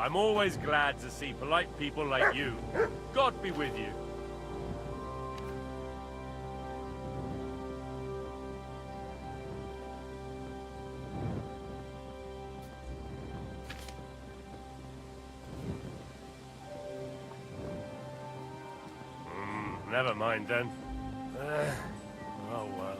I'm always glad to see polite people like you. God be with you. Never mind then. Oh well.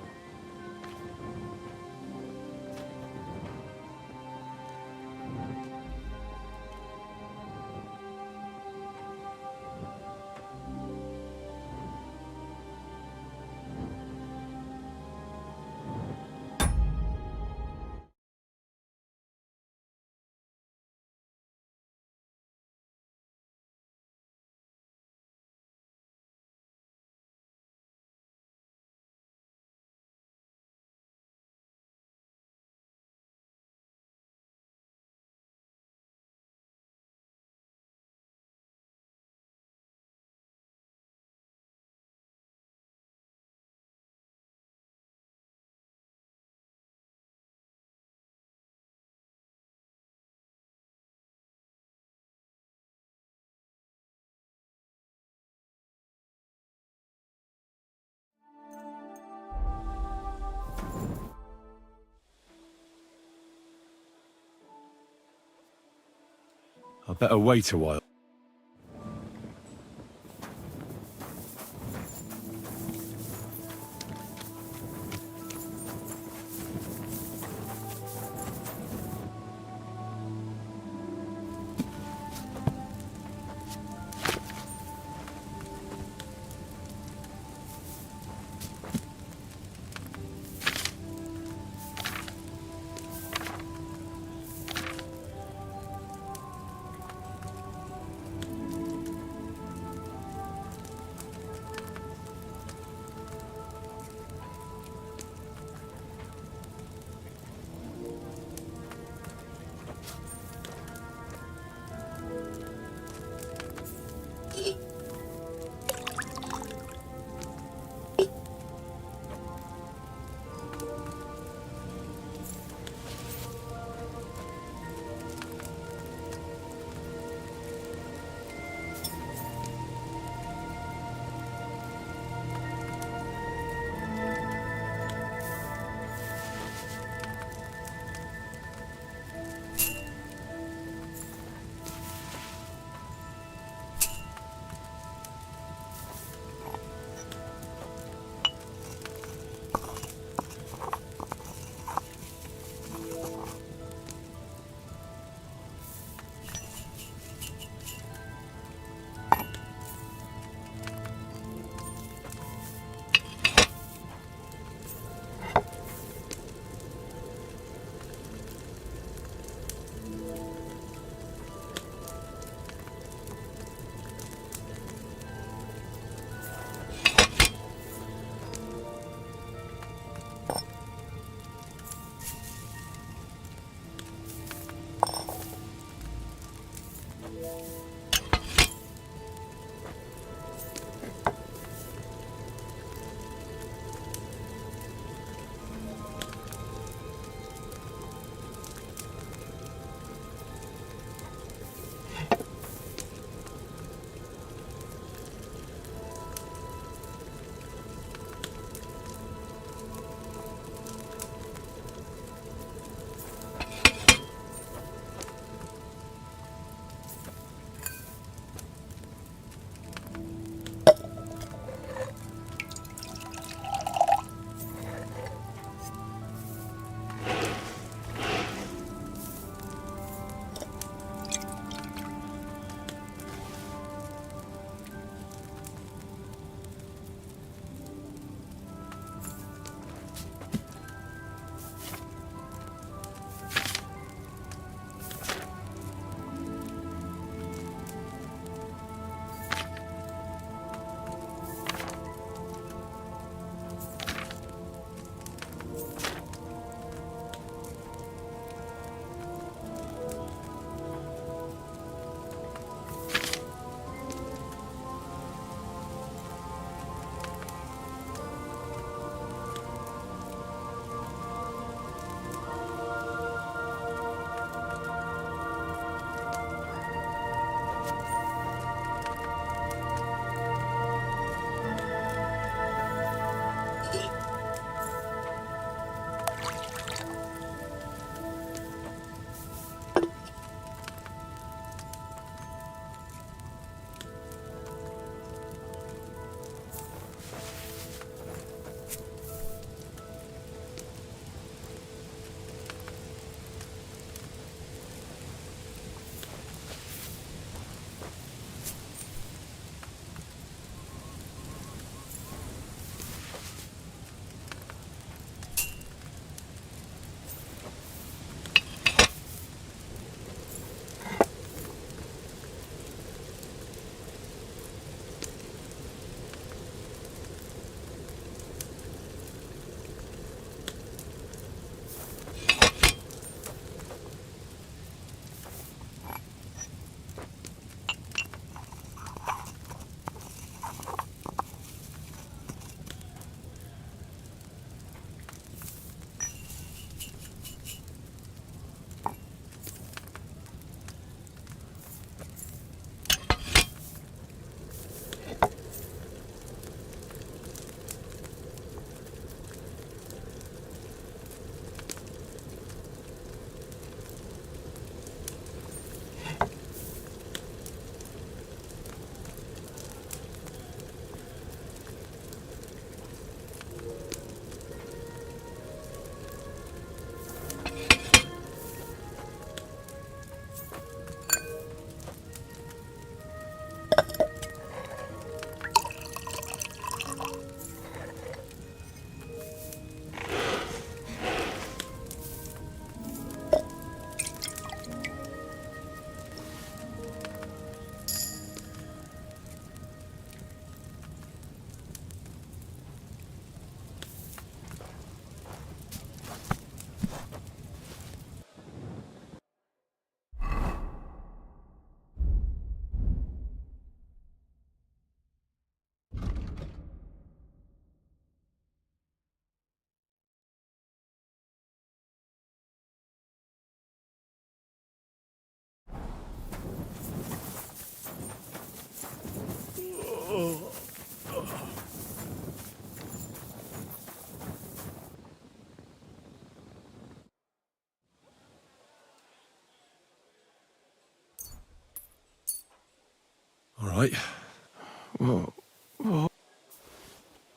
I better wait a while. right? Whoa.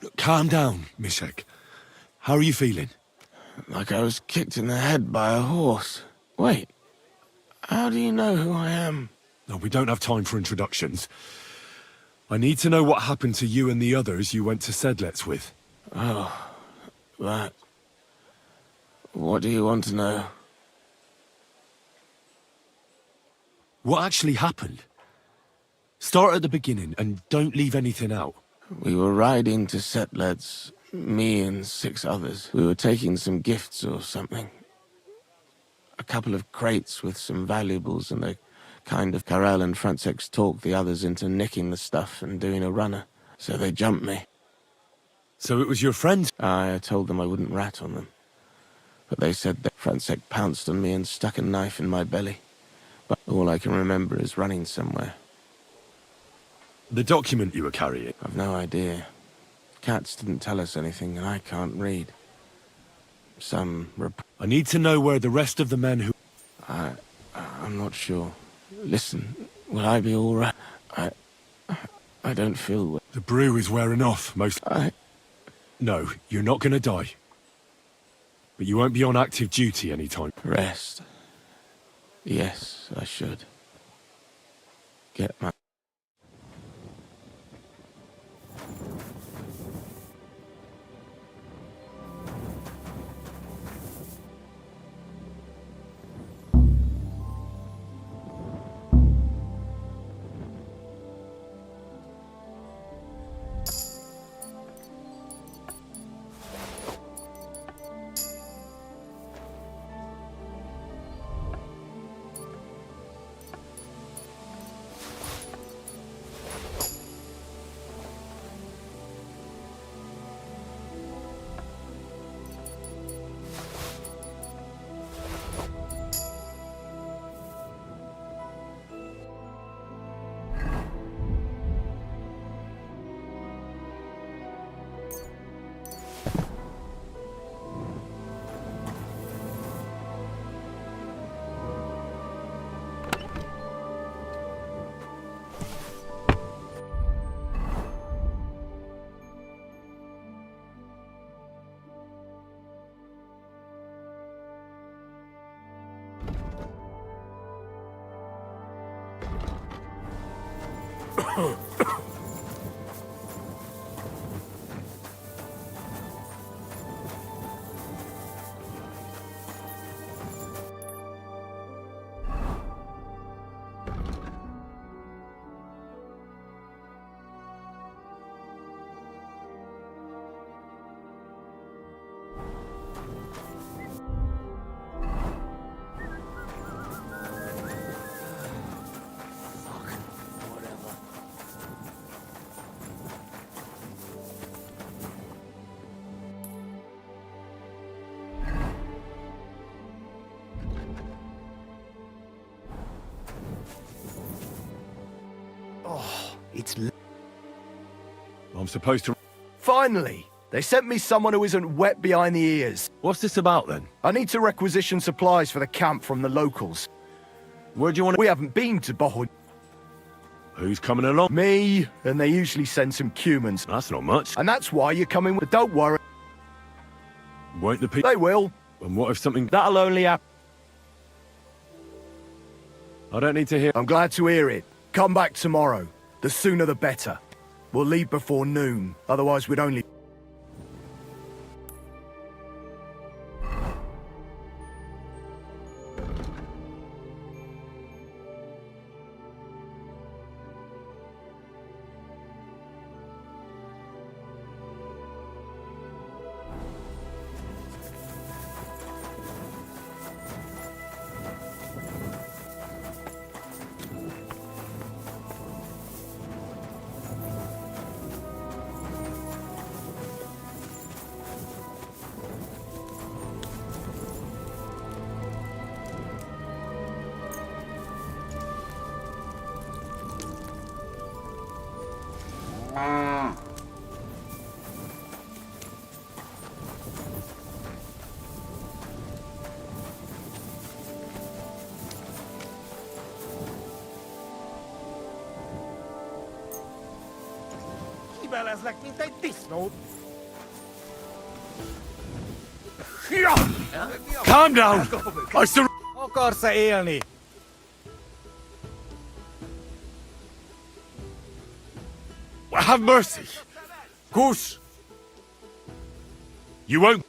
Look, calm down, Mishek. How are you feeling? Like I was kicked in the head by a horse. Wait, how do you know who I am? No, we don't have time for introductions. I need to know what happened to you and the others you went to Sedlets with. Oh, that. What do you want to know? What actually happened? Start at the beginning and don't leave anything out. We were riding to Setleds, me and 6 others. We were taking some gifts or something. A couple of crates with some valuables and a kind of Karel and Francex talked the others into nicking the stuff and doing a runner. So they jumped me. So it was your friends? I told them I wouldn't rat on them. But they said that Francex pounced on me and stuck a knife in my belly. But all I can remember is running somewhere. The document you were carrying? I've no idea. Cats didn't tell us anything, and I can't read. I need to know where the rest of the men who... I'm not sure. Listen, will I be all right? I don't feel well. The brew is wearing off, most... No, you're not gonna die. But you won't be on active duty anytime. Rest. Yes, I should. Get my... I'm supposed to... Finally! They sent me someone who isn't wet behind the ears. What's this about, then? I need to requisition supplies for the camp from the locals. Where do you want to... We haven't been to Bohol. Who's coming along? Me, and they usually send some Cumans. That's not much. And that's why you're coming with... Don't worry. Won't the people... They will. And what if something... That'll only happen. I don't need to hear... I'm glad to hear it. Come back tomorrow. The sooner the better. We'll leave before noon. Otherwise we'd only... Fegyverlezlek, mint egy disznót. Calm down! I sur- Akarsz-e élni? Have mercy! Kuss! You won't.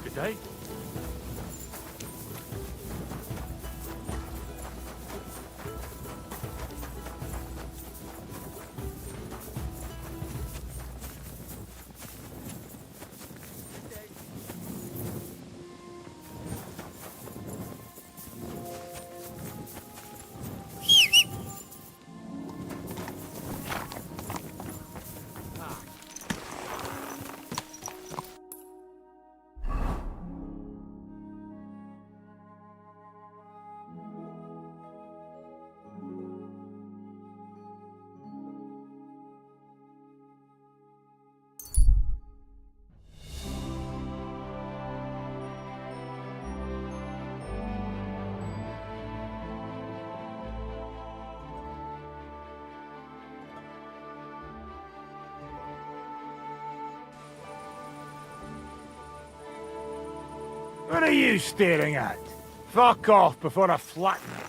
Good day. What are you staring at? Fuck off before I flatten it.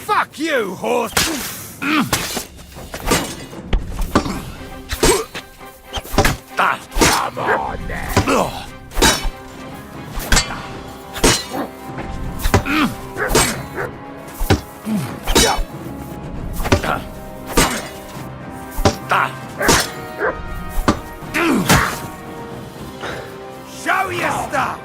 Fuck you, horse! Come on, then. Show your stuff!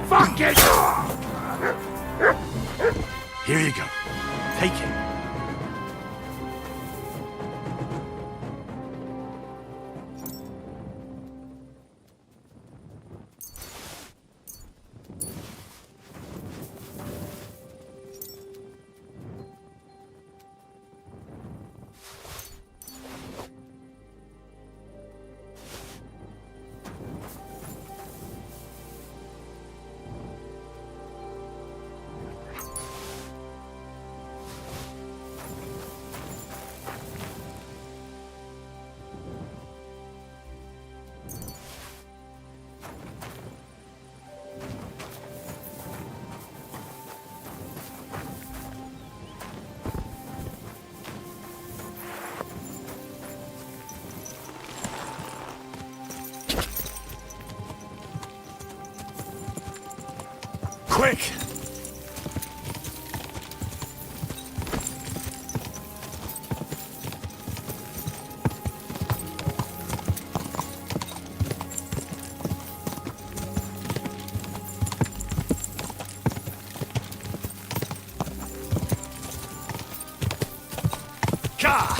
Fuck it! Here you go. Take it. Quick! Ka!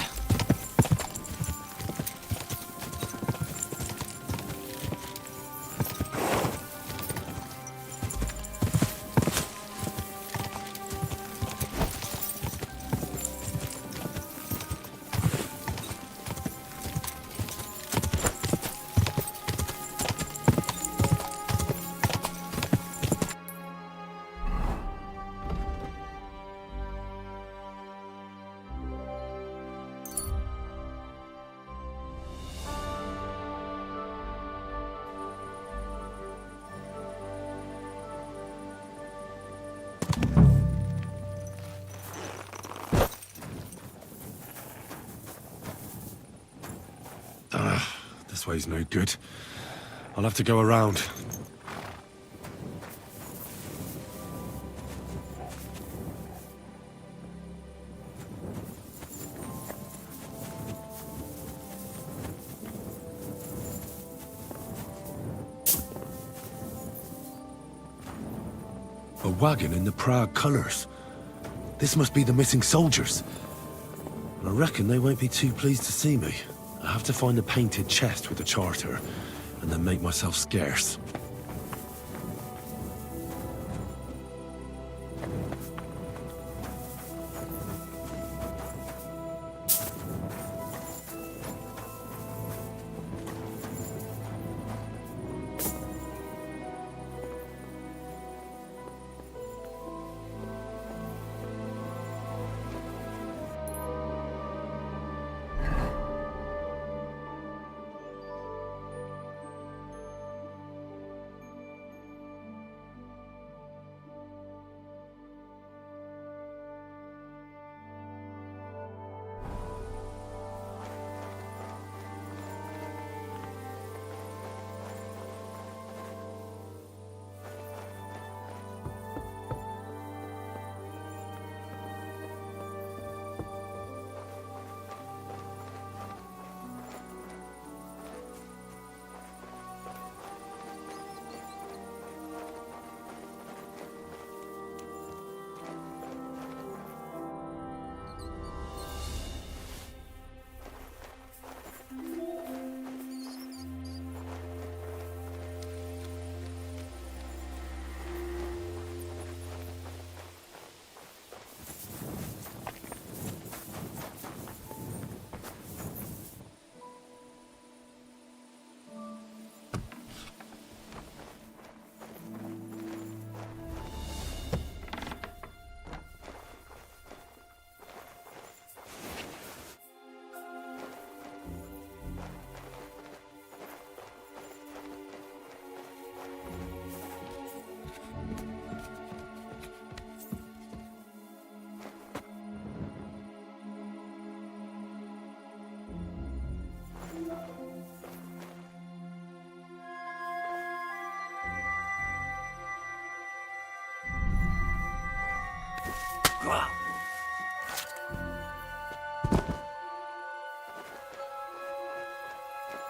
This way's no good. I'll have to go around. wagon in the Prague colours. This must be the missing soldiers. I reckon they won't be too pleased to see me. I have to find the painted chest with the charter, and then make myself scarce.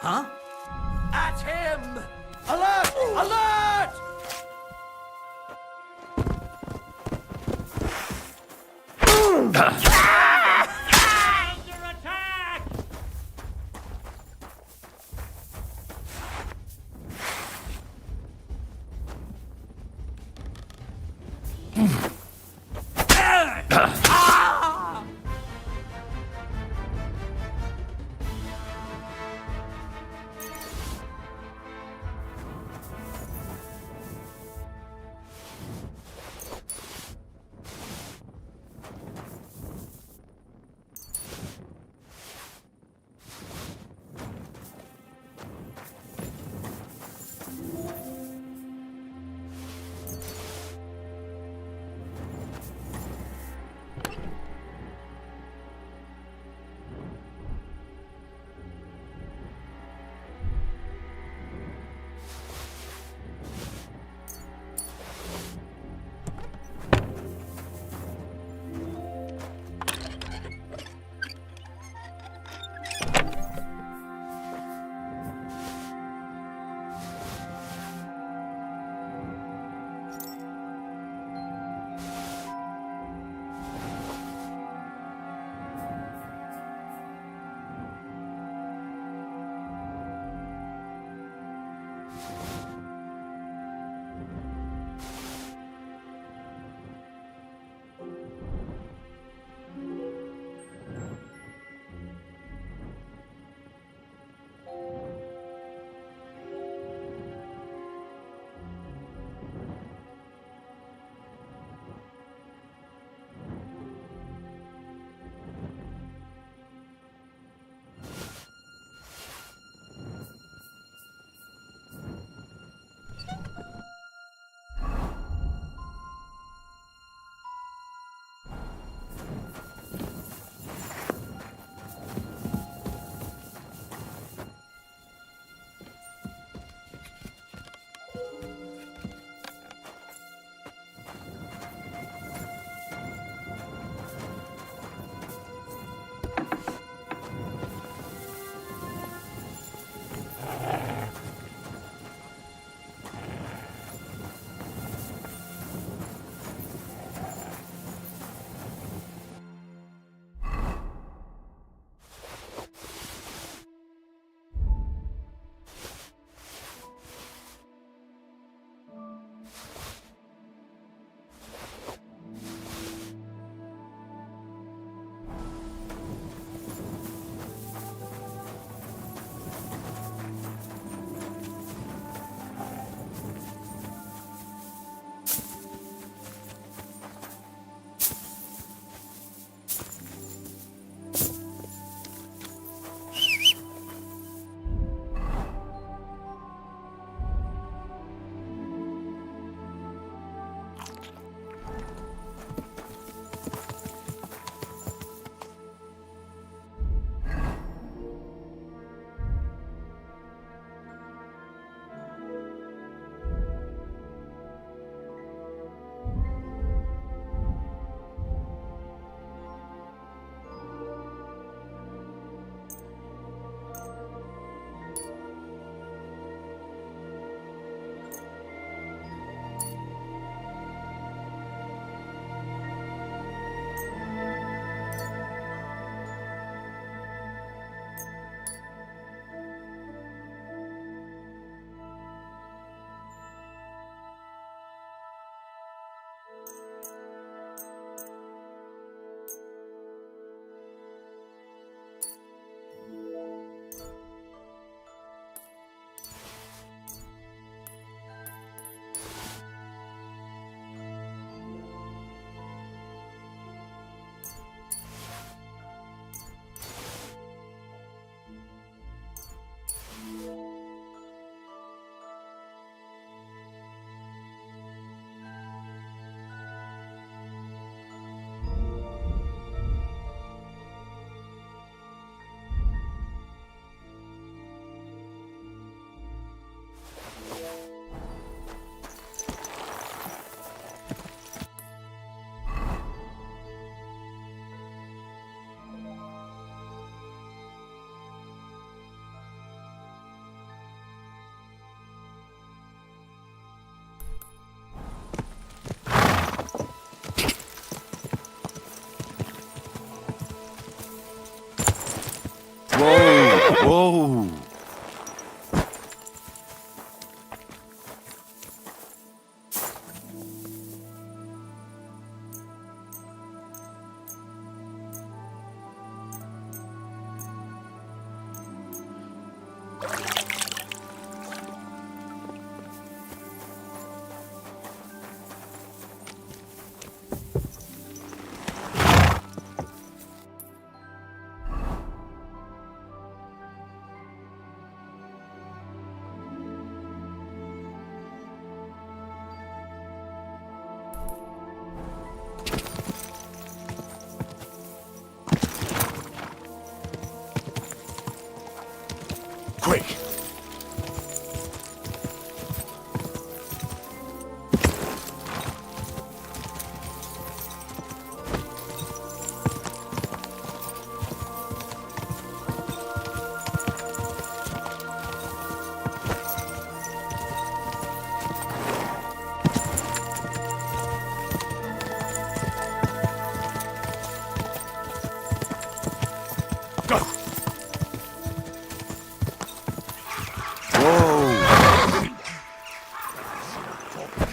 Huh? At him! Alert! Alert! Under attack!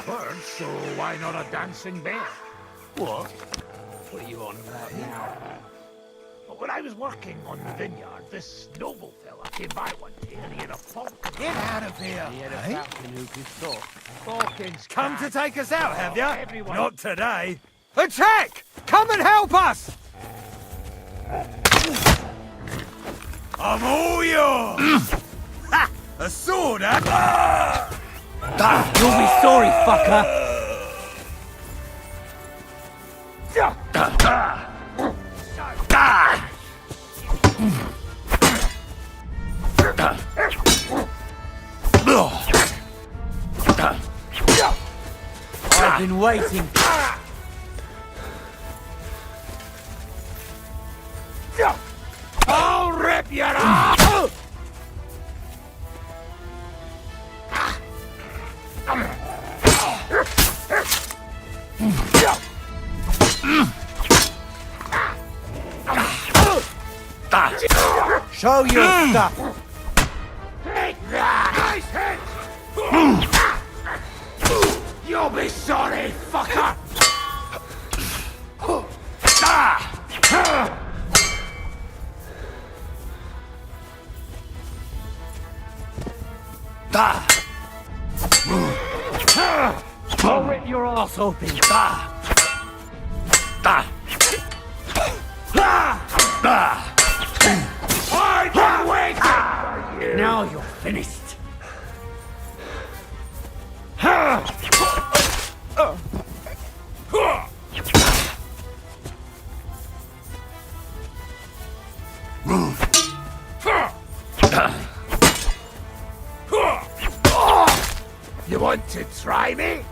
Bird, so why not a dancing bear? What? What are you on about now? But when I was working on the vineyard, this noble fella came by one day and he had a falcon. Get out of here! He had a falcon who could talk. Falcons Come to can't. take us out, have ya? Everyone- Not today. Attack! Come and help us! I'm all yours! Ha! A sword, huh? You'll be sorry, fucker! I've been waiting. I'll rip your ass! Show your stuff. Take that! Nice hit! You'll be sorry, fucker! I'll rip your ass open. I've been waiting for you! Now you're finished. You want to try me?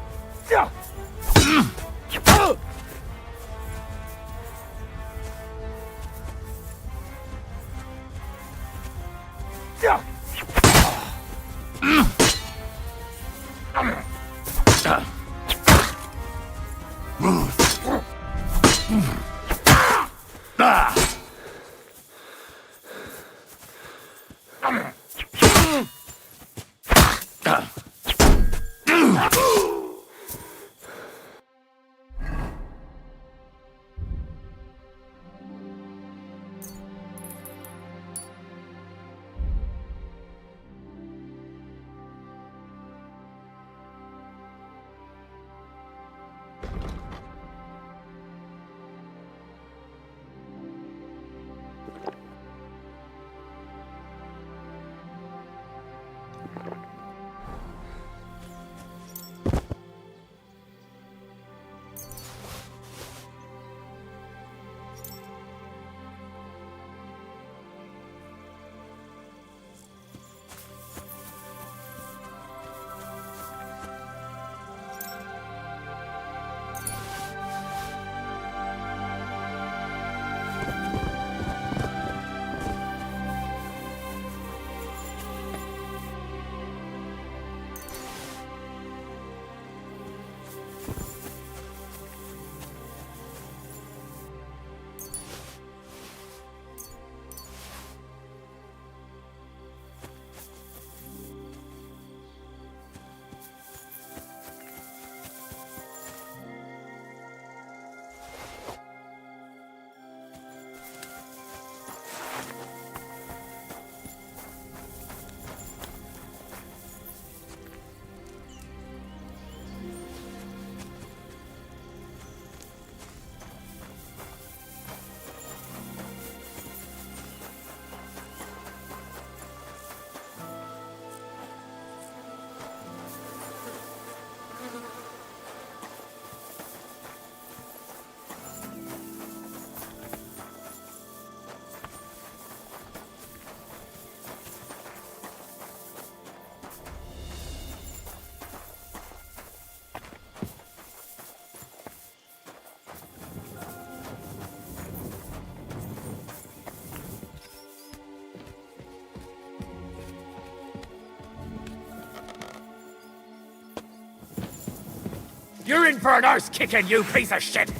You're in for an arse kicking, you piece of shit!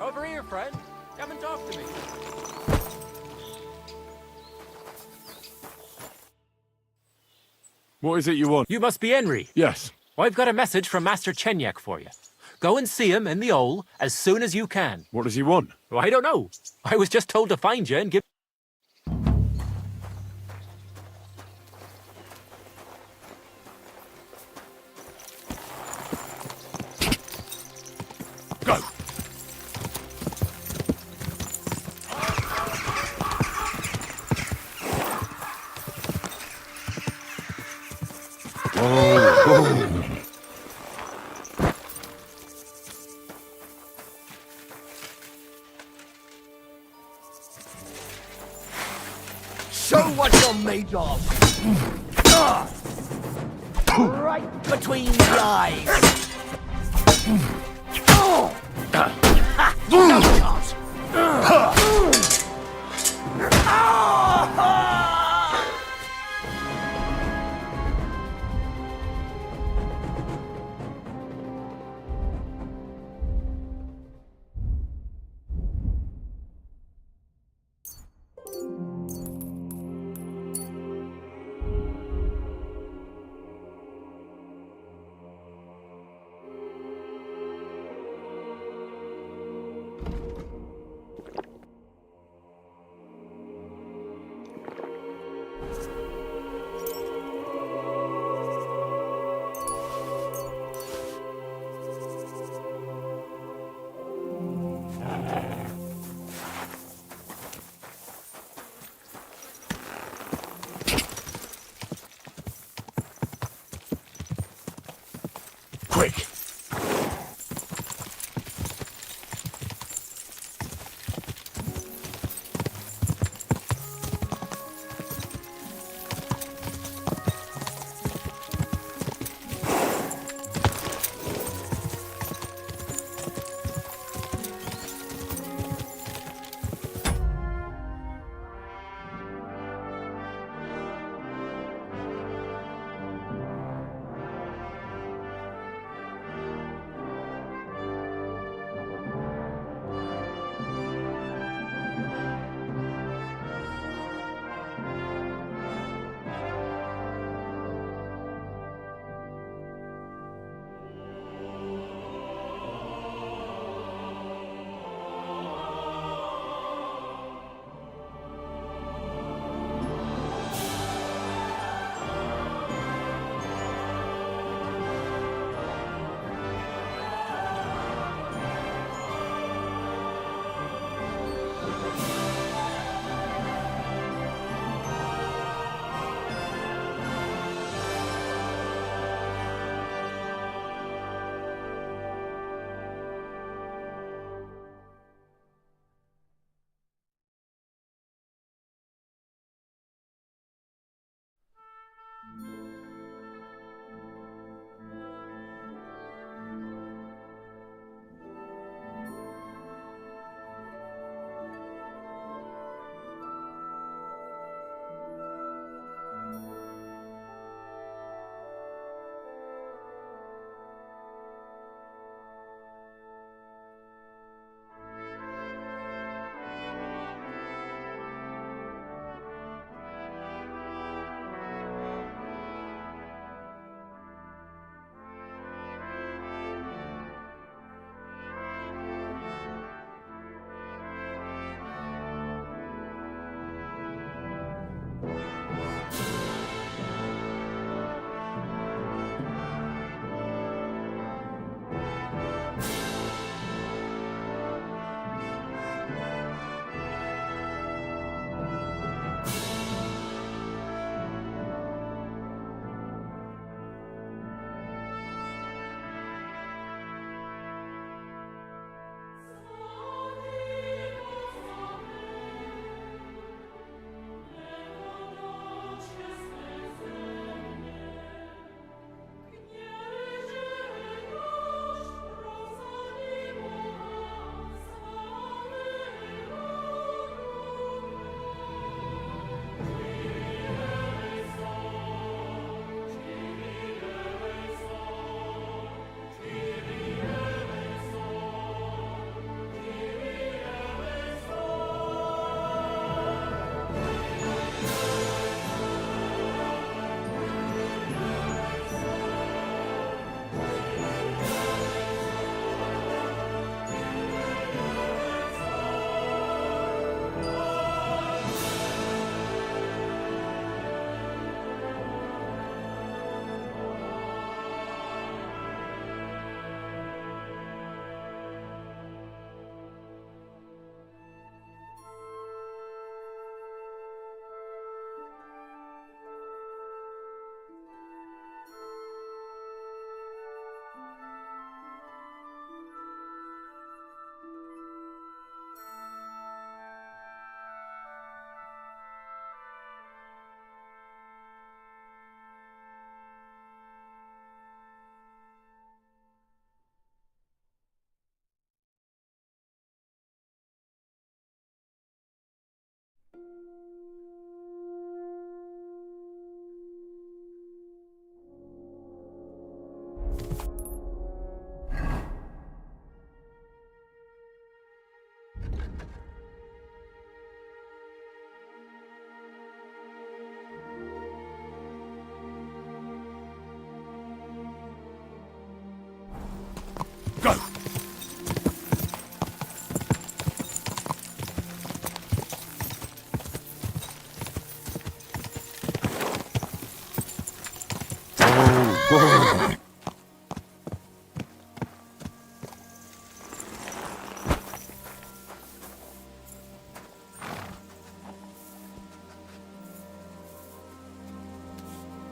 Over here, friend. Come and talk to me. What is it you want? You must be Henry. Yes. I've got a message from Master Chenyak for you. Go and see him in the Ole as soon as you can. What does he want? Well, I don't know. I was just told to find you and give... Go! Show what you're made of. Right between the eyes. No chance.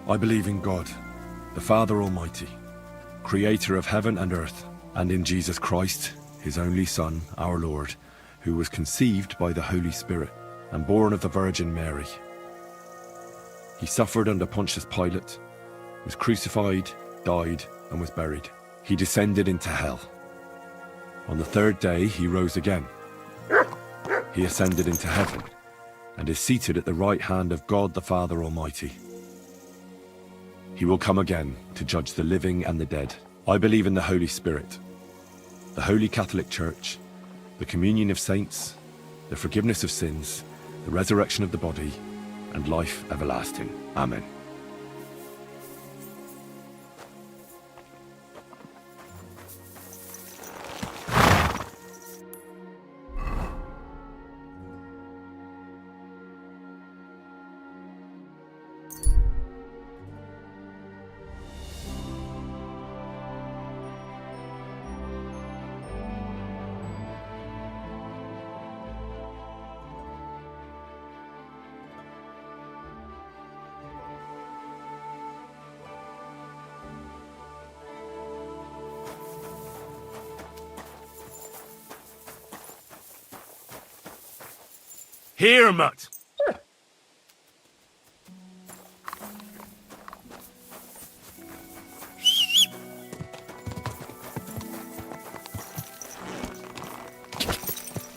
I believe in God, the Father Almighty, creator of heaven and earth, and in Jesus Christ, his only Son, our Lord, who was conceived by the Holy Spirit and born of the Virgin Mary. He suffered under Pontius Pilate, was crucified, died, and was buried. He descended into hell. On the third day, he rose again. He ascended into heaven and is seated at the right hand of God the Father Almighty. He will come again to judge the living and the dead. I believe in the Holy Spirit, the Holy Catholic Church, the communion of saints, the forgiveness of sins, the resurrection of the body, and life everlasting. Amen. Here, mutt!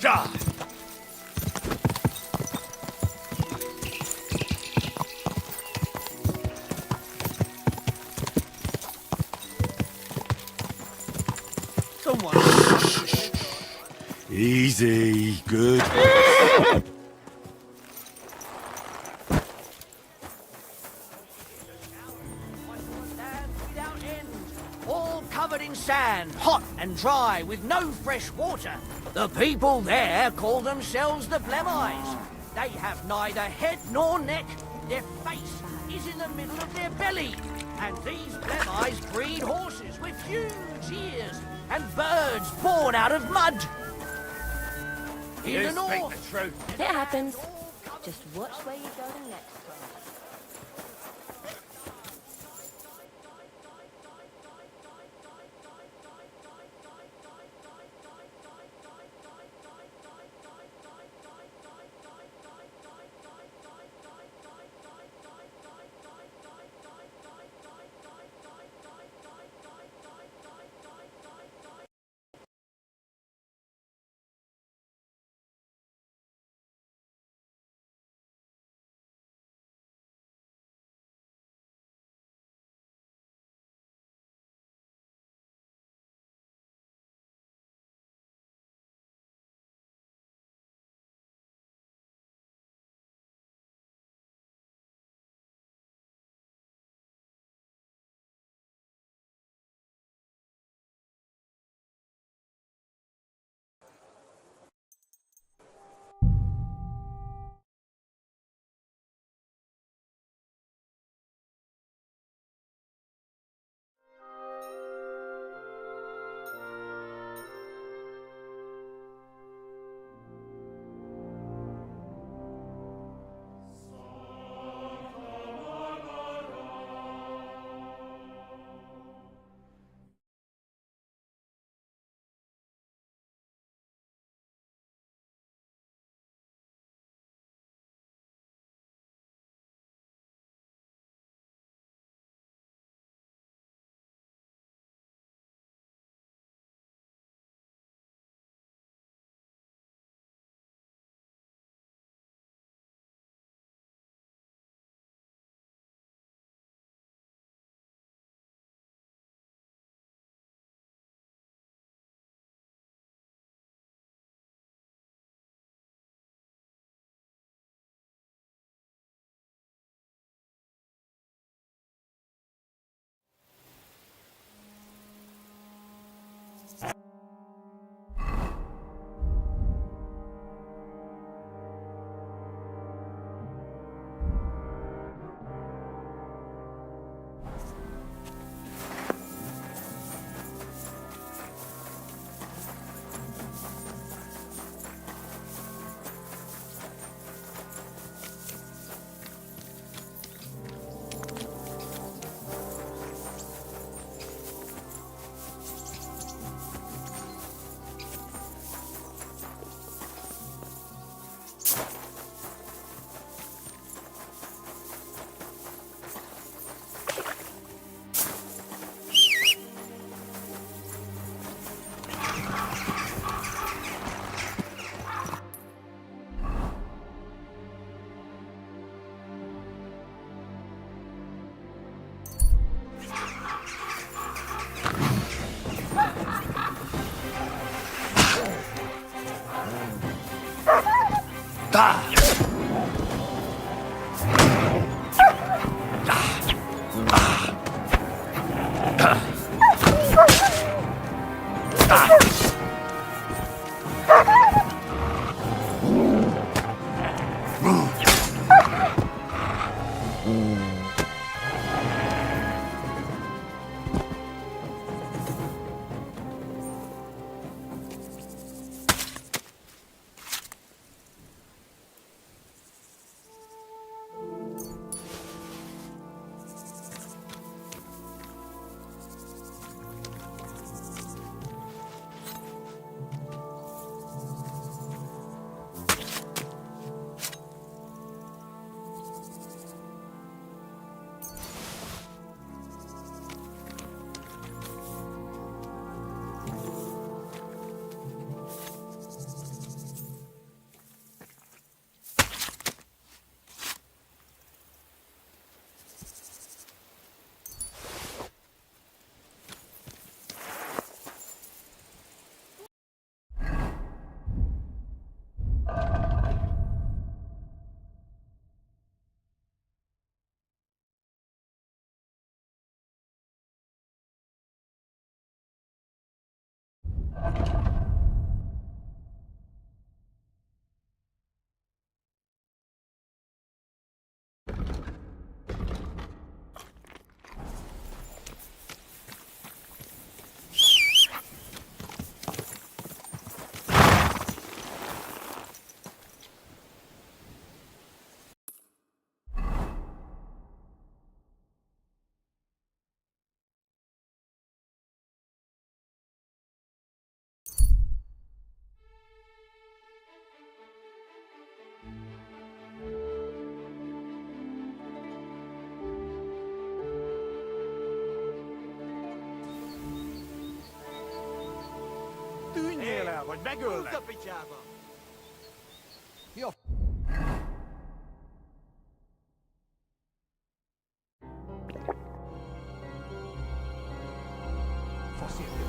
Ja! Someone. Easy, good. Without end, all covered in sand, hot and dry, with no fresh water. The people there call themselves the Blem-Eyes. They have neither head nor neck. Their face is in the middle of their belly. And these Blem-Eyes breed horses with huge ears and birds born out of mud. In the You speak north, the truth. It happens. Just watch where you're going next. Tűnjél el, vagy megöllek! Jó. Faszért.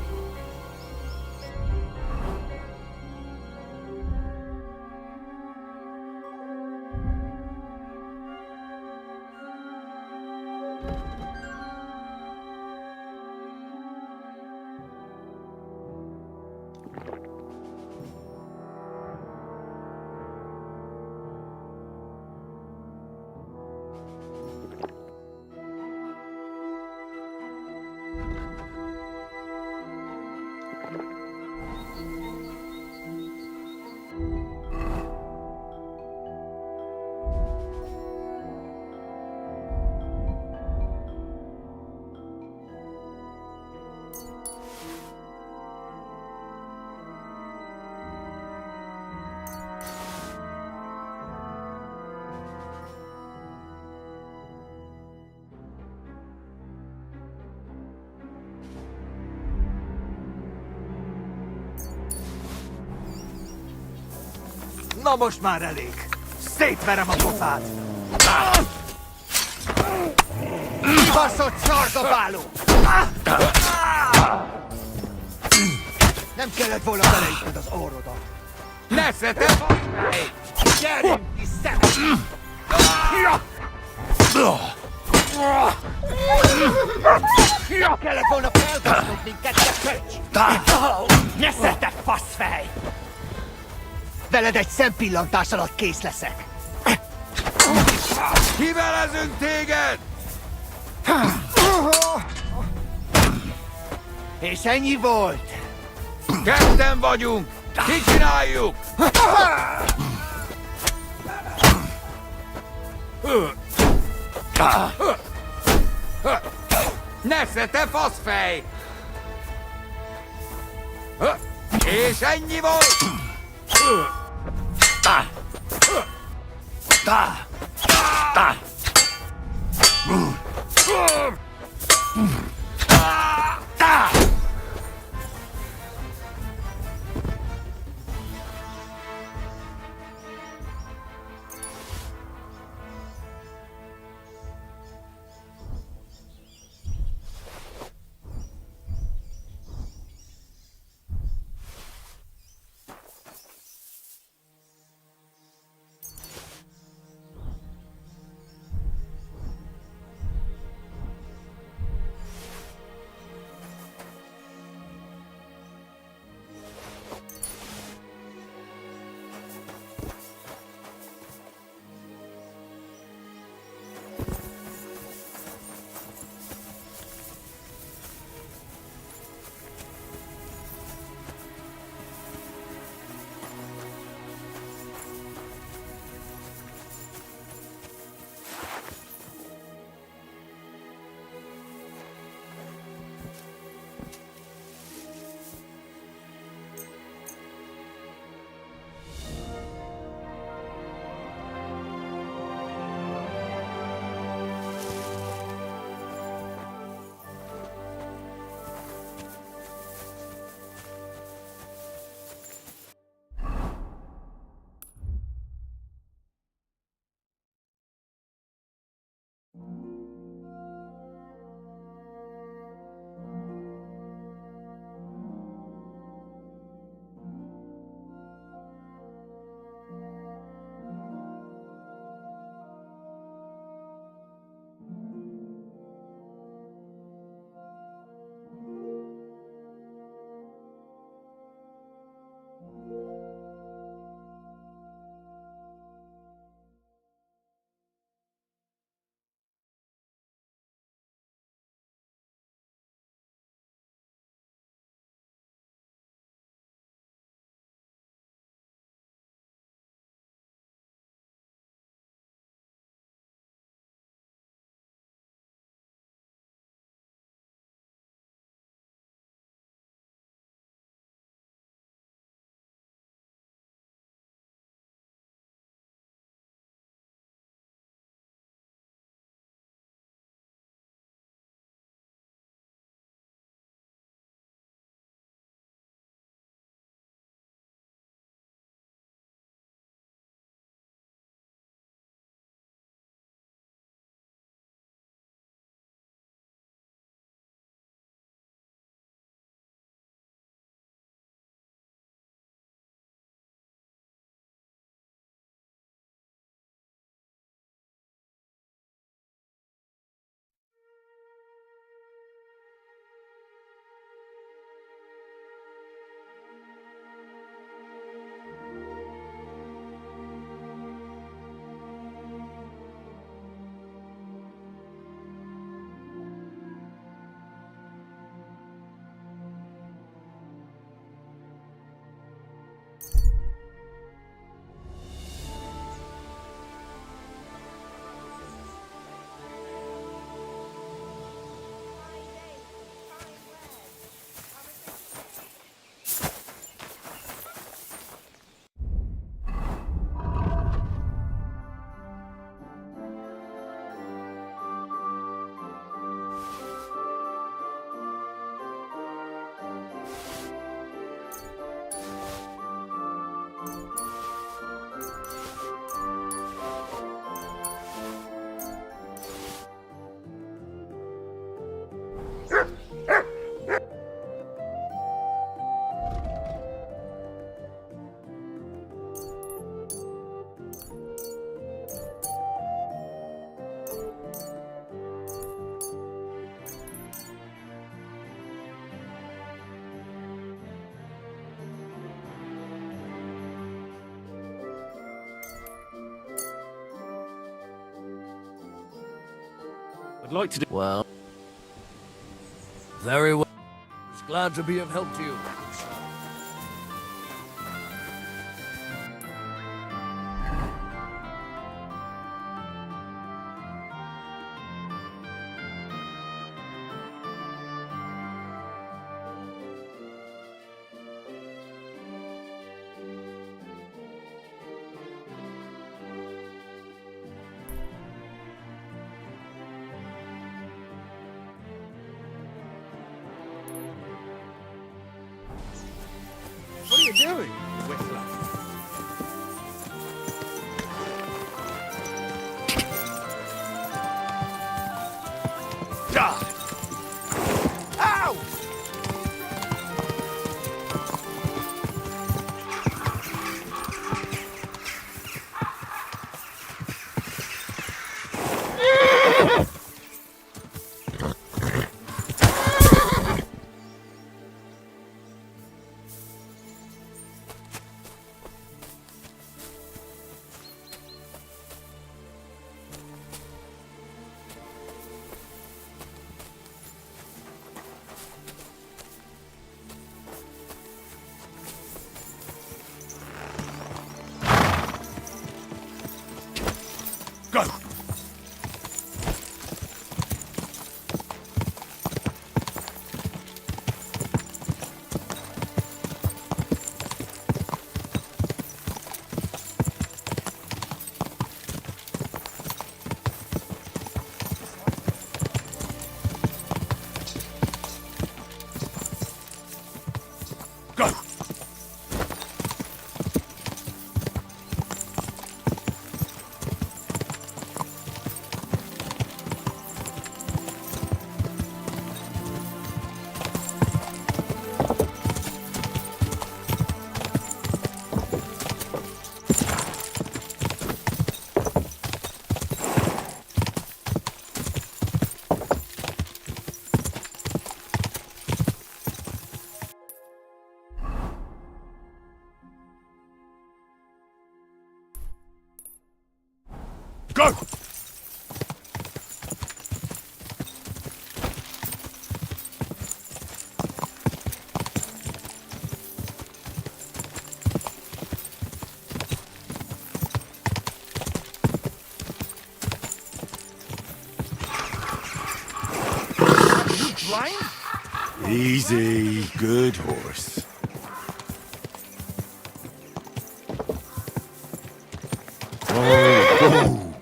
Na most már elég! Szétverem a pofád! Kibaszott szarzabáló! Nem kellett volna beleütnöd az orrodat! Neszetem! Gyerünk vissza! Nem kellett volna felbasznod minket, te köcs! Neszetek, faszfej! Veled egy szempillantás alatt kész leszek. Kivelezünk téged! És ennyi volt. Ketten vagyunk! Kicsináljuk! Nesze, te faszfej! És ennyi volt! I'd like to do... Well, very well. Just glad to be of help to you. What are you doing, Whistler? Ow! Go! Go! Go! Easy, good horse. Oh,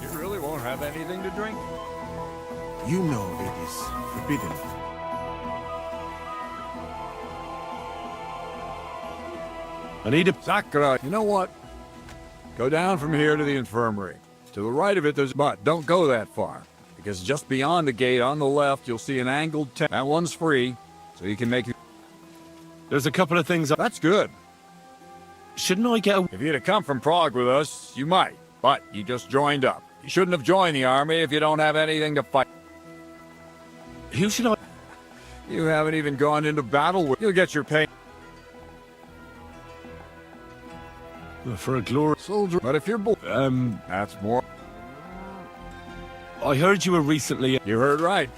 You really won't have anything to drink? You know it is forbidden. I need a... Sakura, you know what? Go down from here to the infirmary. To the right of it, there's... But don't go that far. Because just beyond the gate on the left, you'll see an angled tent. That one's free, so you can make... There's a couple of things... That's good. Shouldn't I get a... If you'd have come from Prague with us, you might. But you just joined up. You shouldn't have joined the army if you don't have anything to fight. Who should I... You haven't even gone into battle with. You'll get your pay. For a glory... Soldier. But if you're that's more. I heard you were recently... You heard right.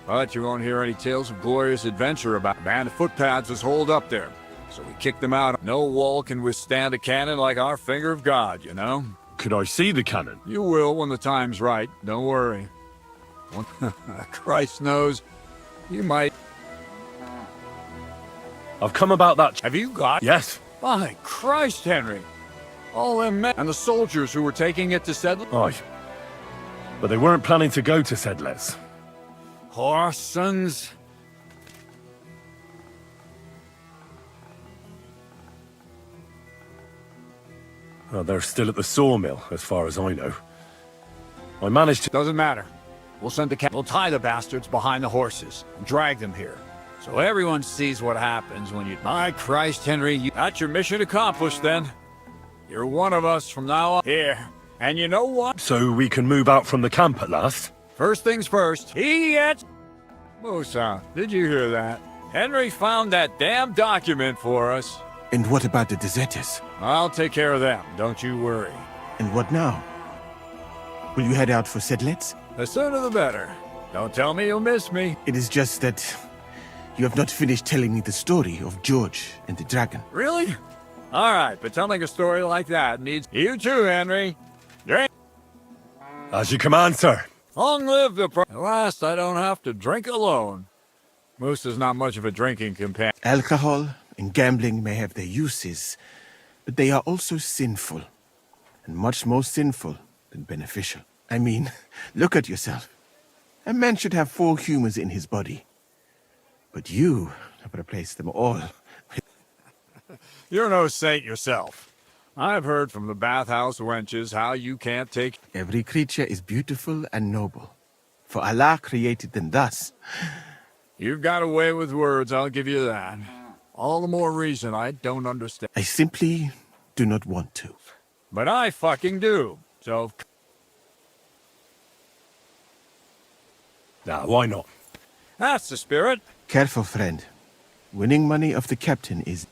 But you won't hear any tales of glorious adventure about. A band of footpads was holed up there. So we kicked them out. No wall can withstand a cannon like our finger of God, you know? Could I see the cannon? You will when the time's right. Don't worry. Christ knows. You might. I've come about that... Have you got? Yes. By Christ, Henry. All them men and the soldiers who were taking it to Sedlitz. Aye. But they weren't planning to go to Sedlitz. Horsons. Well, they're still at the sawmill, as far as I know. I managed to... Doesn't matter. We'll send the We'll tie the bastards behind the horses and drag them here. So everyone sees what happens when you... My Christ, Henry, that's your mission accomplished, then. You're one of us from now on. Here. And you know what? So we can move out from the camp at last? First things first. Musa, did you hear that? Henry found that damn document for us. And what about the deserters? I'll take care of them, don't you worry. And what now? Will you head out for Sedlitz? The sooner the better. Don't tell me you'll miss me. It is just that you have not finished telling me the story of George and the dragon. Really? All right, but telling a story like that needs... You too, Henry. Drink. As you command, sir. Long live the... At last, I don't have to drink alone. Moose is not much of a drinking companion. Alcohol and gambling may have their uses, but they are also sinful, and much more sinful than beneficial. I mean, look at yourself. A man should have 4 humors in his body, but you have replaced them all. You're no saint yourself. I've heard from the bathhouse wenches how you can't take... Every creature is beautiful and noble, for Allah created them thus. You've got a way with words, I'll give you that. All the more reason I don't understand. I simply do not want to. But I fucking do, so... Nah, why not? That's the spirit. Careful, friend. Winning money of the captain is...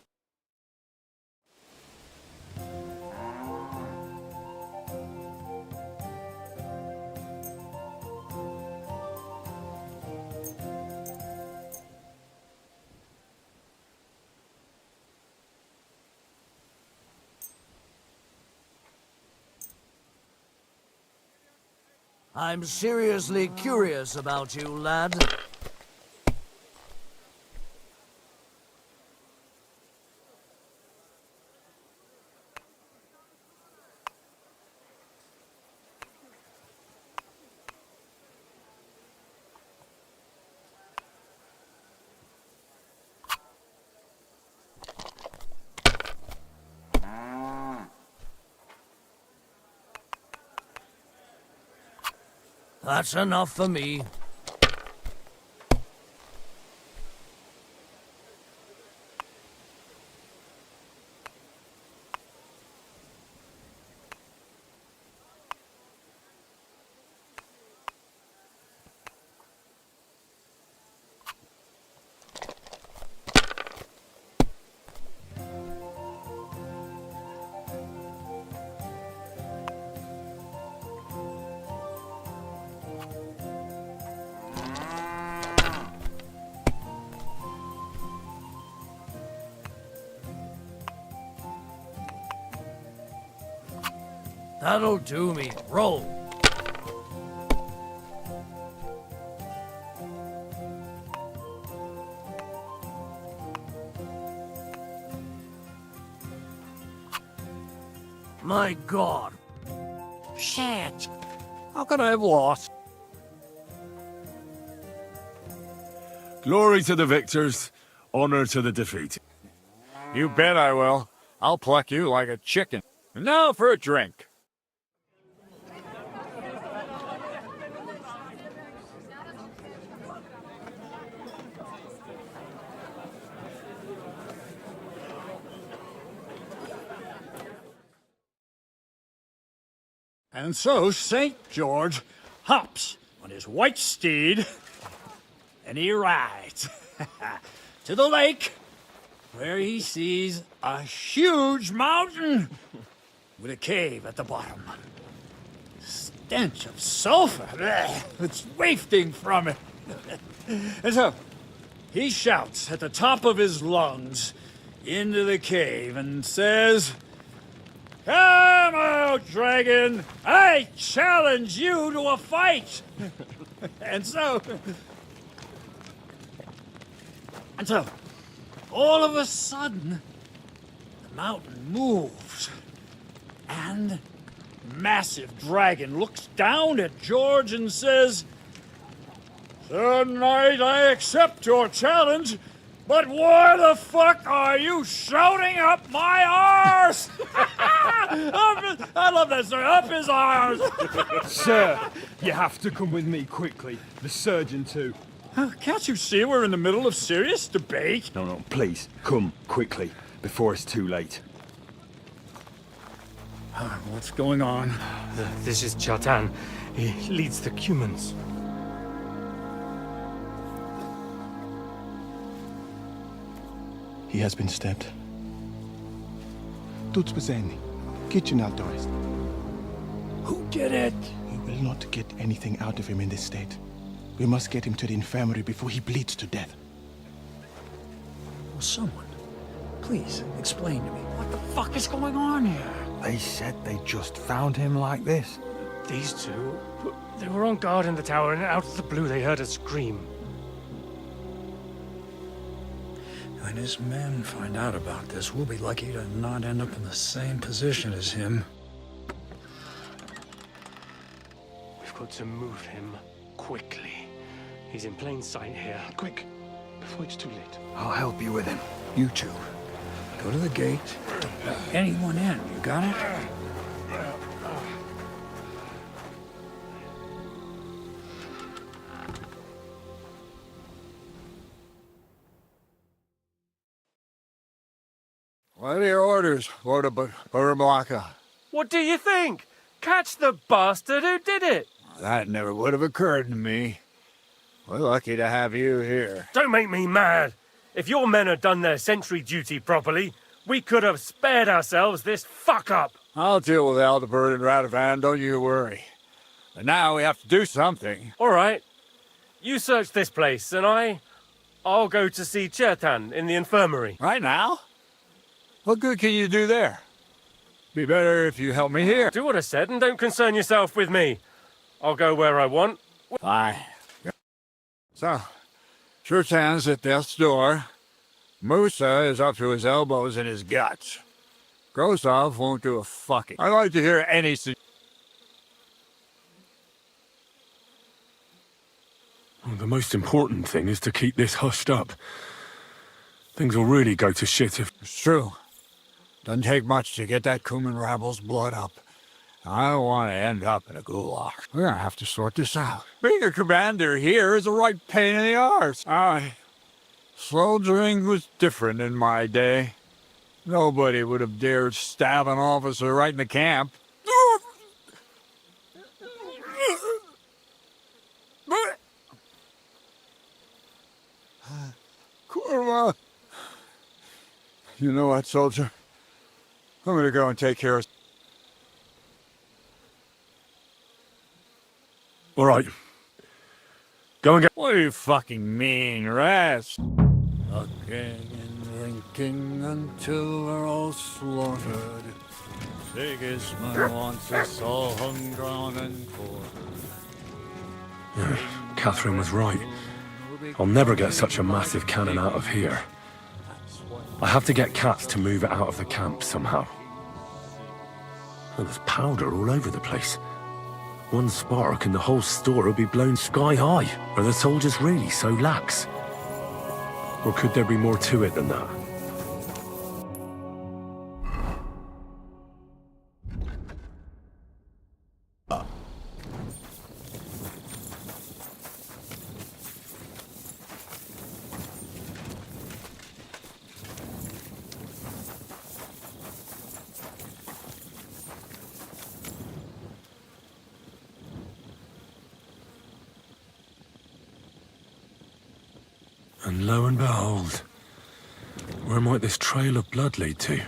I'm seriously curious about you, lad. That's enough for me. That'll do me. Roll. My God. Shit. How could I have lost? Glory to the victors, honor to the defeated. You bet I will. I'll pluck you like a chicken. And now for a drink. And so St. George hops on his white steed, and he rides. to the lake, where he sees a huge mountain with a cave at the bottom. Stench of sulfur. Blech, it's wafting from it. And so, he shouts at the top of his lungs into the cave and says, "Come out, dragon! I challenge you to a fight!" And so, all of a sudden, the mountain moves, and the massive dragon looks down at George and says, "Sir Knight, I accept your challenge, but why the fuck are you shouting up my arse?" I love that, sir. Up his arse. Sir, you have to come with me quickly. The surgeon too. Can't you see we're in the middle of serious debate? No, please, come quickly, before it's too late. What's going on? This is Chatan. He leads the Cumans. He has been stabbed. Tudo bem. Kitchen outdoors. Who did it? We will not get anything out of him in this state. We must get him to the infirmary before he bleeds to death. Well, someone, please explain to me what the fuck is going on here. They said they just found him like this. These two, they were on guard in the tower, and out of the blue they heard a scream. When his men find out about this, we'll be lucky to not end up in the same position as him. We've got to move him quickly. He's in plain sight here. Quick, before it's too late. I'll help you with him. You two, go to the gate. Anyone in, you got it? What are your orders, Lord of Burblaka? What do you think? Catch the bastard who did it! That never would have occurred to me. We're lucky to have you here. Don't make me mad! If your men had done their sentry duty properly, we could have spared ourselves this fuck-up! I'll deal with Aldebert and Radovan, don't you worry. But now we have to do something. All right. You search this place, and I'll go to see Chertan in the infirmary. Right now? What good can you do there? Be better if you help me here. Do what I said and don't concern yourself with me. I'll go where I want. Fine. So, Chertan's at death's door. Musa is up to his elbows in his guts. Grosov won't do a fucking. I'd like to hear any Well, the most important thing is to keep this hushed up. Things will really go to shit if... It's true. Doesn't take much to get that Cuman rabble's blood up. I don't want to end up in a gulag. We're gonna have to sort this out. Being a commander here is a right pain in the arse. Soldiering was different in my day. Nobody would have dared stab an officer right in the camp. Kurva! You know what, soldier? I'm gonna go and take care of... All right. Go and get... What do you fucking mean, rest? Looking and drinking until we're all slaughtered. Sigismund wants us all hung, drawn, and quartered. Catherine was right. I'll never get such a massive cannon out of here. I have to get Katz to move it out of the camp somehow. Oh, there's powder all over the place. One spark and the whole store will be blown sky high. Are the soldiers really so lax? Or could there be more to it than that? And lo and behold, where might this trail of blood lead to?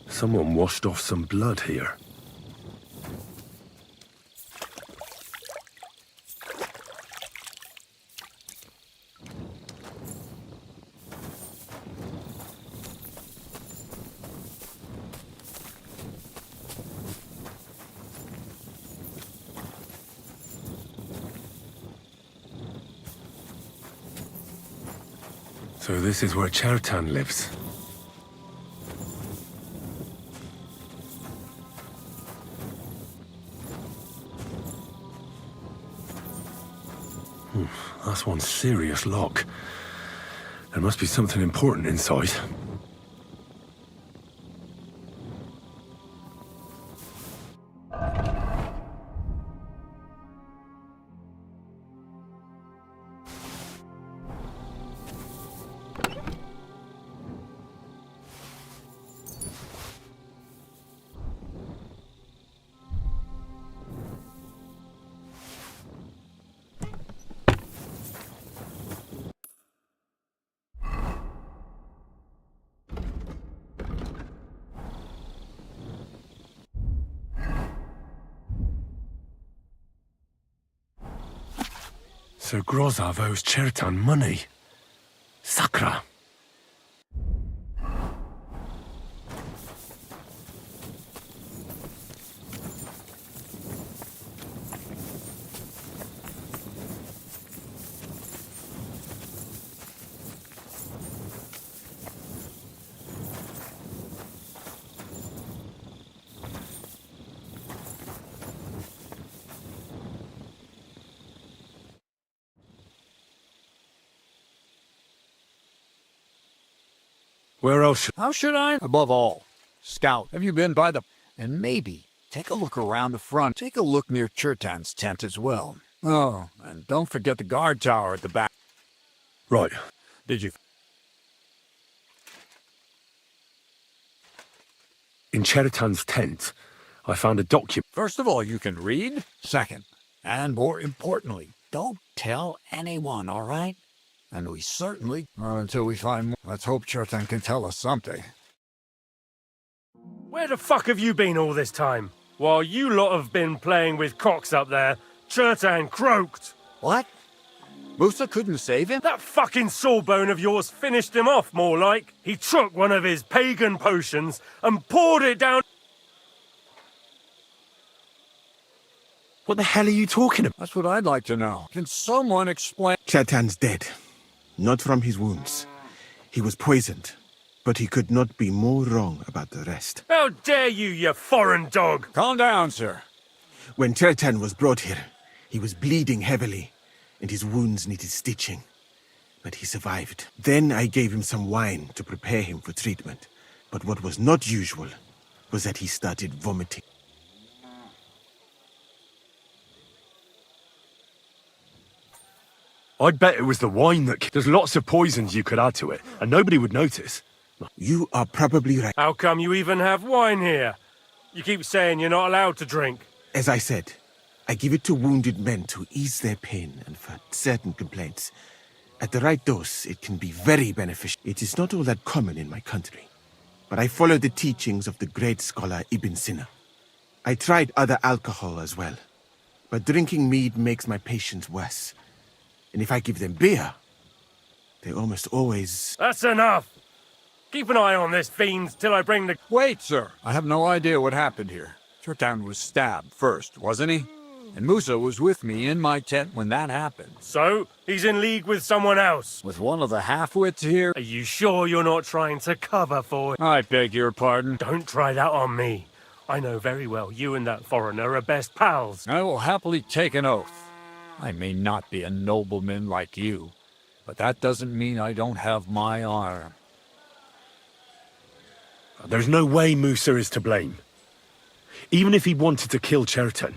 Someone washed off some blood here. So this is where Chertan lives. That's one serious lock. There must be something important inside. So Grozov owes Chertan money. Sakra. Where else? How should I? Above all, scout. Have you been by the... And maybe take a look around the front. Take a look near Chertan's tent as well. Oh, and don't forget the guard tower at the back. Right. Did you... In Chertan's tent, I found a document. First of all, you can read. Second, and more importantly, don't tell anyone, all right? And we certainly, until we find more. Let's hope Chertan can tell us something. Where the fuck have you been all this time? While you lot have been playing with cocks up there, Chertan croaked. What? Musa couldn't save him? That fucking sawbone of yours finished him off, more like. He took one of his pagan potions and poured it down... What the hell are you talking about? That's what I'd like to know. Can someone explain... Chertan's dead. Not from his wounds. He was poisoned, but he could not be more wrong about the rest. How dare you, you foreign dog! Calm down, sir. When Chertan was brought here, he was bleeding heavily, and his wounds needed stitching. But he survived. Then I gave him some wine to prepare him for treatment. But what was not usual was that he started vomiting. I'd bet it was the wine that... There's lots of poisons you could add to it, and nobody would notice. You are probably right. How come you even have wine here? You keep saying you're not allowed to drink. As I said, I give it to wounded men to ease their pain and for certain complaints. At the right dose, it can be very beneficial. It is not all that common in my country, but I follow the teachings of the great scholar Ibn Sina. I tried other alcohol as well, but drinking mead makes my patients worse. And if I give them beer, they almost always... That's enough! Keep an eye on this fiend till I bring the... Wait, sir. I have no idea what happened here. Chertan was stabbed first, wasn't he? And Musa was with me in my tent when that happened. So, he's in league with someone else? With one of the half-wits here? Are you sure you're not trying to cover for it? I beg your pardon. Don't try that on me. I know very well you and that foreigner are best pals. I will happily take an oath. I may not be a nobleman like you, but that doesn't mean I don't have my honor. There's no way Musa is to blame. Even if he wanted to kill Chertan,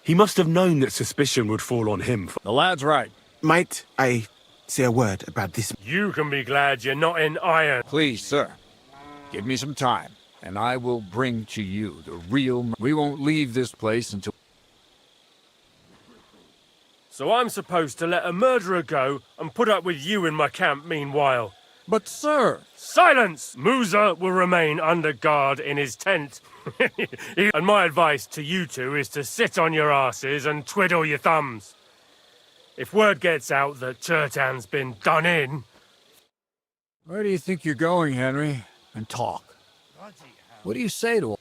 He must have known that suspicion would fall on him. The lad's right. Might I say a word about this? You can be glad you're not in iron. Please, sir. Give me some time, and I will bring to you the real... We won't leave this place until... So I'm supposed to let a murderer go and put up with you in my camp meanwhile. But, sir... Silence! Musa will remain under guard in his tent. And my advice to you two is to sit on your asses and twiddle your thumbs. If word gets out that Chertan's been done in... Where do you think you're going, Henry? And talk. What do you say to him?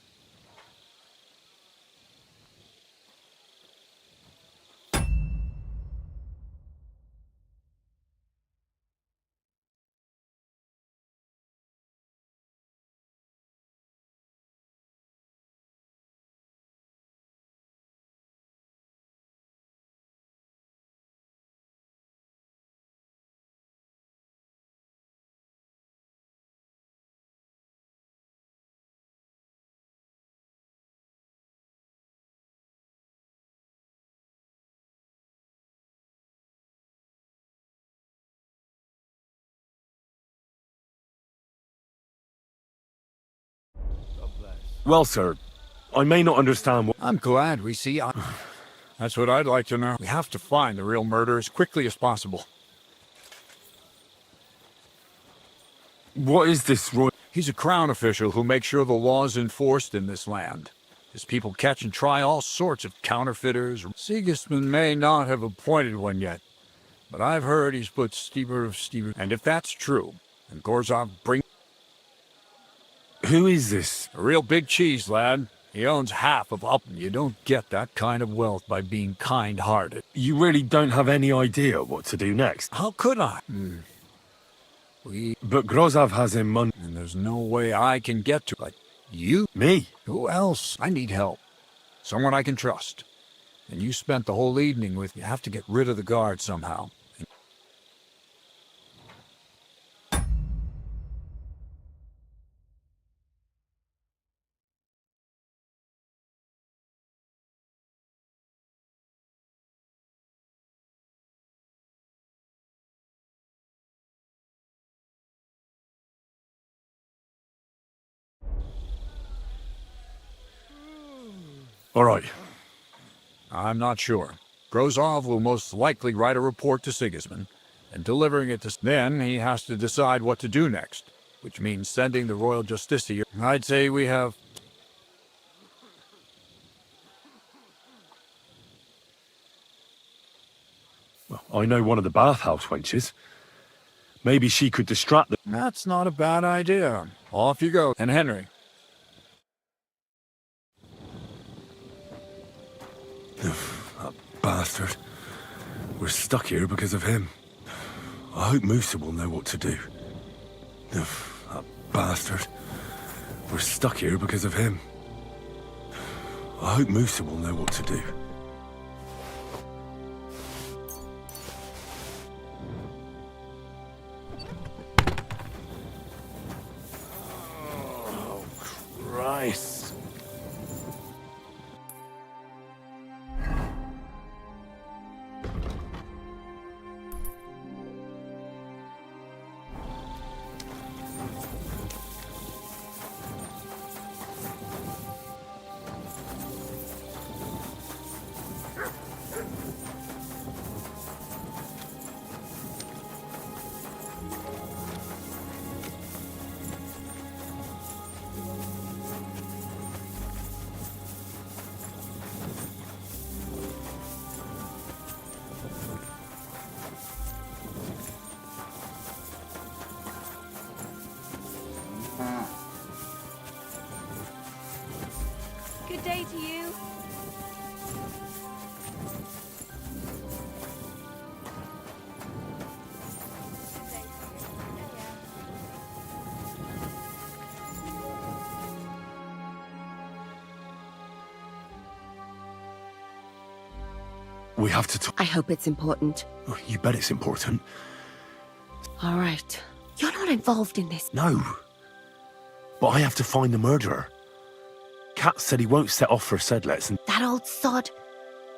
Well, sir, I may not understand what... I'm glad we see... That's what I'd like to know. We have to find the real murderer as quickly as possible. What is this, Roy? He's a crown official who makes sure the law's enforced in this land. His people catch and try all sorts of counterfeiters. Sigismund may not have appointed one yet, but I've heard he's put steeper of steeper. And if that's true, then Gorzov bring... Who is this? A real big cheese, lad. He owns half of Upton. You don't get that kind of wealth by being kind-hearted. You really don't have any idea what to do next? How could I? But Grozov has him money. And there's no way I can get to it. You? Me? Who else? I need help. Someone I can trust. And you spent the whole evening with... You have to get rid of the guard somehow. All right. I'm not sure. Grozov will most likely write a report to Sigismund, and delivering it to... Then he has to decide what to do next, which means sending the royal justiciar. I'd say we have... Well, I know one of the bathhouse wenches. Maybe she could distract them. That's not a bad idea. Off you go. And Henry. That bastard. We're stuck here because of him. I hope Musa will know what to do. That bastard. We're stuck here because of him. I hope Musa will know what to do. Oh, Christ. Good day to you. We have to talk. I hope it's important. Oh, you bet it's important. All right. You're not involved in this. No. But I have to find the murderer. Kat said he won't set off for Sedlets and... That old sod.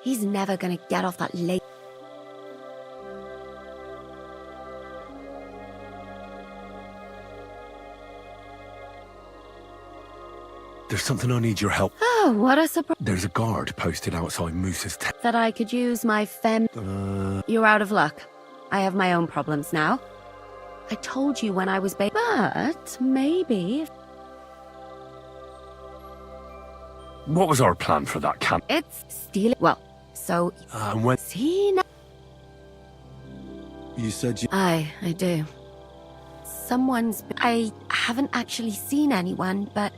He's never gonna get off that lake. There's something I need your help. Oh, what a surprise. There's a guard posted outside Moose's tent. That I could use my You're out of luck. I have my own problems now. I told you when I was but maybe... What was our plan for that camp? It's stealing... Well, so... And when... See now... You said you... I do. I haven't actually seen anyone, but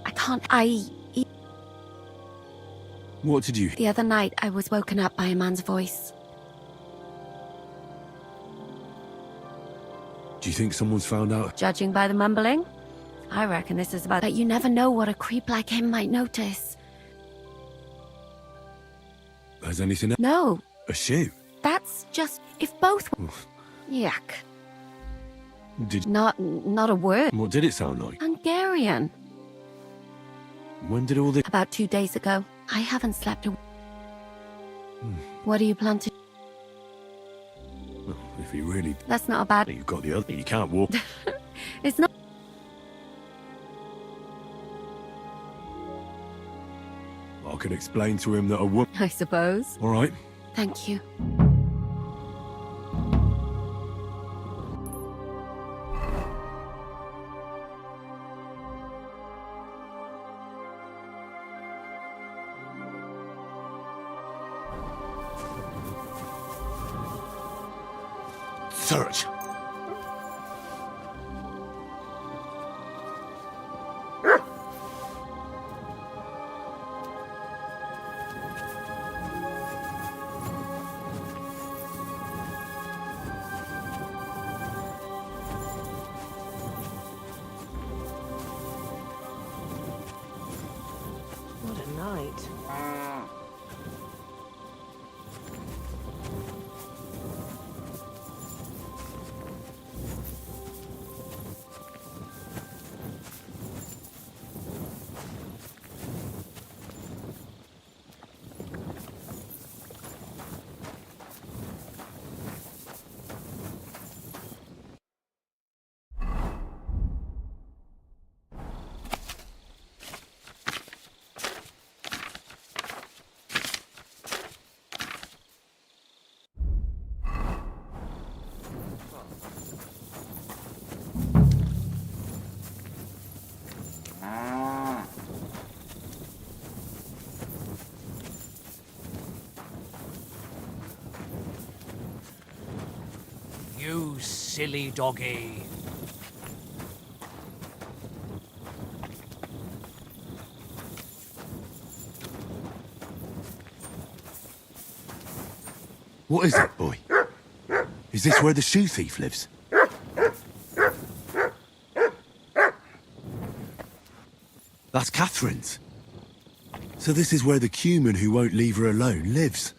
I can't... What did you... The other night, I was woken up by a man's voice. Do you think someone's found out? Judging by the mumbling, I reckon this is about... But you never know what a creep like him might notice. Has anything... No. A shoe? That's just... If both... Yuck. Did... Not a word. What did it sound like? Hungarian. When did all this... About 2 days ago. I haven't slept a... What do you plan to... Well, if you really... That's not a bad... You've got the other... You can't walk. It's not... I can explain to him that a woman... I suppose. All right. Thank you. Search. What a night. You silly doggy. What is it, boy? Is this where the shoe thief lives? That's Catherine's. So this is where the cumin who won't leave her alone lives.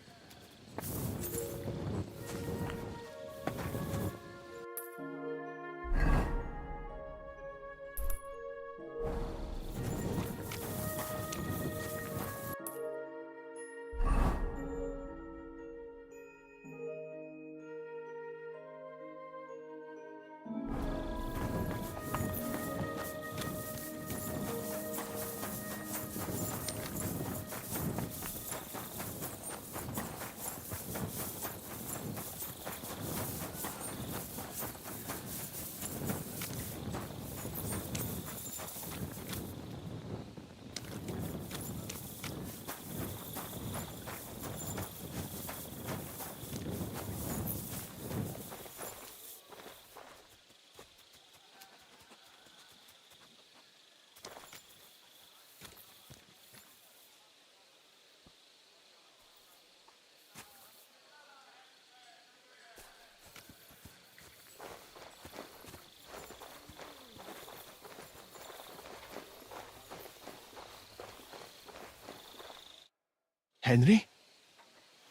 Henry?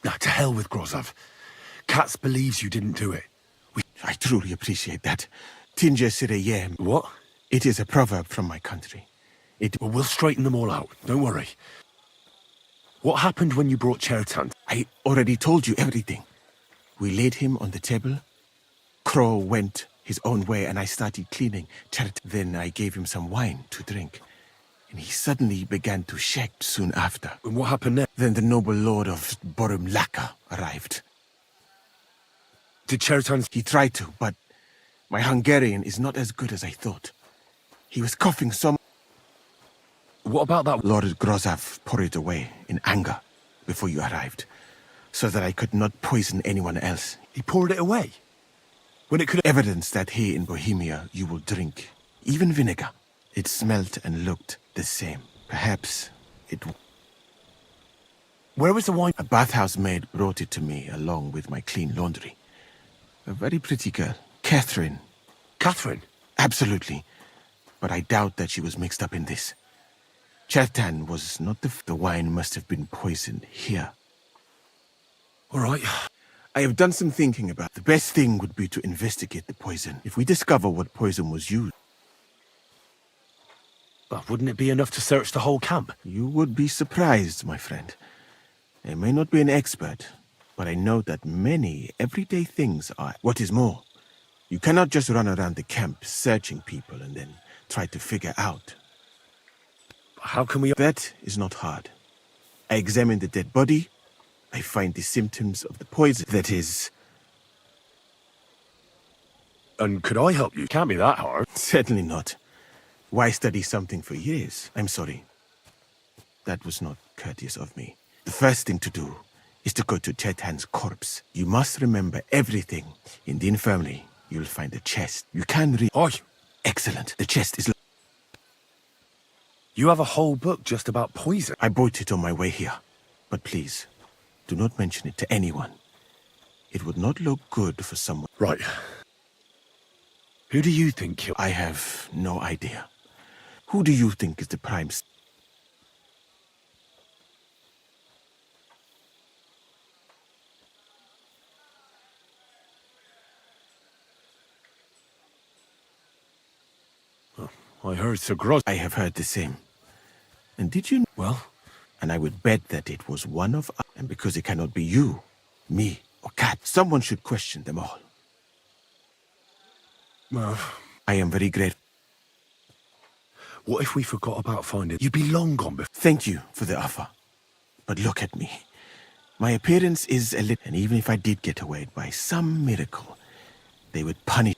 To hell with Grozov. Katz believes you didn't do it. I truly appreciate that. Tinge sire. What? It is a proverb from my country. Well, we'll straighten them all out. Don't worry. What happened when you brought Chertan? I already told you everything. We laid him on the table. Crow went his own way and I started cleaning Chertan. Then I gave him some wine to drink. And he suddenly began to shake soon after. And what happened then? Then the noble lord of Borum Laka arrived. Did Chertan... He tried to, but my Hungarian is not as good as I thought. He was coughing so much. What about that? Lord Grozav poured it away in anger before you arrived, so that I could not poison anyone else. He poured it away? When it could... Evidence that here in Bohemia you will drink, even vinegar. It smelt and looked the same. Perhaps it... Where was the wine? A bathhouse maid brought it to me along with my clean laundry. A very pretty girl. Catherine. Catherine? Absolutely. But I doubt that she was mixed up in this. Chertan was not the wine must have been poisoned here. All right. I have done some thinking about the best thing would be to investigate the poison. If we discover what poison was used... But wouldn't it be enough to search the whole camp? You would be surprised, my friend. I may not be an expert, but I know that many everyday things are... What is more, you cannot just run around the camp searching people and then try to figure out. How can we... That is not hard. I examine the dead body. I find the symptoms of the poison. That is... And could I help you? Can't be that hard. Certainly not. Why study something for years? I'm sorry. That was not courteous of me. The first thing to do is to go to Chertan's corpse. You must remember everything. In the infirmary, you'll find a chest. You can read... Oi! Excellent. The chest is... You have a whole book just about poison. I bought it on my way here. But please, do not mention it to anyone. It would not look good for someone. Right. Who do you think killed... I have no idea. Who do you think is the prime... I heard Sir Gros... I have heard the same. And did you... Well? And I would bet that it was one of us. And because it cannot be you, me, or Cat, someone should question them all. Well... I am very grateful. What if we forgot about finding... You'd be long gone before... Thank you for the offer. But look at me. My appearance is a little... And even if I did get away by some miracle, they would punish...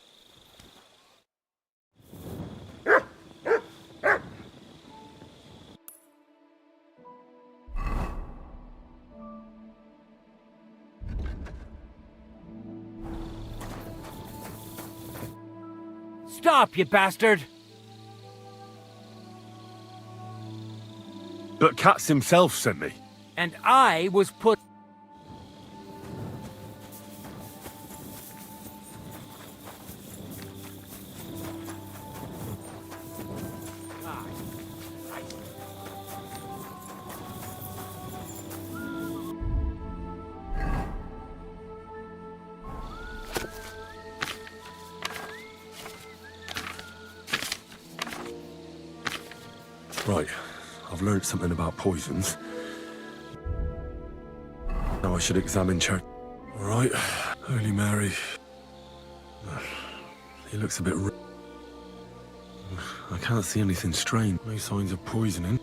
Stop, you bastard! But Katz himself sent me. And I was put... Right. I've learned something about poisons. Now I should examine Church. All right. Holy Mary. He looks a bit... I can't see anything strange. No signs of poisoning.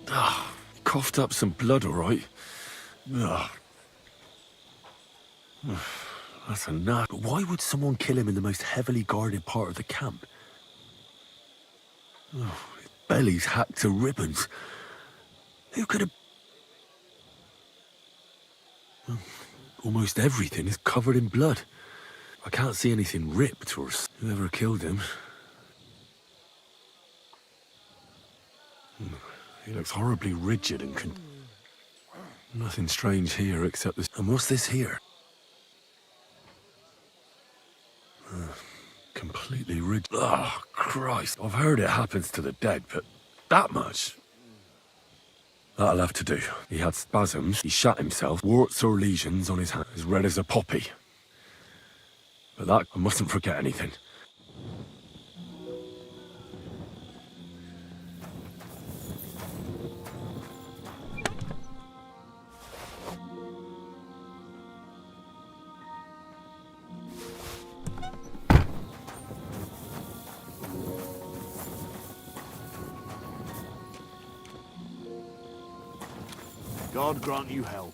Ah, coughed up some blood, all right. Ah. That's enough. But why would someone kill him in the most heavily guarded part of the camp? Oh, his belly's hacked to ribbons. Who could have... Almost everything is covered in blood. I can't see anything ripped or... Whoever killed him... He looks horribly rigid and nothing strange here except this... And what's this here? Completely rigid. Oh, Christ. I've heard it happens to the dead, but that much? That'll have to do. He had spasms, he shot himself, warts or lesions on his hand, as red as a poppy. But that, I mustn't forget anything. God grant you help.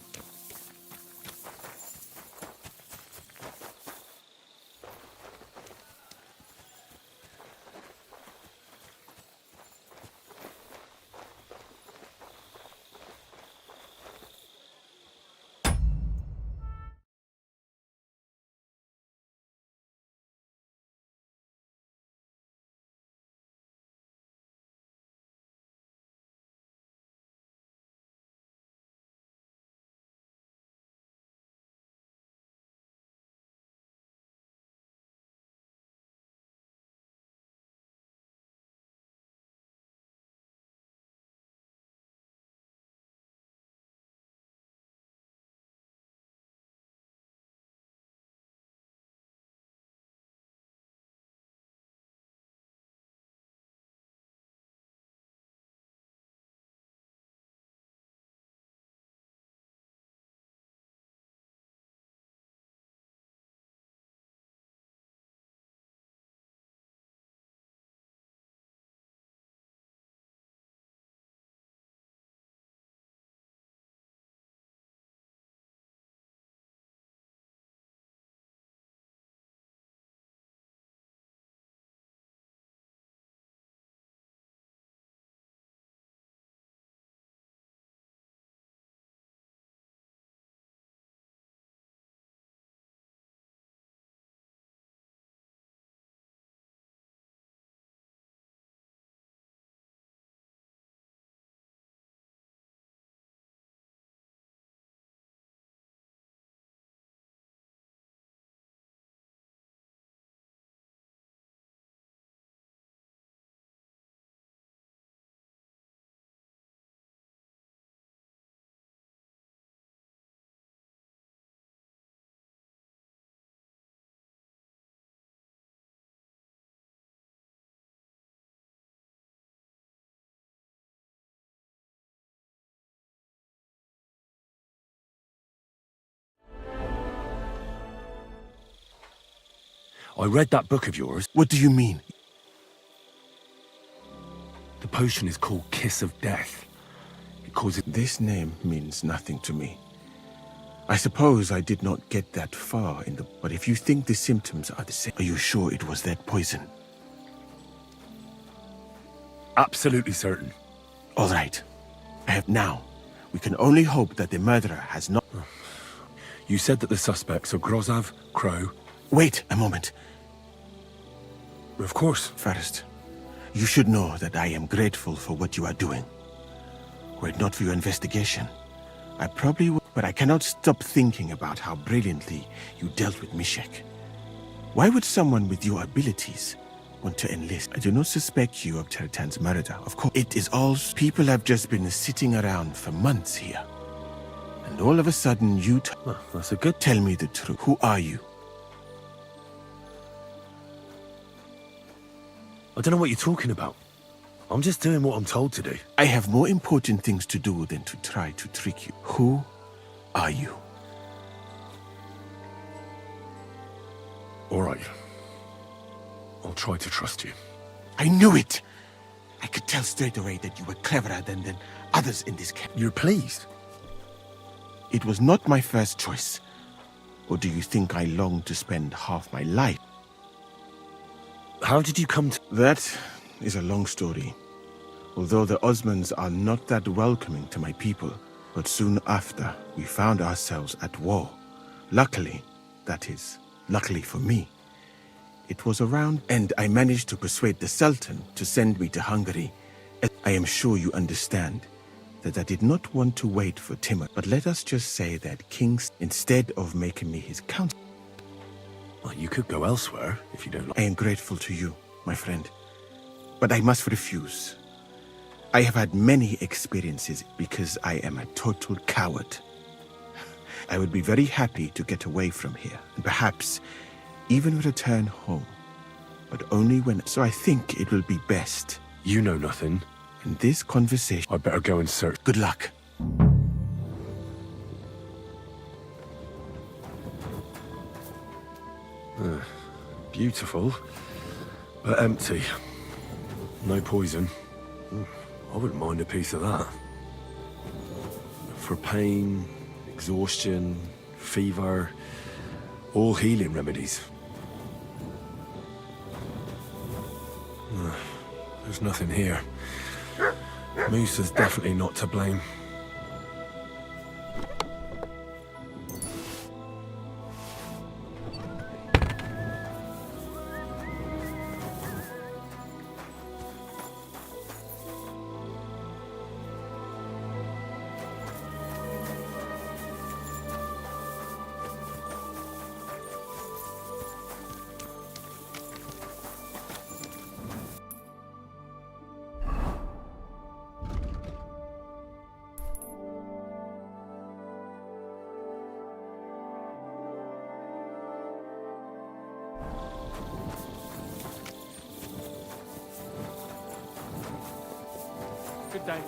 I read that book of yours. What do you mean? The potion is called Kiss of Death. It causes... This name means nothing to me. I suppose I did not get that far in the... But if you think the symptoms are the same, are you sure it was that poison? Absolutely certain. All right. Now, we can only hope that the murderer has not... You said that the suspects are Grozav, Crow... Wait a moment. Of course. First, you should know that I am grateful for what you are doing. Were it not for your investigation, I probably would... But I cannot stop thinking about how brilliantly you dealt with Mishek. Why would someone with your abilities want to enlist? I do not suspect you of Teritan's murder. Of course, it is all... People have just been sitting around for months here. And all of a sudden you... Well, that's a good... Tell me the truth. Who are you? I don't know what you're talking about. I'm just doing what I'm told to do. I have more important things to do than to try to trick you. Who are you? All right. I'll try to trust you. I knew it! I could tell straight away that you were cleverer than others in this camp. You're pleased? It was not my first choice. Or do you think I long to spend half my life? How did you come to... That is a long story. Although the Osmans are not that welcoming to my people, but soon after, we found ourselves at war. Luckily, that is, luckily for me, it was around, and I managed to persuade the Sultan to send me to Hungary. I am sure you understand that I did not want to wait for Timur, but let us just say that Kings, instead of making me his counselor... Well, you could go elsewhere, if you don't like... I am grateful to you, my friend, but I must refuse. I have had many experiences because I am a total coward. I would be very happy to get away from here, and perhaps even return home, but only when... So I think it will be best. You know nothing. In this conversation... I better go and search. Good luck. Beautiful, but empty. No poison. I wouldn't mind a piece of that. For pain, exhaustion, fever, all healing remedies. There's nothing here. Musa's definitely not to blame. Good day.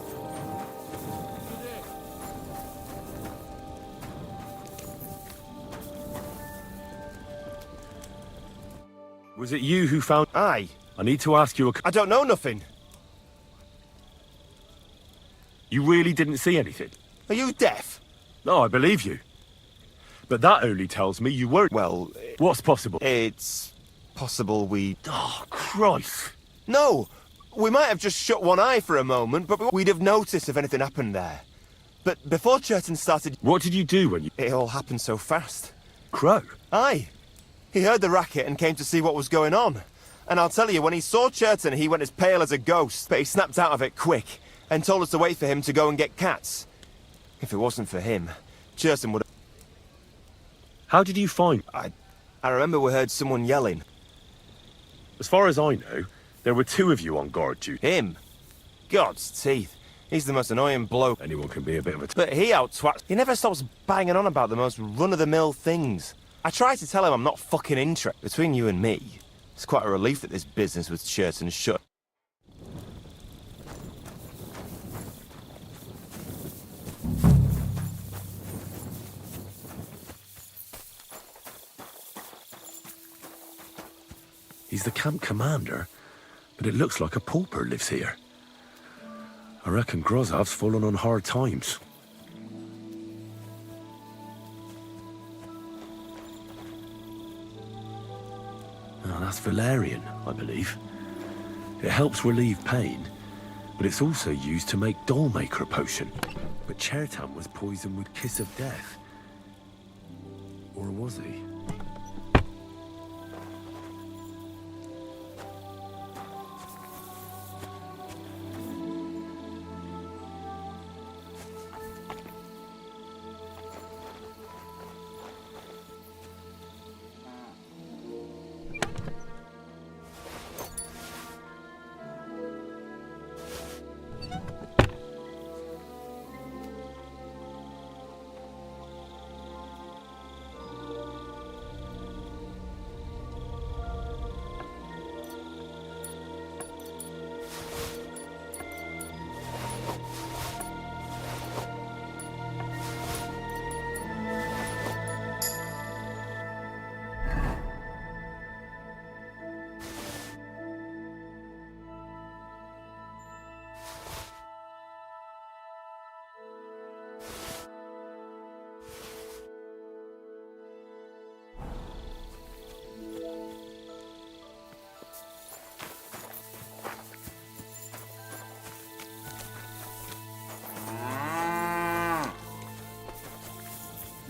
Was it you who found... Aye. I need to ask you a... I don't know nothing. You really didn't see anything? Are you deaf? No, I believe you. But that only tells me you weren't... Well... What's possible? It's... possible we... Oh, Christ. No! We might have just shut one eye for a moment, but we'd have noticed if anything happened there. But before Churton started... What did you do when you... It all happened so fast. Crow? Aye. He heard the racket and came to see what was going on. And I'll tell you, when he saw Churton, he went as pale as a ghost, but he snapped out of it quick and told us to wait for him to go and get cats. If it wasn't for him, Churton would have... How did you find... I remember we heard someone yelling. As far as I know, there were two of you on guard duty. Him? God's teeth. He's the most annoying bloke. Anyone can be a bit of a... But he out-twats. He never stops banging on about the most run-of-the-mill things. I try to tell him I'm not fucking interested. Between you and me, it's quite a relief that this business with Churton shut. He's the camp commander, but it looks like a pauper lives here. I reckon Grozov's fallen on hard times. Oh, that's valerian, I believe. It helps relieve pain, but it's also used to make dollmaker potion. But Chertan was poisoned with Kiss of Death. Or was he?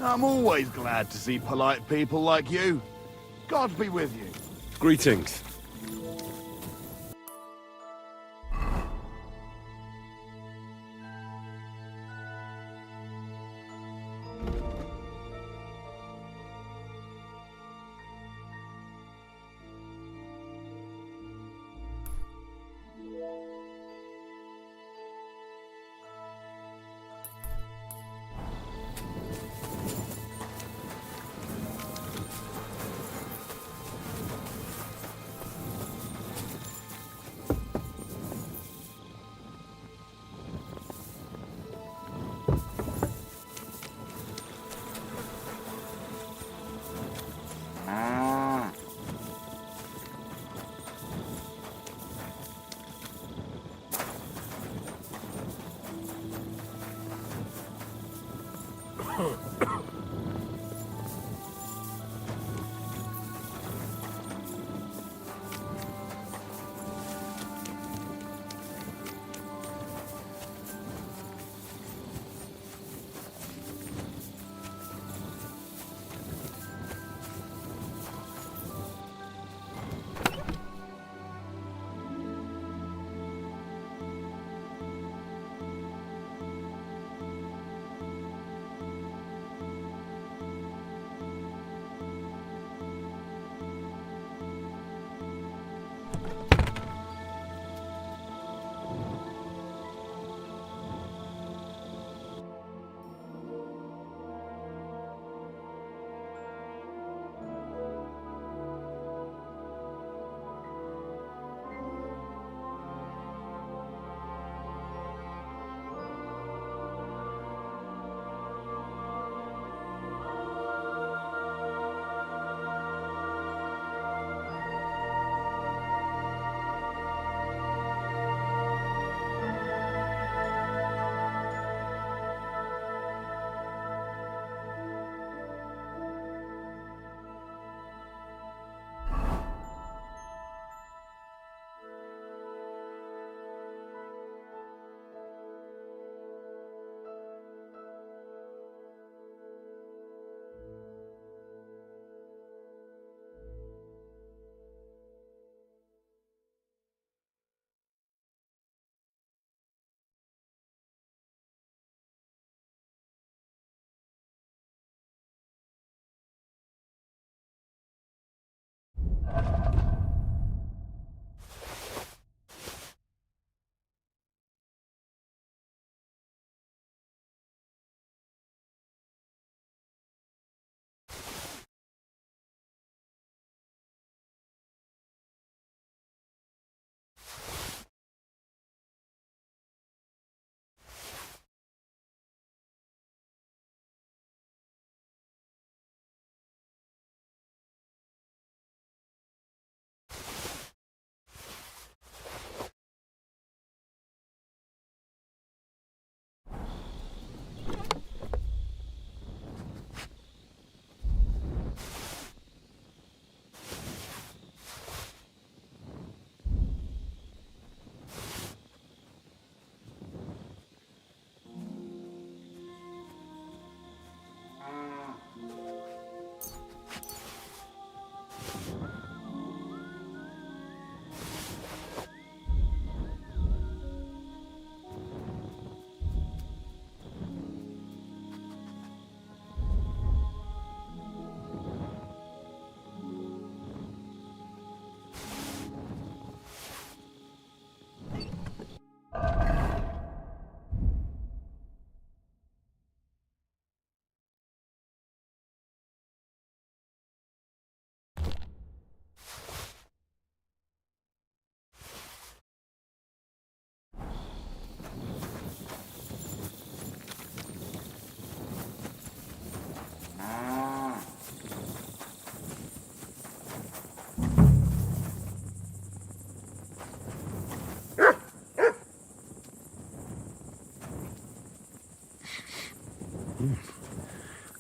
I'm always glad to see polite people like you. God be with you. Greetings.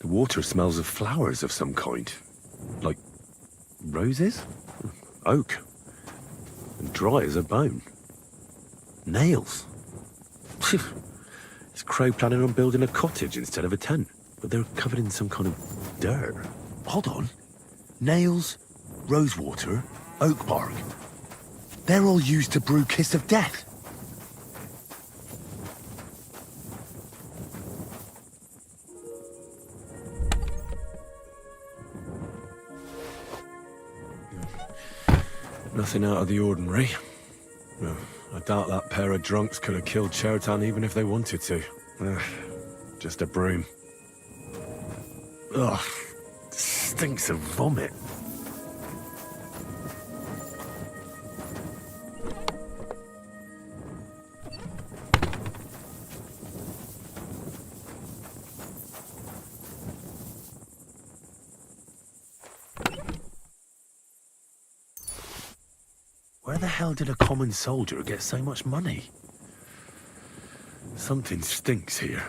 The water smells of flowers of some kind. Like roses? Oak. And dry as a bone. Nails. Is Crow planning on building a cottage instead of a tent? But they're covered in some kind of dirt. Hold on. Nails, rosewater, oak bark. They're all used to brew Kiss of Death. Nothing out of the ordinary. I doubt that pair of drunks could have killed Chertan even if they wanted to. Just a broom. Ugh, stinks of vomit. Where the hell did a common soldier get so much money? Something stinks here.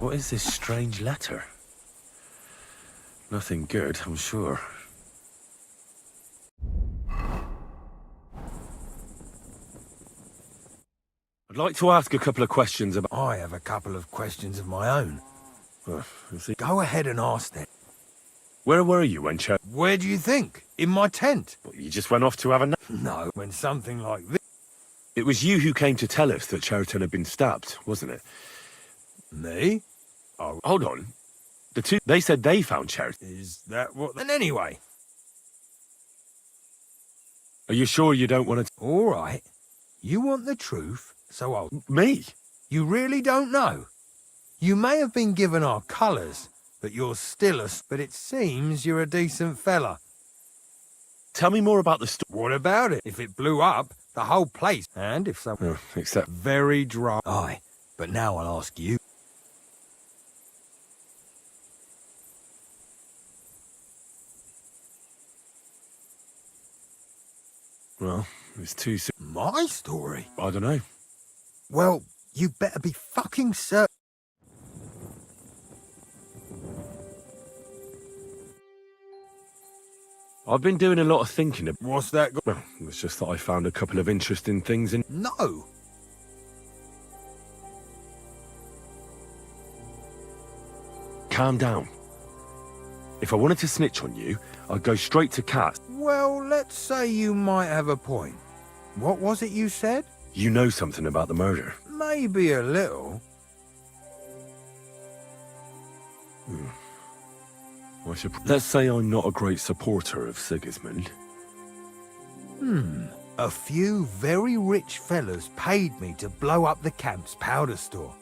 What is this strange letter? Nothing good, I'm sure. I'd like to ask a couple of questions about... I have a couple of questions of my own. Is it... Go ahead and ask them. Where were you when Where do you think? In my tent? You just went off to have a nap? No, when something like this... It was you who came to tell us that Cheriton had been stabbed, wasn't it? Me? Oh, hold on. The two... They said they found Cheriton. Is that what... And anyway... Are you sure you don't want to... All right. You want the truth, so I'll... Me? You really don't know? You may have been given our colours, but you're still a... But it seems you're a decent fella. Tell me more about the story. What about it? If it blew up, the whole place... And if someone... except... Very dry. Aye, but now I'll ask you. Well, it's too soon. My story? I don't know. Well, you better be fucking certain. I've been doing a lot of thinking. What's that? Well, it's just that I found a couple of interesting things in... No! Calm down. If I wanted to snitch on you, I'd go straight to Kat. Well, let's say you might have a point. What was it you said? You know something about the murder. Maybe a little. Let's say I'm not a great supporter of Sigismund. A few very rich fellas paid me to blow up the camp's powder store.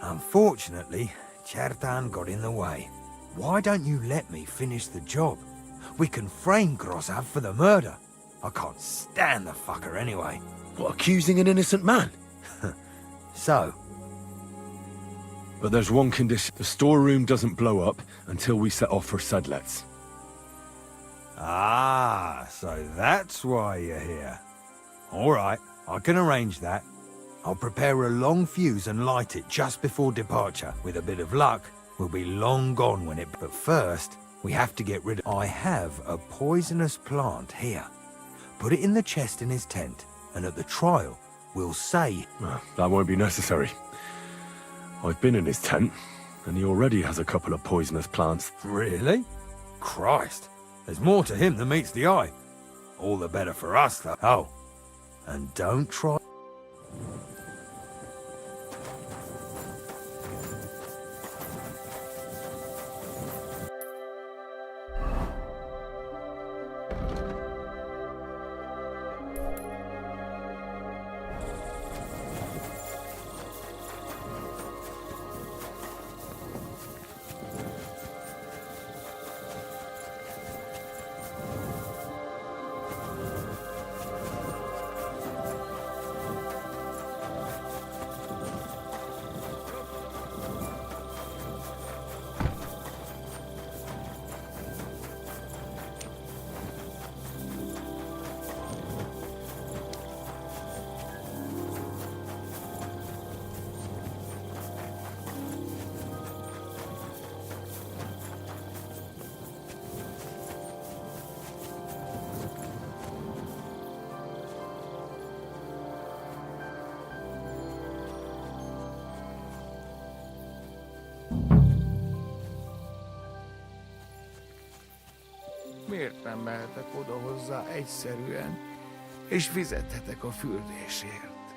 Unfortunately, Chertan got in the way. Why don't you let me finish the job? We can frame Grossav for the murder. I can't stand the fucker anyway. What, accusing an innocent man? So? But there's one condition. The storeroom doesn't blow up until we set off for Sedlets. Ah, so that's why you're here. All right, I can arrange that. I'll prepare a long fuse and light it just before departure. With a bit of luck, we'll be long gone when it... But first, we have to get rid of... I have a poisonous plant here. Put it in the chest in his tent, and at the trial, we'll say... Well, that won't be necessary. I've been in his tent, and he already has a couple of poisonous plants. Really? Christ, there's more to him than meets the eye. All the better for us, though. Oh, and don't try... Miért nem mehetek oda hozzá egyszerűen, és fizethetek a fürdésért?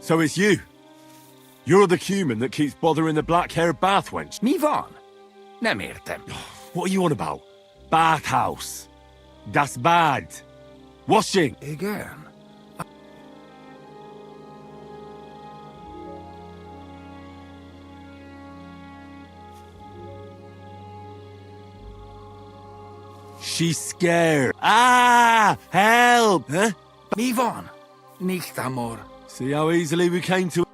So it's you? You're the human that keeps bothering the black-haired bath wench? Mi van? Nem értem. What are you on about? Bathhouse. Das Bad. Washing. Igen. She's scared. Ah! Help! Huh? Mi van? Nicht, amor. See how easily we came to...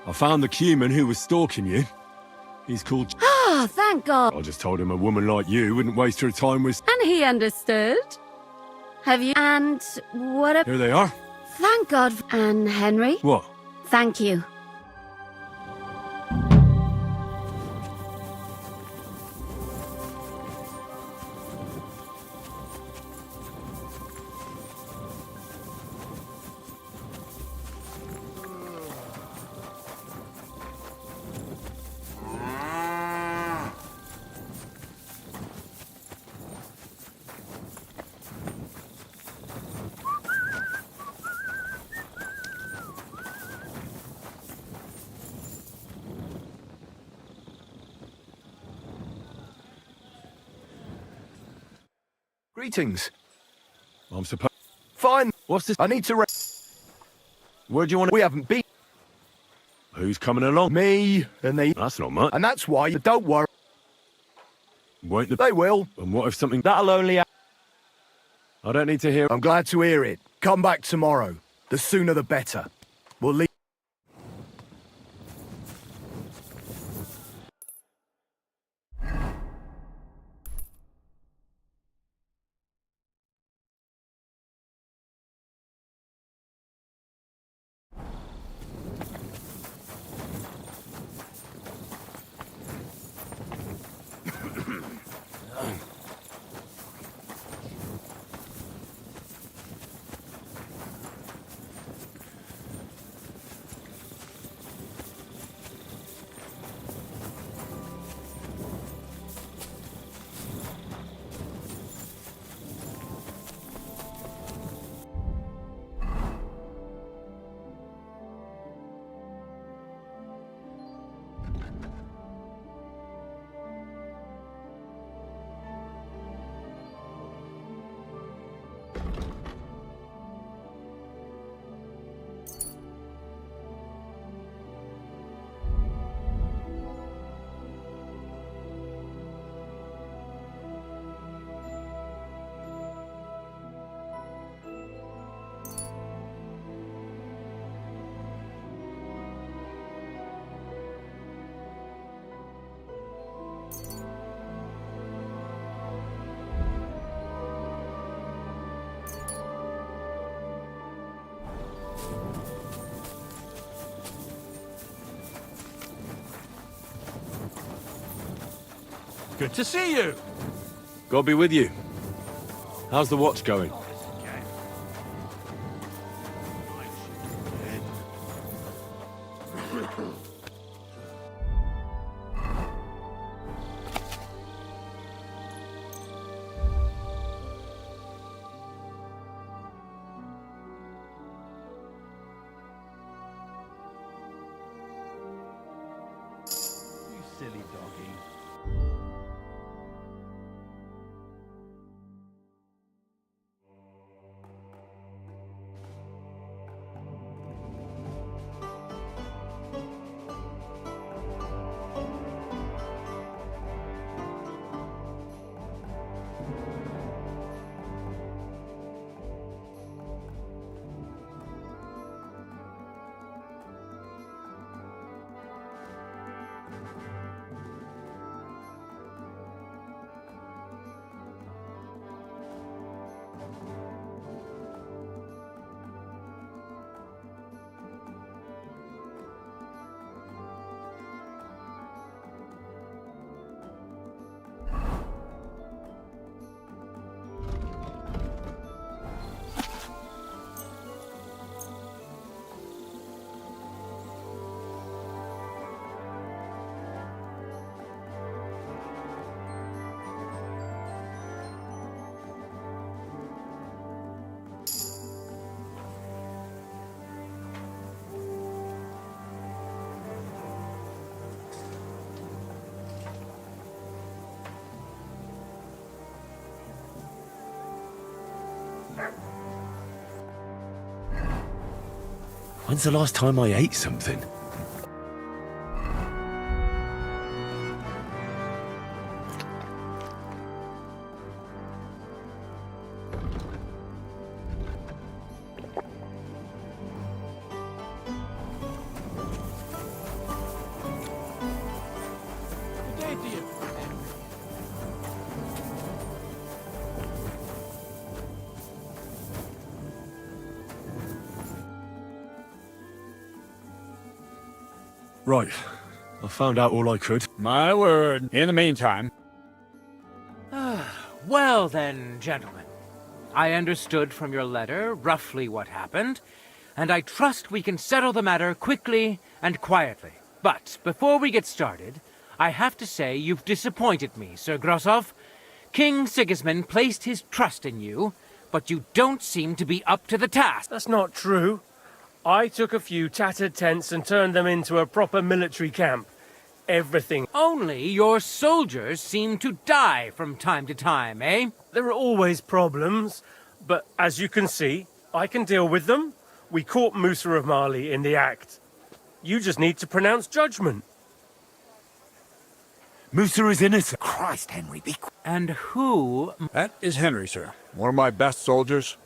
I found the human who was stalking you. He's called... Oh, thank God. I just told him a woman like you wouldn't waste her time with... And he understood. Have you? And what a... Here they are. Thank God. And Henry? What? Thank you. Greetings. I'm supposed... Fine. What's this? I need to... Where do you want to... We haven't been... Who's coming along? Me and they... That's not much. And that's why... Don't worry. Won't the... They will. And what if something... That'll only... I don't need to hear... I'm glad to hear it. Come back tomorrow. The sooner the better. We'll leave... Good to see you. God be with you. How's the watch going? Silly doggy. When's the last time I ate something? Good day to you. Right. I found out all I could. My word. In the meantime... Well then, gentlemen. I understood from your letter roughly what happened, and I trust we can settle the matter quickly and quietly. But before we get started, I have to say you've disappointed me, Sir Grosov. King Sigismund placed his trust in you, but you don't seem to be up to the task. That's not true. I took a few tattered tents and turned them into a proper military camp. Everything. Only your soldiers seem to die from time to time, eh? There are always problems, but as you can see, I can deal with them. We caught Musa of Mali in the act. You just need to pronounce judgment. Musa is innocent. Christ, Henry, be quiet. And who... That is Henry, sir. One of my best soldiers.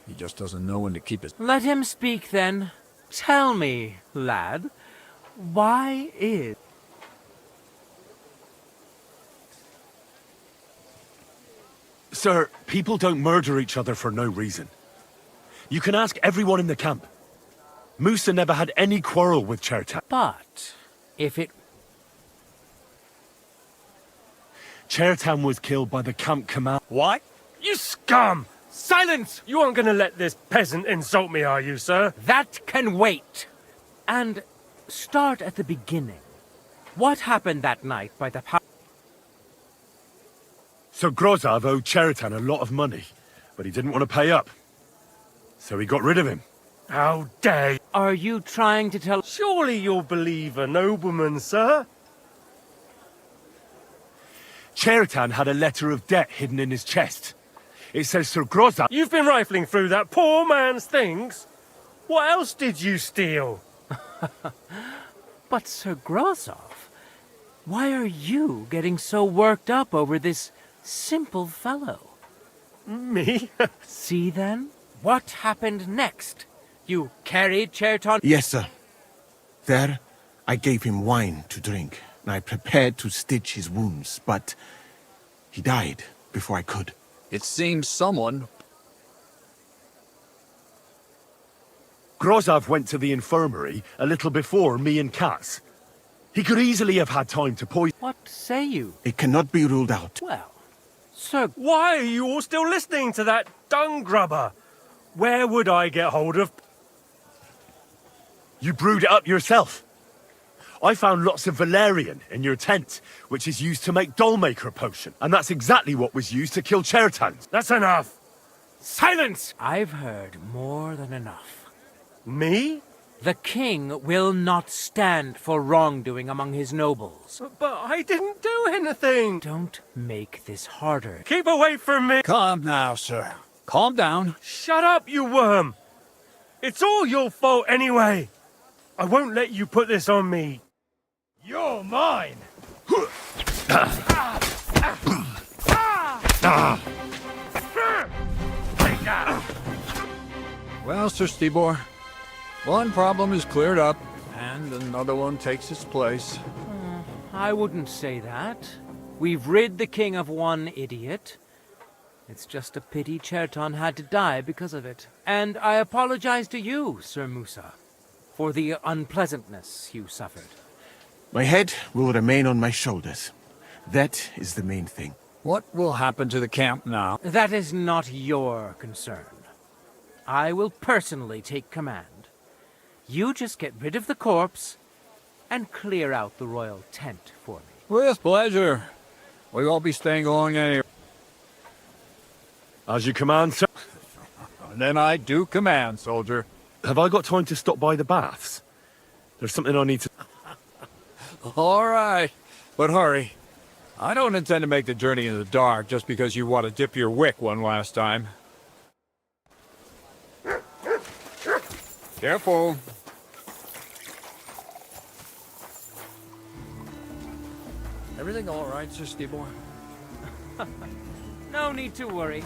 He just doesn't know when to keep his... Let him speak, then. Tell me, lad, why is... Sir, people don't murder each other for no reason. You can ask everyone in the camp. Musa never had any quarrel with Chertan. But if it... Chertan was killed by the camp command. What? You scum! Silence! You aren't going to let this peasant insult me, are you, sir? That can wait. And start at the beginning. What happened that night by the... So Grozov owed Chertan a lot of money, but he didn't want to pay up. So he got rid of him. How dare you? Are you trying to tell... Surely you'll believe a nobleman, sir? Chertan had a letter of debt hidden in his chest. It says Sir Grozov... You've been rifling through that poor man's things. What else did you steal? But Sir Grozov, why are you getting so worked up over this simple fellow? Me? See then? What happened next? You carried Chertan... Yes, sir. There, I gave him wine to drink, and I prepared to stitch his wounds, but he died before I could. It seems someone... Grozov went to the infirmary a little before me and Katz. He could easily have had time to poison... What say you? It cannot be ruled out. Well, Sir... Why are you all still listening to that dung grubber? Where would I get hold of... You brewed it up yourself. I found lots of valerian in your tent, which is used to make dollmaker potion. And that's exactly what was used to kill Chertan. That's enough. Silence! I've heard more than enough. Me? The king will not stand for wrongdoing among his nobles. But I didn't do anything. Don't make this harder. Keep away from me. Calm now, sir. Calm down. Shut up, you worm. It's all your fault anyway. I won't let you put this on me. You're mine. Well, Sir Stibor, one problem is cleared up, and another one takes its place. I wouldn't say that. We've rid the king of one idiot. It's just a pity Chertan had to die because of it. And I apologize to you, Sir Musa, for the unpleasantness you suffered. My head will remain on my shoulders. That is the main thing. What will happen to the camp now? That is not your concern. I will personally take command. You just get rid of the corpse and clear out the royal tent for me. With pleasure. We won't be staying long anyway. As you command, sir. And then I do command, soldier. Have I got time to stop by the baths? There's something I need to... All right, but hurry. I don't intend to make the journey in the dark just because you want to dip your wick one last time. Careful. Everything all right, Sir Stibor? No need to worry.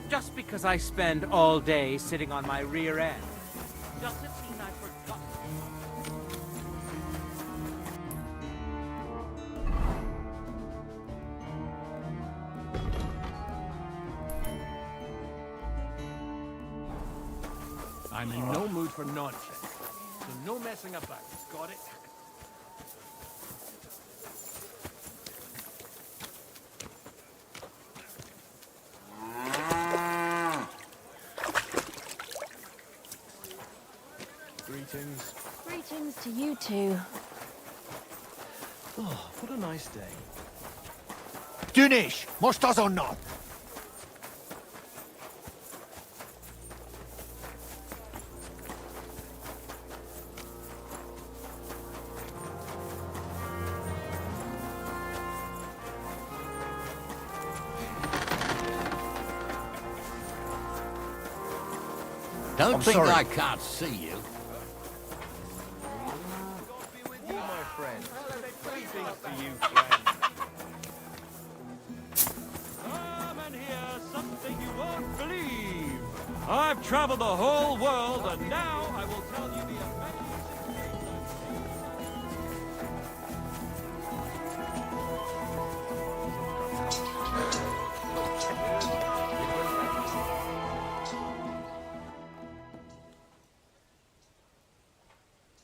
Just because I spend all day sitting on my rear end doesn't mean I forgot. I'm in no mood for nonsense. So no messing about. Got it? happens to you two? Oh, what a nice day. Dunish, most does or not? Don't I'm think sorry. I can't see you. Come and hear something you won't believe. I've traveled the whole world, and now I will tell you the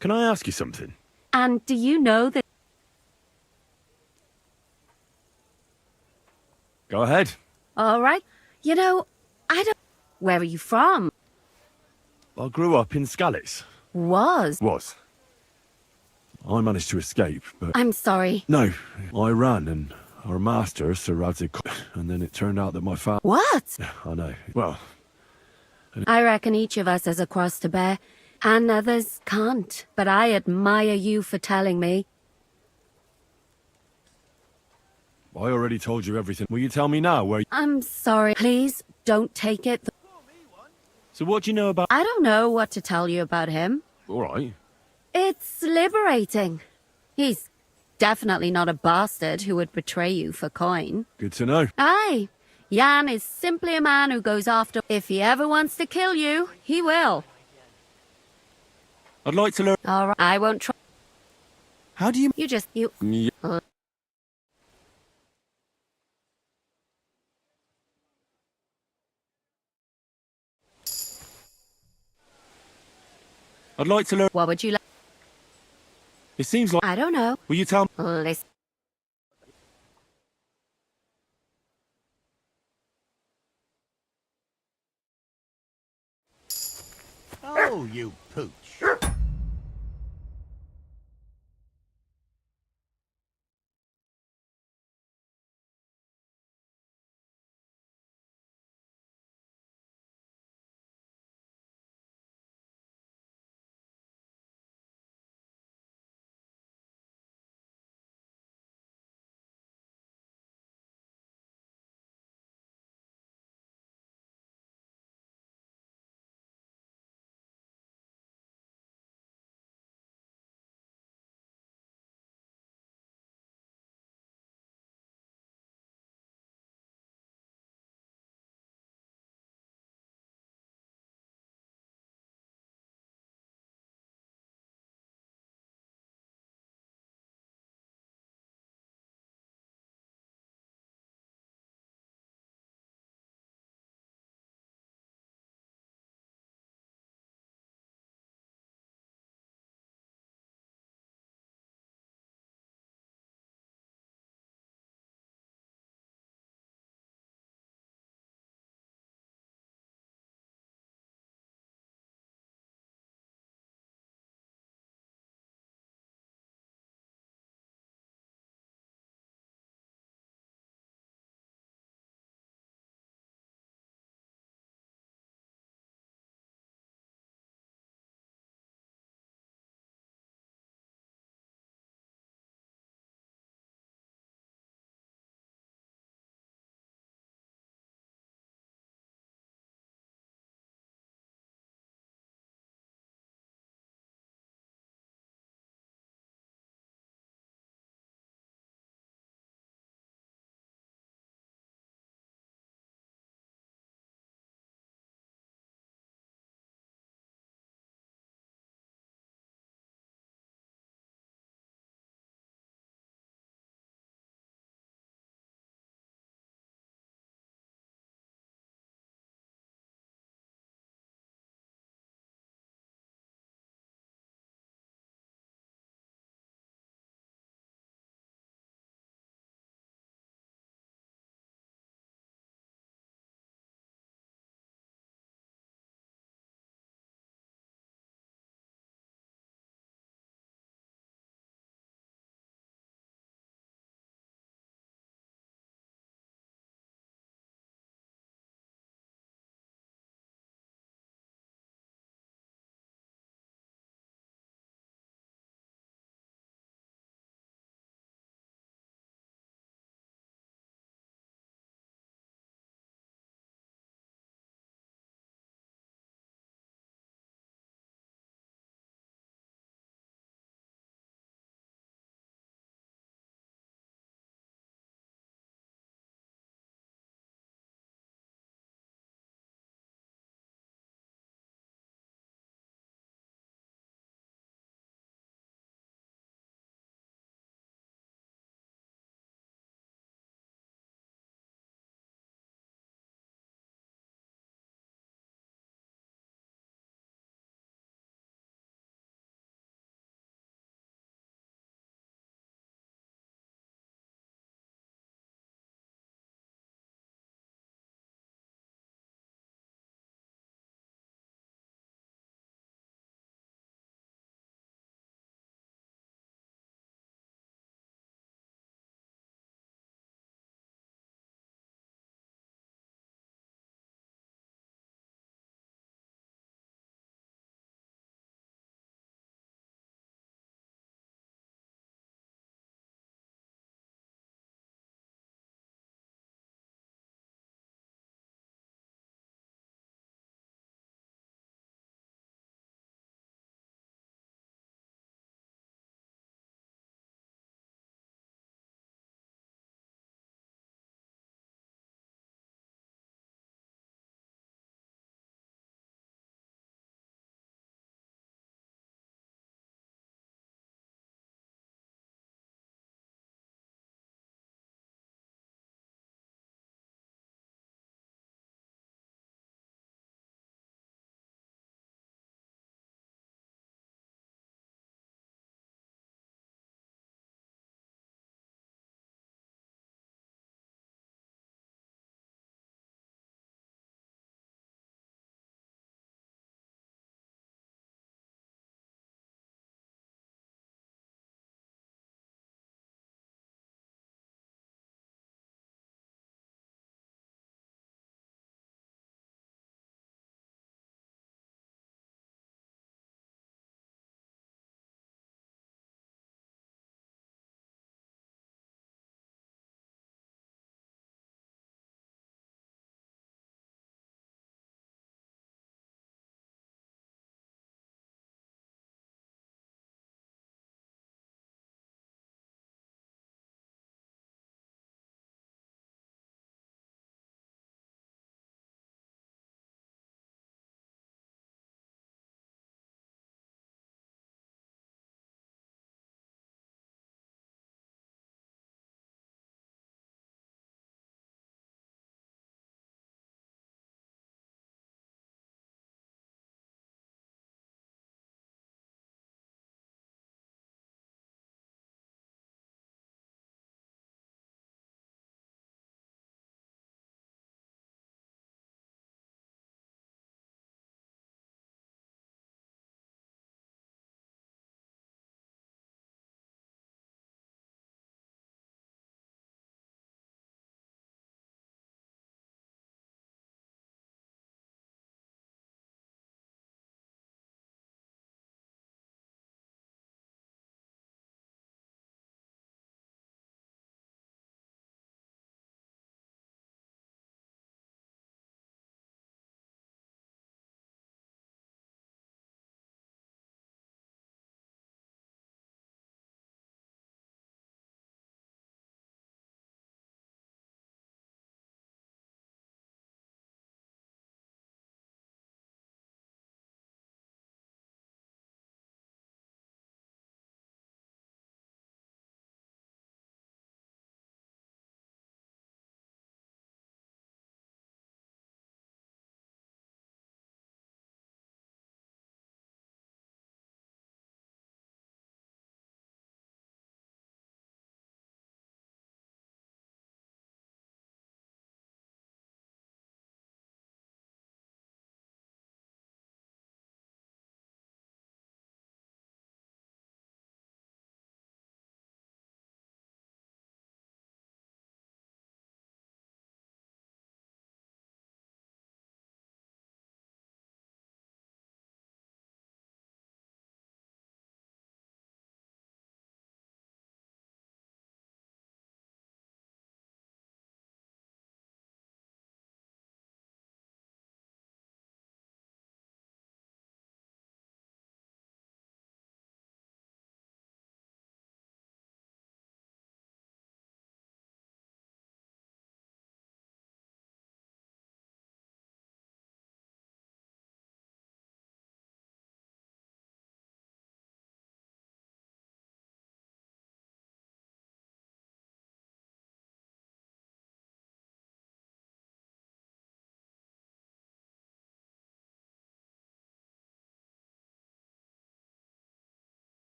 Can I ask you something? And do you know that? Go ahead. All right. You know, I don't. Where are you from? I grew up in Scallis. Was. I managed to escape, but... I'm sorry. No, I ran, and our master, Sir Radzik, and then it turned out that my father... What? I know. Well... I reckon each of us has a cross to bear, and others can't. But I admire you for telling me. I already told you everything. Will you tell me now where... I'm sorry. Please, don't take it. So what do you know about... I don't know what to tell you about him. All right. It's liberating. He's definitely not a bastard who would betray you for coin. Good to know. Aye. Jan is simply a man who goes after... If he ever wants to kill you, he will. I'd like to learn... All right. I won't try... How do you... You just... You... Yeah. I'd like to learn... What would you like? It seems like... I don't know. Will you tell me... Listen. Oh, you pooch.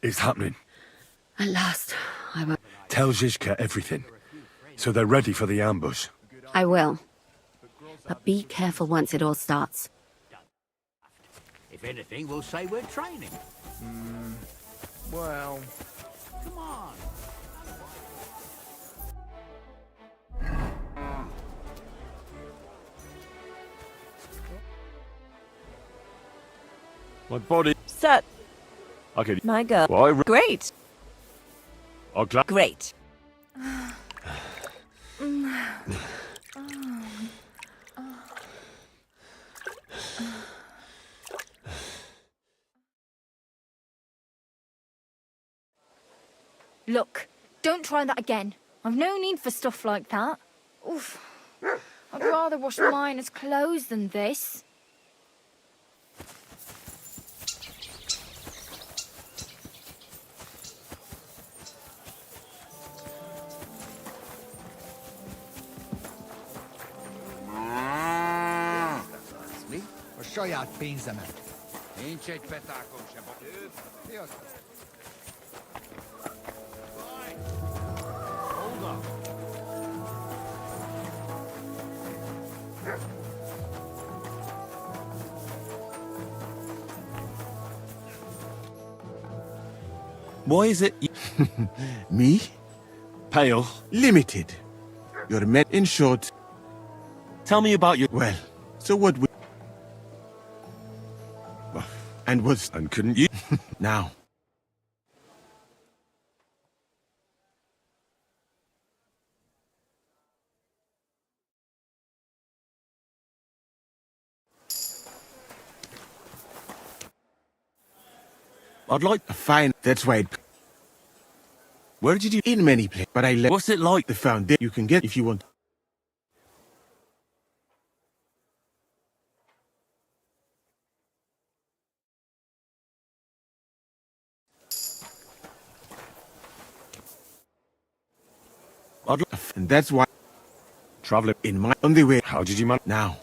It's happening. At last, I will. Tell Zizka everything, so they're ready for the ambush. I will. But be careful once it all starts. If anything, we'll say we're training. Well... Come on. My body... Sir, I could... my girl. Why? Great. I'm glad... Great. Look, don't try that again. I've no need for stuff like that. Oof. I'd rather wash miner's clothes than this. Що я пінзаме? Інчить петаку ще Hold on. Why is it... Me? Pale. Limited. You're met in short. Tell me about your... Well, so what we... And was... And couldn't you? Now. I'd like a fine... That's why... Where did you... In many places, but I left... What's it like? The foundation you can get if you want... And that's why... Traveling in my... On the way... How did you manage... Now.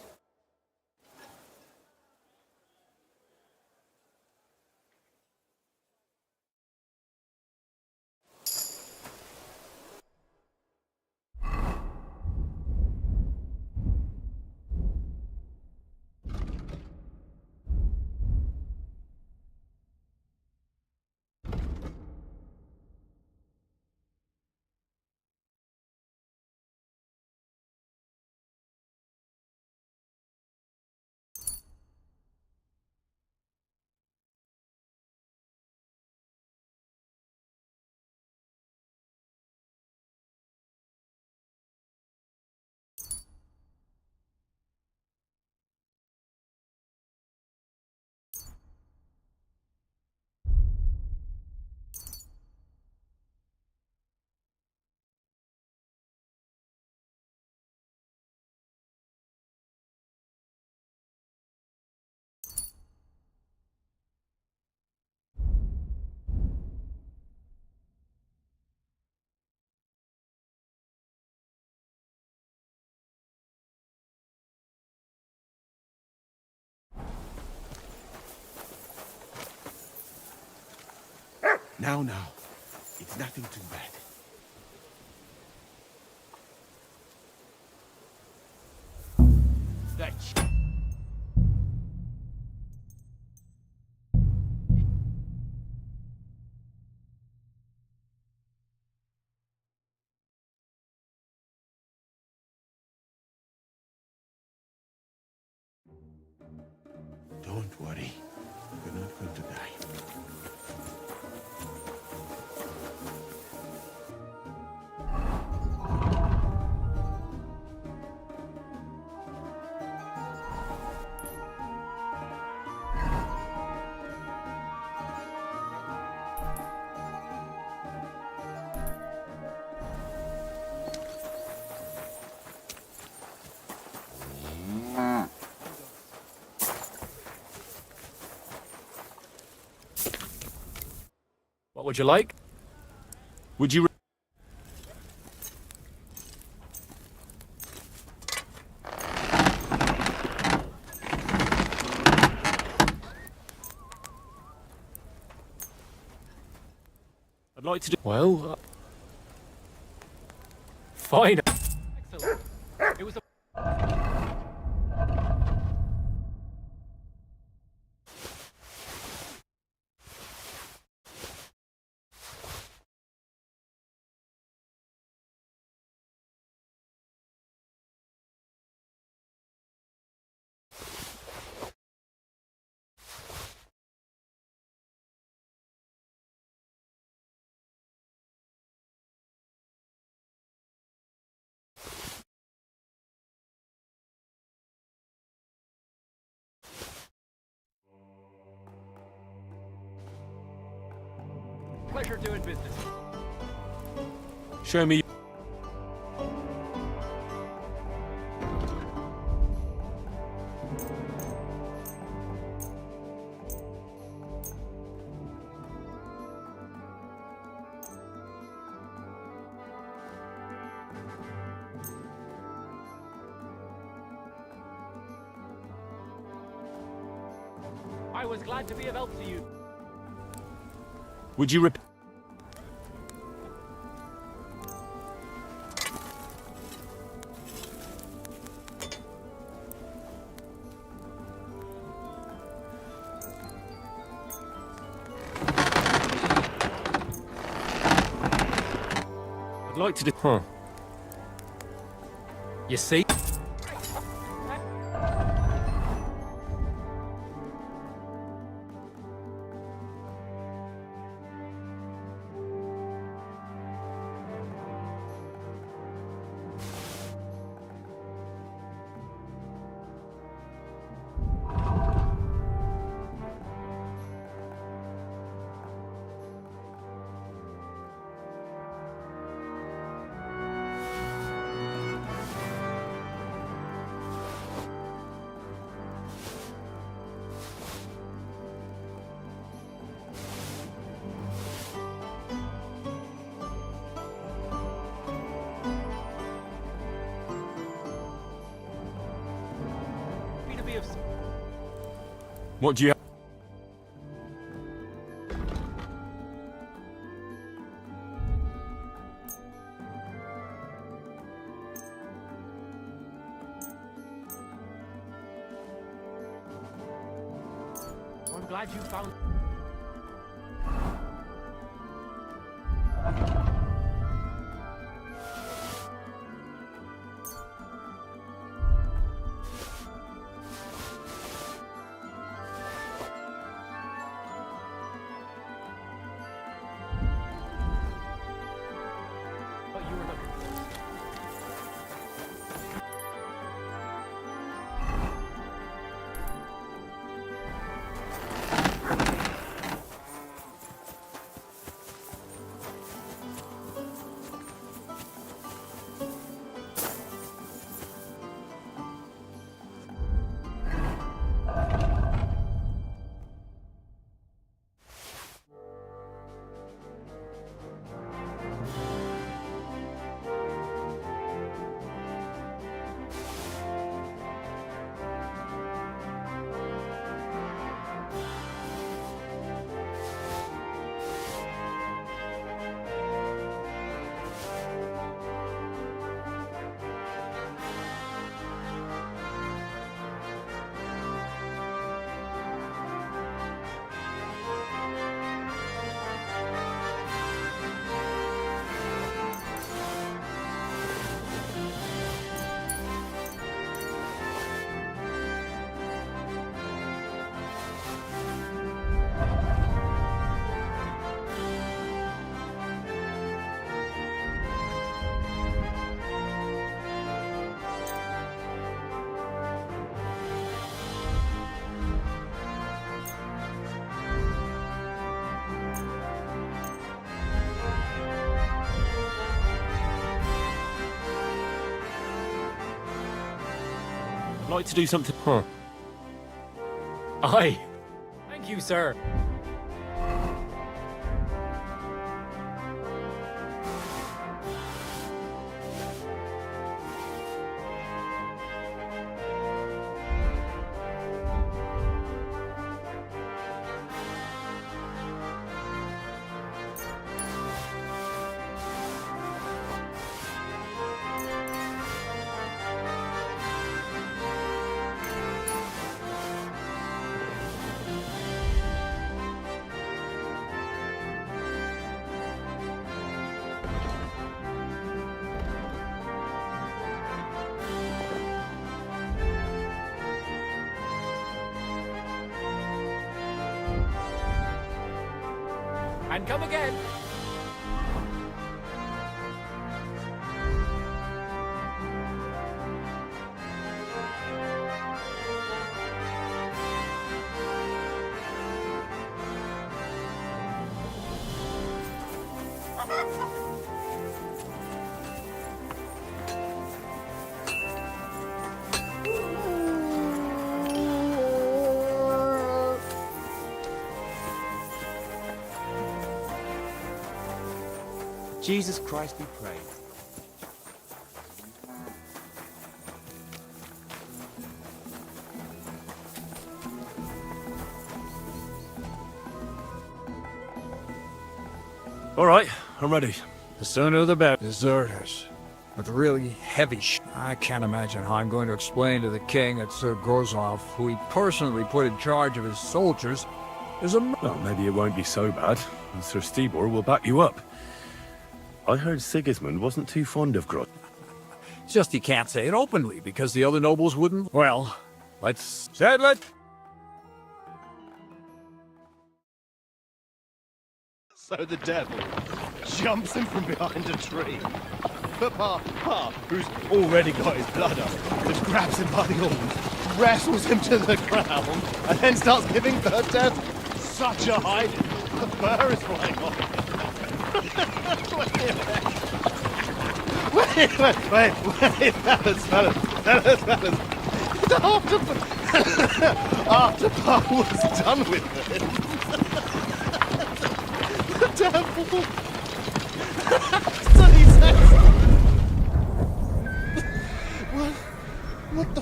Now. It's nothing too bad. That's... Don't worry. You're not going to die. What would you like? Would you... like to do. Well, fine. Excellent. It was a. Pleasure doing business. Show me. I was glad to be of help to you. Would you rep? I'd like to do. Huh. You see? What do you have? I'm glad you found. Like to do something. Huh. Aye. Thank you, sir. And come again. Jesus Christ be praised. All right, I'm ready. The sooner the better. Deserters. With really heavy I can't imagine how I'm going to explain to the king that Sir Gorzov, who he personally put in charge of his soldiers, is a... Well, maybe it won't be so bad, and Sir Stibor will back you up. I heard Sigismund wasn't too fond of Grot. It's just he can't say it openly, because the other nobles wouldn't... Well, let's settle it. So the devil jumps in from behind a tree. But Pa, who's already got his blood up, just grabs him by the horns, wrestles him to the ground, and then starts giving birth to such a hiding. The fur is flying off. Wait, fellas. After Pa was done with it, the devil... So he says... What the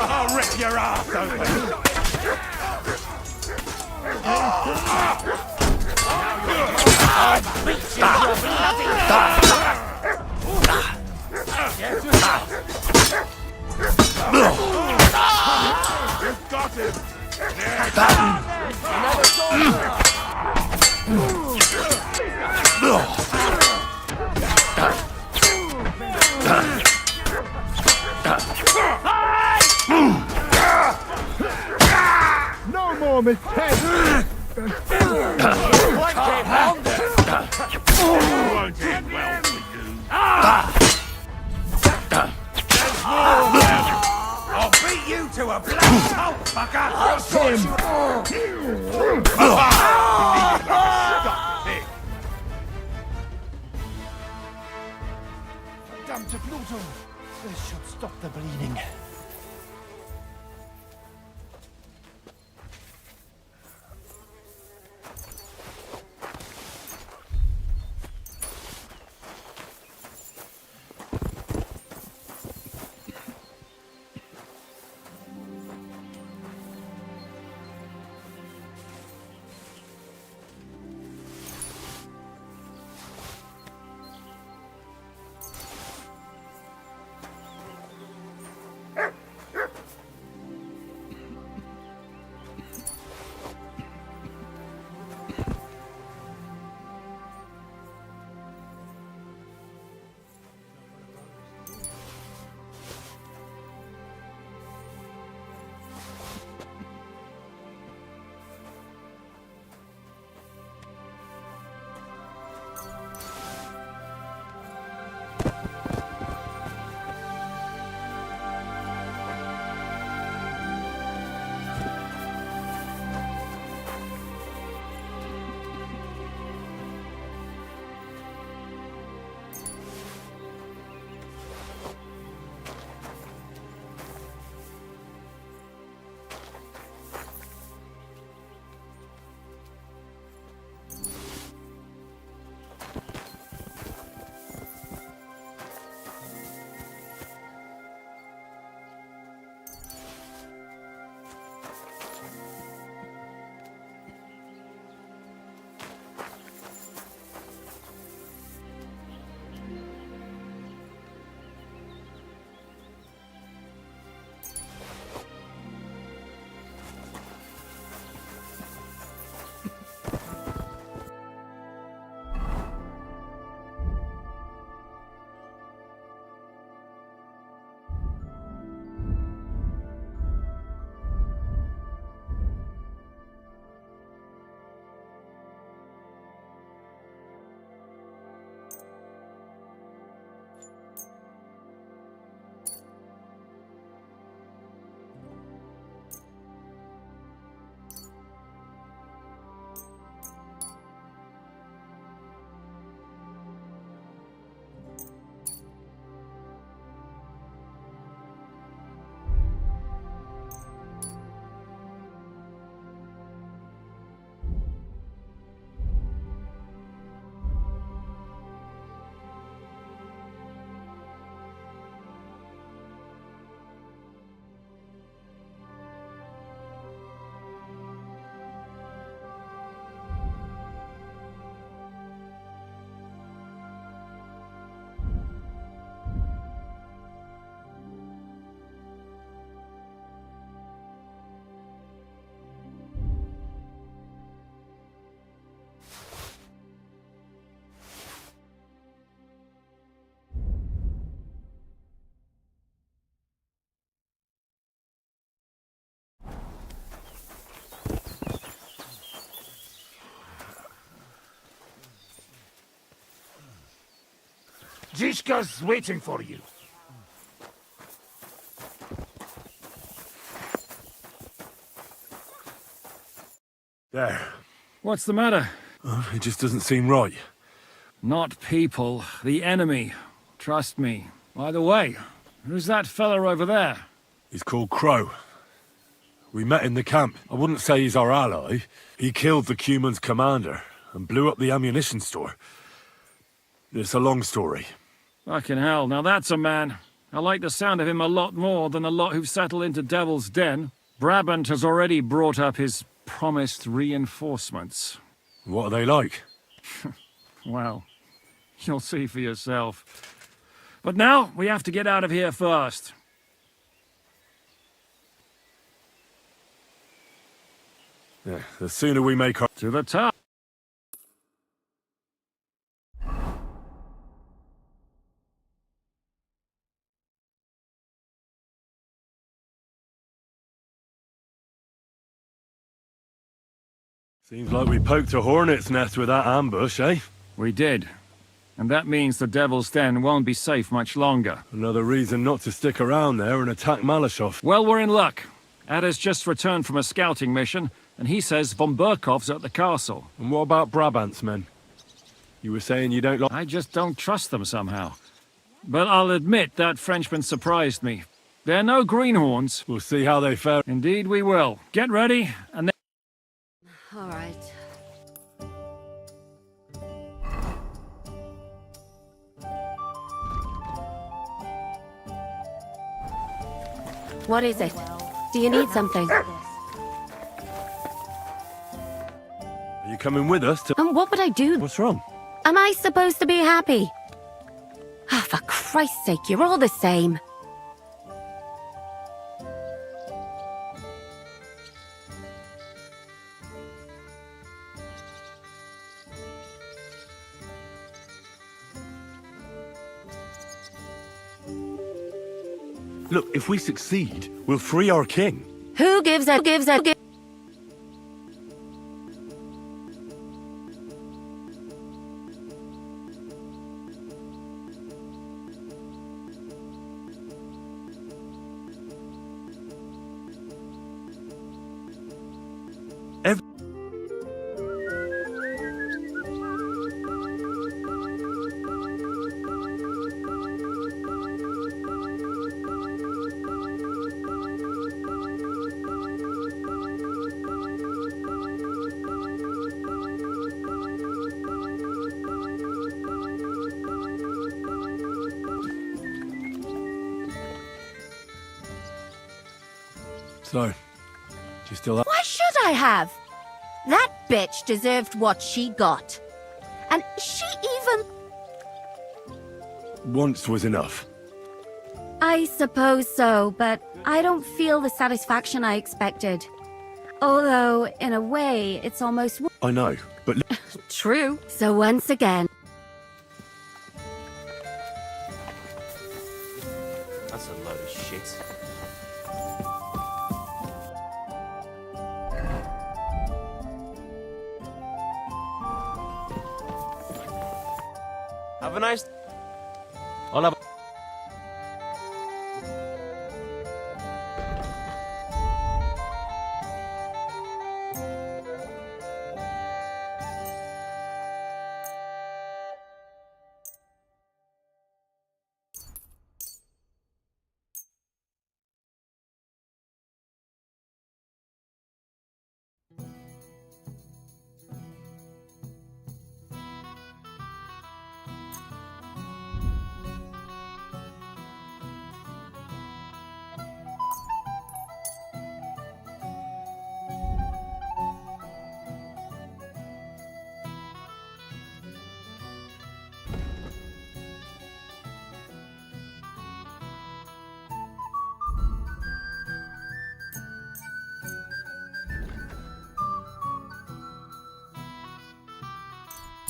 I'll rip your ass open! I'll beat you, you bloody You've got him! Never No more mistakes! Won't end well for you. I'll beat you to a black pulp, fucker! Damn to Pluto! This should stop the bleeding. Zishka's waiting for you. There. What's the matter? It just doesn't seem right. Not people, the enemy. Trust me. By the way, who's that fella over there? He's called Crow. We met in the camp. I wouldn't say he's our ally. He killed the Cuman's commander and blew up the ammunition store. It's a long story. Fucking hell, now that's a man. I like the sound of him a lot more than a lot who've settled into Devil's Den. Brabant has already brought up his promised reinforcements. What are they like? Well, you'll see for yourself. But now, we have to get out of here first. Yeah, the sooner we make our... To the top. Seems like we poked a hornet's nest with that ambush, eh? We did. And that means the Devil's Den won't be safe much longer. Another reason not to stick around there and attack Malashov. Well, we're in luck. Ada's just returned from a scouting mission, and he says von Burkov's at the castle. And what about Brabant's men? You were saying you don't like... I just don't trust them somehow. But I'll admit that Frenchman surprised me. They're no greenhorns. We'll see how they fare. Indeed we will. Get ready, and then... All right. What is it? Do you need something? Are you coming with us to... And what would I do? What's wrong? Am I supposed to be happy? Ah, for Christ's sake, you're all the same. Look, if we succeed, we'll free our king. Who gives a... So, do you still have... Why should I have? That bitch deserved what she got. And she even... Once was enough. I suppose so, but I don't feel the satisfaction I expected. Although, in a way, it's almost... I know, but... True. So once again... That's a load of shit. Have a nice... Hola.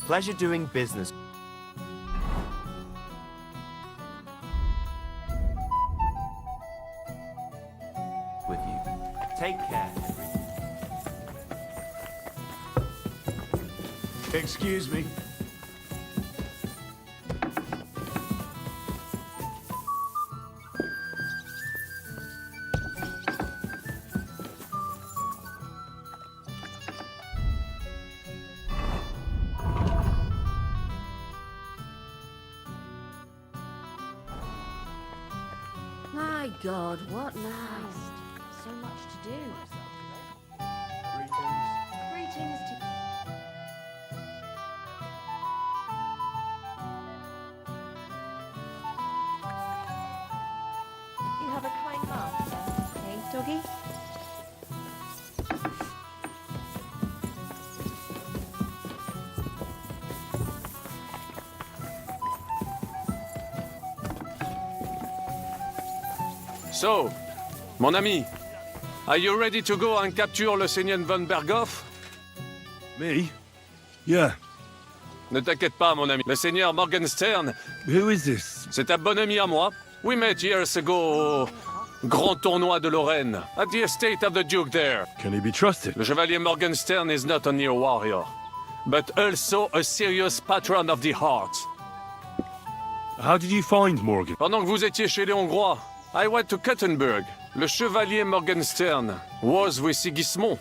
Pleasure doing business with you. Take care. Excuse me. God, what next? So much to do. Greetings to... You have a kind master, eh, doggy? So, mon ami, are you ready to go and capture le Seigneur von Berghoff? Me? Yeah. Ne t'inquiète pas, mon ami. Le Seigneur Morgenstern. Who is this? C'est un bon ami à moi. We met years ago au Grand Tournoi de Lorraine, at the estate of the Duke there. Can he be trusted? Le Chevalier Morgenstern is not only a warrior, but also a serious patron of the heart. How did you find Morgan? Pendant que vous étiez chez les Hongrois, I went to Kuttenberg. Le Chevalier Morgenstern was with Sigismund.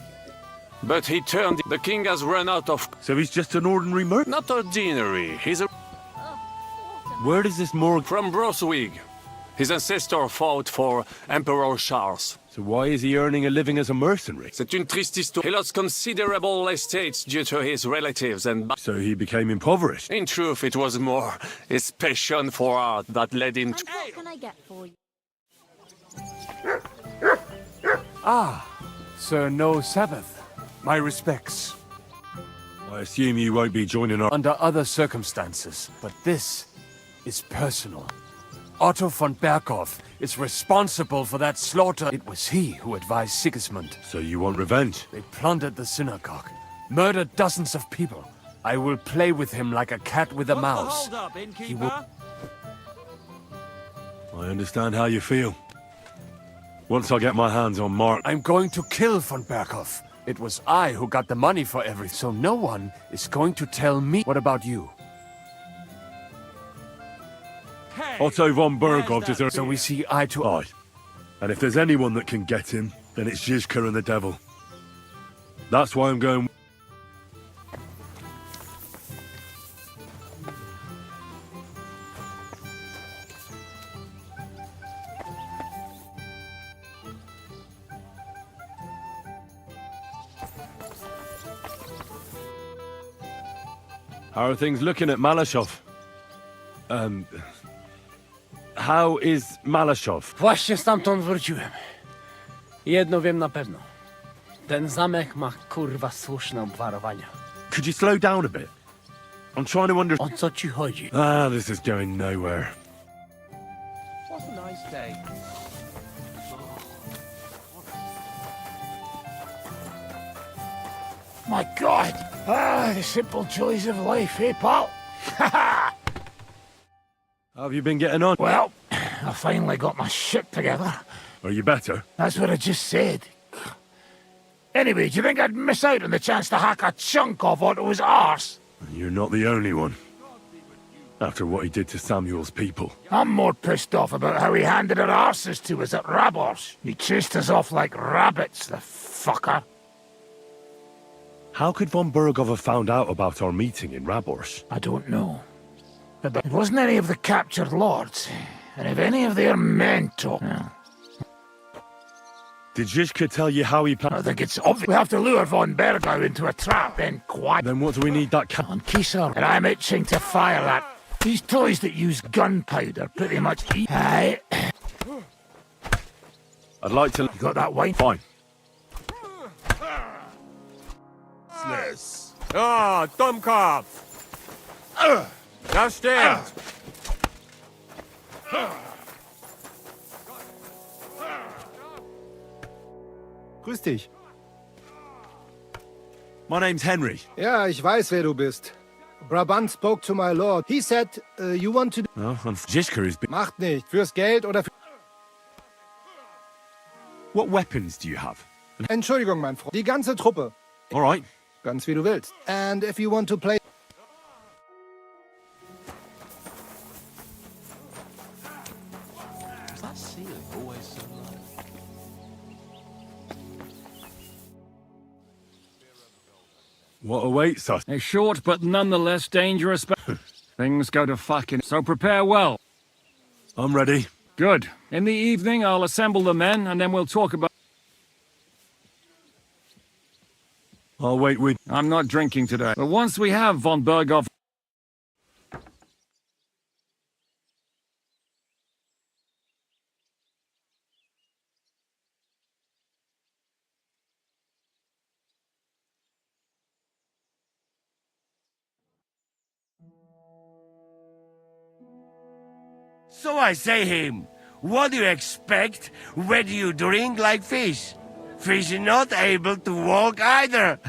But he turned. The king has run out of... So he's just an ordinary merchant? Not ordinary. He's a... Where does this Morgan... From Broswig. His ancestor fought for Emperor Charles. So why is he earning a living as a mercenary? C'est une triste histoire. He lost considerable estates due to his relatives and... So he became impoverished? In truth, it was more his passion for art that led him to... What can I get for you? Ah, Sir No Sabbath. My respects. I assume you won't be joining our... Under other circumstances, but this is personal. Otto von Berghoff is responsible for that slaughter. It was he who advised Sigismund. So you want revenge? They plundered the synagogue, murdered dozens of people. I will play with him like a cat with a mouse. He will... I understand how you feel. Once I get my hands on Mark... I'm going to kill von Berghoff. It was I who got the money for everything, so no one is going to tell me. What about you? Otto von Berghoff deserves... So we see eye to eye. And if there's anyone that can get him, then it's Zizka and the devil. That's why I'm going... How are things looking at Malashov? How is Malashov? Właśnie stamtąd wróciłem. Jedno wiem na pewno. Ten zamek ma kurwa słuszne obwarowania. Could you slow down a bit? I'm trying to understand. O co ci chodzi? Ah, this is going nowhere. What a nice day. My God! Ah, the simple joys of life, eh, pal? How have you been getting on? Well, I finally got my shit together. Are you better? That's what I just said. Anyway, do you think I'd miss out on the chance to hack a chunk off Otto's arse? You're not the only one. After what he did to Samuel's people. I'm more pissed off about how he handed our arses to us at Rabors. He chased us off like rabbits, the fucker. How could von Berghoff have found out about our meeting in Rabors? I don't know. But it wasn't any of the captured lords. And if any of their men talk... Did Zizka tell you how he... I think it's obvious. We have to lure von Bergau into a trap, then quiet... Then what do we need that on Kisar? And I'm itching to fire that. These toys that use gunpowder pretty much eat... Aye. I'd like to... You got that wine? Fine. Ah, Dummkopf! Now stand! Grüß dich. My name's Henry. Ja, ich weiß, wer du bist. Brabant spoke to my lord. He said, you want to... Well, Zizka is... Macht nicht. Fürs Geld oder für... What weapons do you have? Entschuldigung, mein Freund. Die ganze Truppe. All right. Ganz wie du willst. And if you want to play... Is that ceiling always so low? What awaits us? A short but nonetheless dangerous... Things go to fucking... So prepare well. I'm ready. Good. In the evening, I'll assemble the men, and then we'll talk about... I'll wait with... I'm not drinking today. But once we have von Berghoff... So I say him, what do you expect when you drink like fish? Fish is not able to walk either.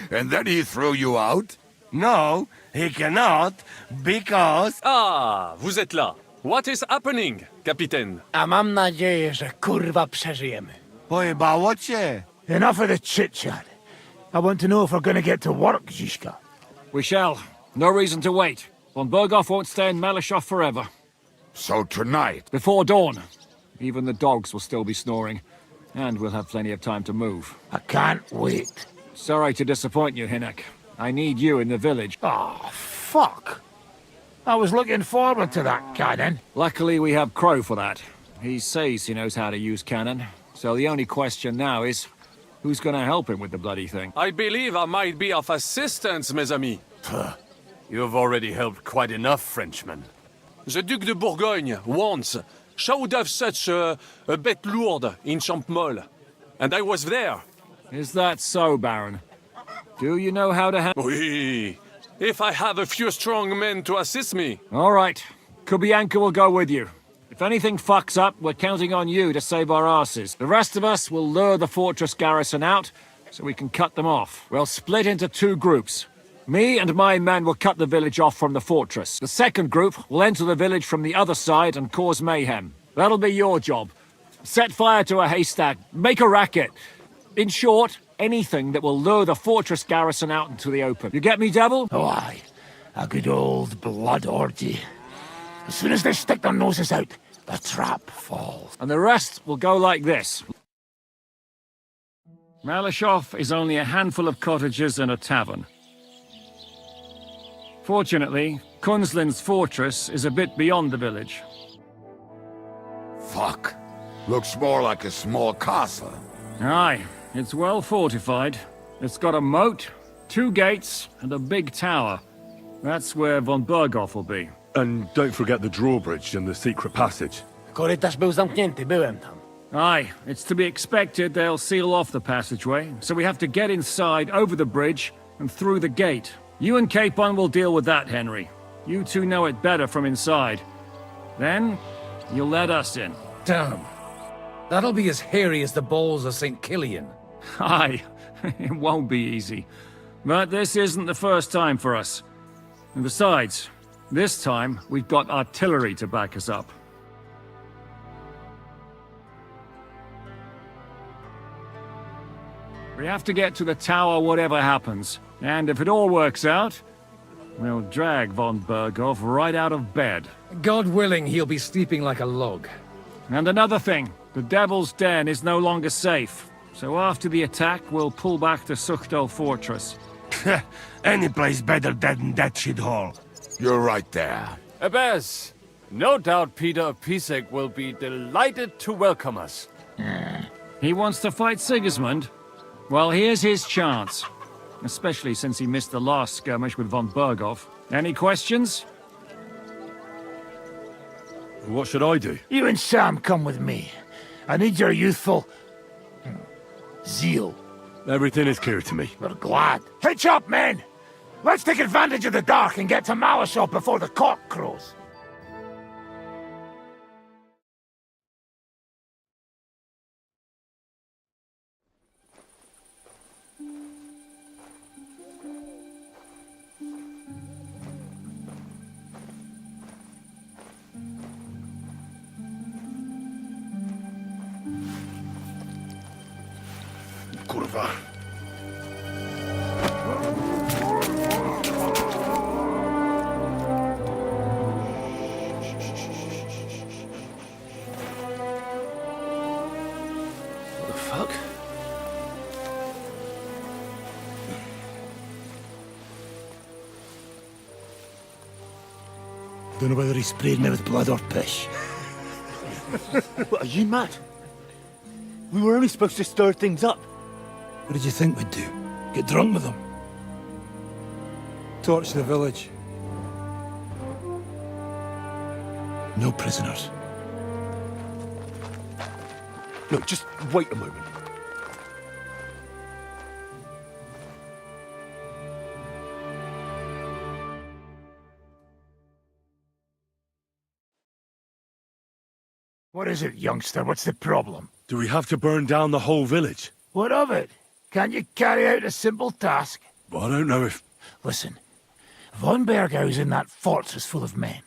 And then he threw you out? No, he cannot, because... Ah, vous êtes là. What is happening, Capitaine? A mam nadzieję, że kurwa przeżyjemy. Pojebało cię. Enough of the chit-chat. I want to know if we're gonna get to work, Zizka. We shall. No reason to wait. Von Berghoff won't stay in Malishov forever. So tonight? Before dawn. Even the dogs will still be snoring. And we'll have plenty of time to move. I can't wait. Sorry to disappoint you, Hinnock. I need you in the village. Oh, fuck. I was looking forward to that cannon. Luckily, we have Crow for that. He says he knows how to use cannon. So the only question now is, who's gonna help him with the bloody thing? I believe I might be of assistance, mes amis. You have already helped quite enough, Frenchmen. The Duc de Bourgogne, once, showed off such a bête lourde in Champmol. And I was there. Is that so, Baron? Do you know how to Oui. If I have a few strong men to assist me. All right. Kubianka will go with you. If anything fucks up, we're counting on you to save our asses. The rest of us will lure the fortress garrison out, so we can cut them off. We'll split into 2 groups. Me and my men will cut the village off from the fortress. The second group will enter the village from the other side and cause mayhem. That'll be your job. Set fire to a haystack. Make a racket. In short, anything that will lure the fortress garrison out into the open. You get me, Devil? Oh, aye. A good old blood orgy. As soon as they stick their noses out, the trap falls. And the rest will go like this. Malishov is only a handful of cottages and a tavern. Fortunately, Kunzlin's fortress is a bit beyond the village. Fuck. Looks more like a small castle. Aye, it's well fortified. It's got a moat, 2 gates, and a big tower. That's where von Berghoff will be. And don't forget the drawbridge and the secret passage. Korytarz był zamknięty, byłem tam. Aye, it's to be expected they'll seal off the passageway, so we have to get inside, over the bridge, and through the gate. You and Capon will deal with that, Henry. You two know it better from inside. Then, you'll let us in. Damn. That'll be as hairy as the balls of St. Killian. Aye, it won't be easy. But this isn't the first time for us. And besides, this time we've got artillery to back us up. We have to get to the tower whatever happens. And if it all works out, we'll drag von Berghoff right out of bed. God willing, he'll be sleeping like a log. And another thing, the Devil's Den is no longer safe. So after the attack, we'll pull back to Suchtel Fortress. Any place better than that shithole. You're right there. Abbas, no doubt Peter of Pisek will be delighted to welcome us. He wants to fight Sigismund? Well, here's his chance. Especially since he missed the last skirmish with von Berghoff. Any questions? What should I do? You and Sam come with me. I need your youthful... zeal. Everything is clear to me. We're glad. Hitch up, men! Let's take advantage of the dark and get to Malishov before the cock crows. Kurwa. What the fuck? Don't know whether he sprayed me with blood or piss. What, are you mad? We were only supposed to stir things up. What did you think we'd do? Get drunk with them? Torch the village. No prisoners. Look, just wait a moment. What is it, youngster? What's the problem? Do we have to burn down the whole village? What of it? Can't you carry out a simple task? Well, I don't know if... Listen, Von Bergau's in that fortress full of men.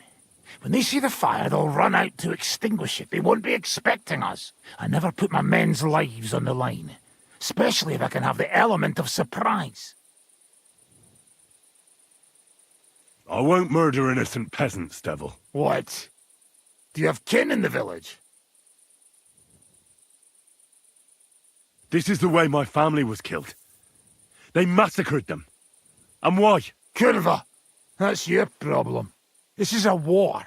When they see the fire, they'll run out to extinguish it. They won't be expecting us. I never put my men's lives on the line, especially if I can have the element of surprise. I won't murder innocent peasants, Devil. What? Do you have kin in the village? This is the way my family was killed. They massacred them. And why? Curva, that's your problem. This is a war,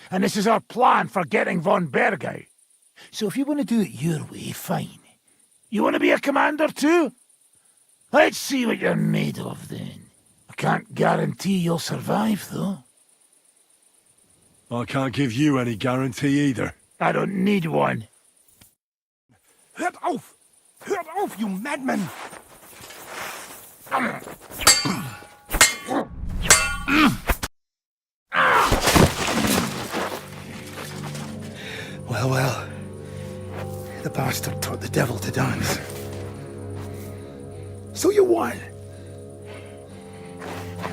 and this is our plan for getting Von Bergau. So if you want to do it your way, fine. You want to be a commander too? Let's see what you're made of then. I can't guarantee you'll survive, though. I can't give you any guarantee either. I don't need one. Hört auf! Hört auf, you madman! Well, well. The bastard taught the devil to dance. So you won.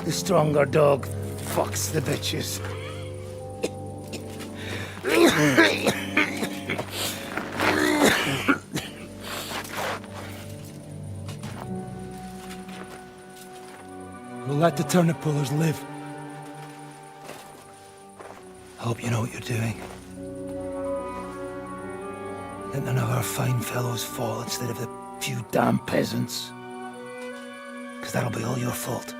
The stronger dog fucks the bitches. We'll let the turnip pullers live. Hope you know what you're doing. Let none of our fine fellows fall instead of the few damn peasants. Because that'll be all your fault.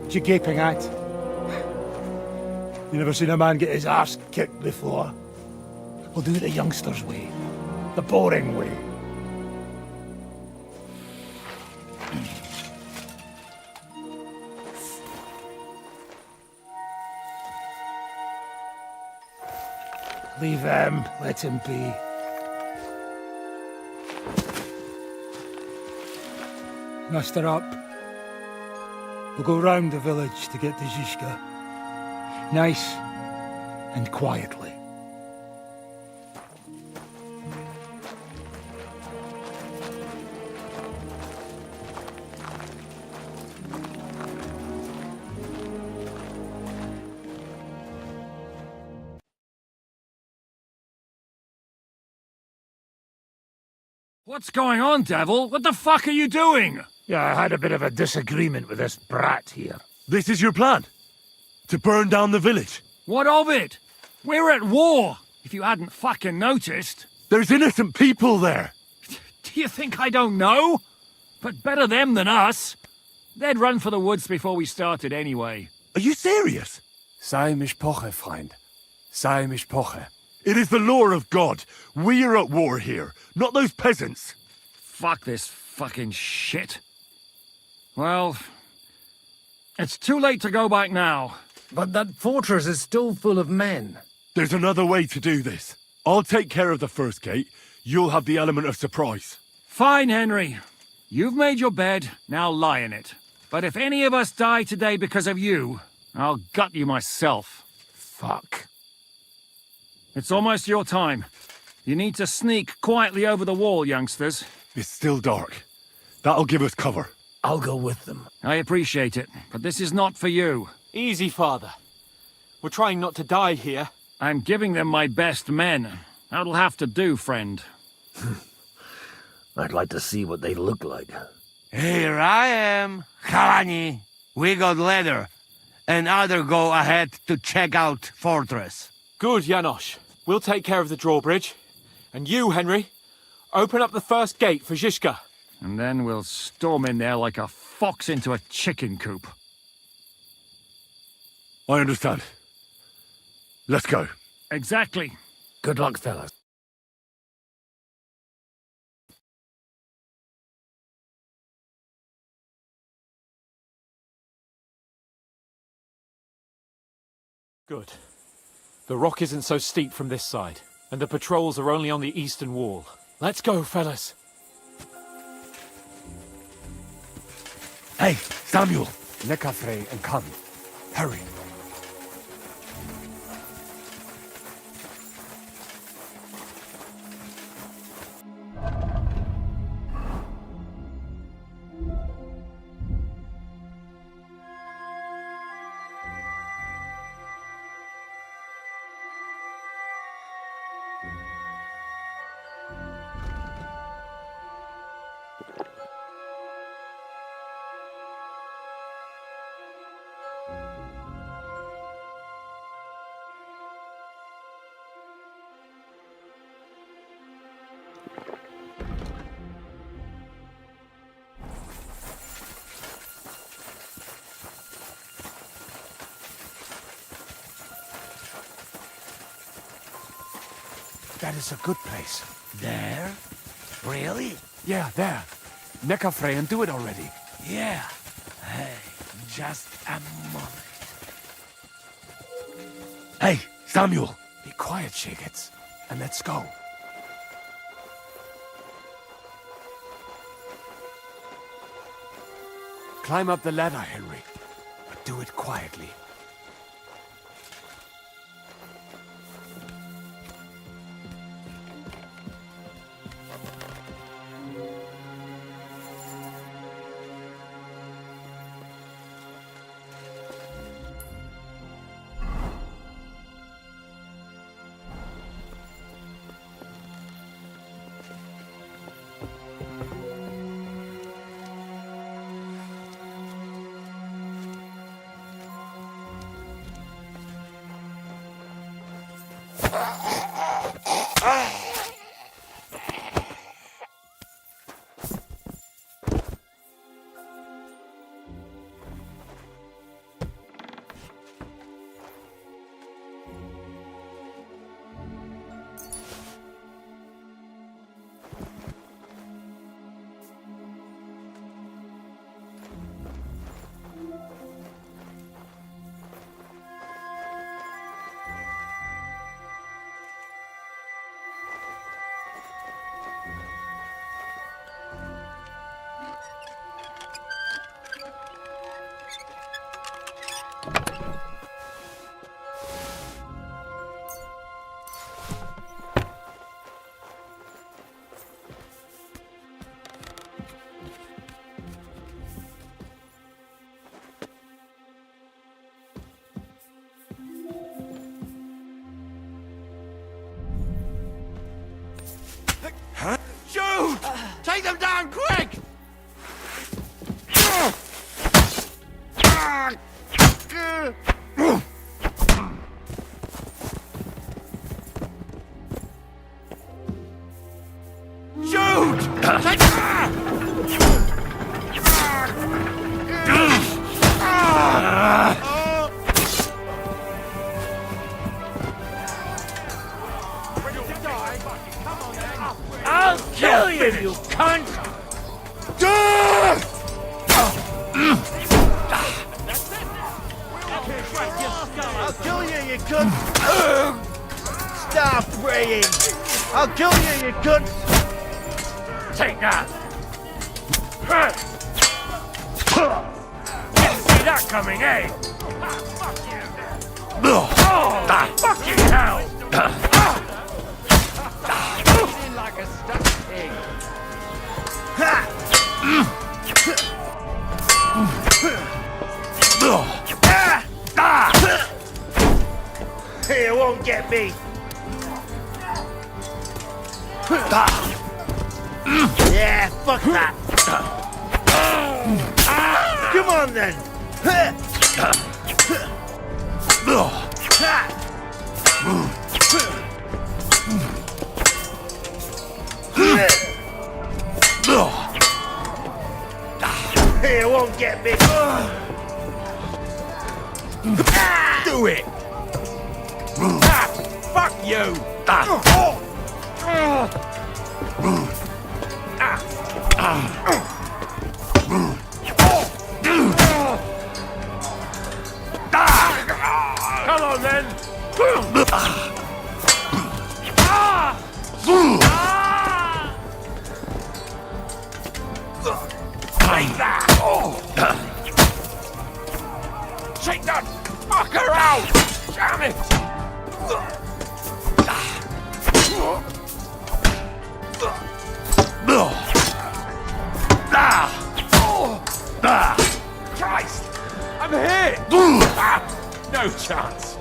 What you gaping at? You never seen a man get his arse kicked before? We'll do it the youngsters' way. The boring way. Leave him. Let him be. Muster up. We'll go round the village to get to Zizka. Nice and quietly. What's going on, Devil? What the fuck are you doing? Yeah, I had a bit of a disagreement with this brat here. This is your plan? To burn down the village? What of it? We're at war, if you hadn't fucking noticed. There's innocent people there. Do you think I don't know? But better them than us. They'd run for the woods before we started anyway. Are you serious? Sei Mishpoche, Freund. Sei Mishpoche. It is the law of God. We are at war here, not those peasants. Fuck this fucking shit. Well, it's too late to go back now. But that fortress is still full of men. There's another way to do this. I'll take care of the first gate. You'll have the element of surprise. Fine, Henry. You've made your bed, now lie in it. But if any of us die today because of you, I'll gut you myself. Fuck. It's almost your time. You need to sneak quietly over the wall, youngsters. It's still dark. That'll give us cover. I'll go with them. I appreciate it, but this is not for you. Easy, Father. We're trying not to die here. I'm giving them my best men. That'll have to do, friend. I'd like to see what they look like. Here I am, Kalani. We got leather, and other go ahead to check out fortress. Good, Janosch. We'll take care of the drawbridge. And you, Henry, open up the first gate for Zizka. And then we'll storm in there like a fox into a chicken coop. I understand. Let's go. Exactly. Good luck, fellas. Good. The rock isn't so steep from this side, and the patrols are only on the eastern wall. Let's go, fellas. Hey, Samuel! Necafre and come. Hurry. That is a good place. There? Really? Yeah, there. Necafre and do it already. Yeah. Hey, just a moment. Hey, Samuel! Be quiet, Shigets, and let's go. Climb up the ladder, Henry, but do it quietly. Huh? Shoot! Take them down, quick! Shoot! Take I'll kill you, you cunt! I'll kill you, you cunt! Stop praying! I'll kill you, you cunt! Take that! Didn't see that coming, eh? Oh, fucking hell! Like a stuck pig. You won't get me. Yeah, fuck that. Come on then. You won't get me. Do it! Fuck you! Come on then! Take that! Take that fucker out! Damn it! Christ! I'm hit! No chance!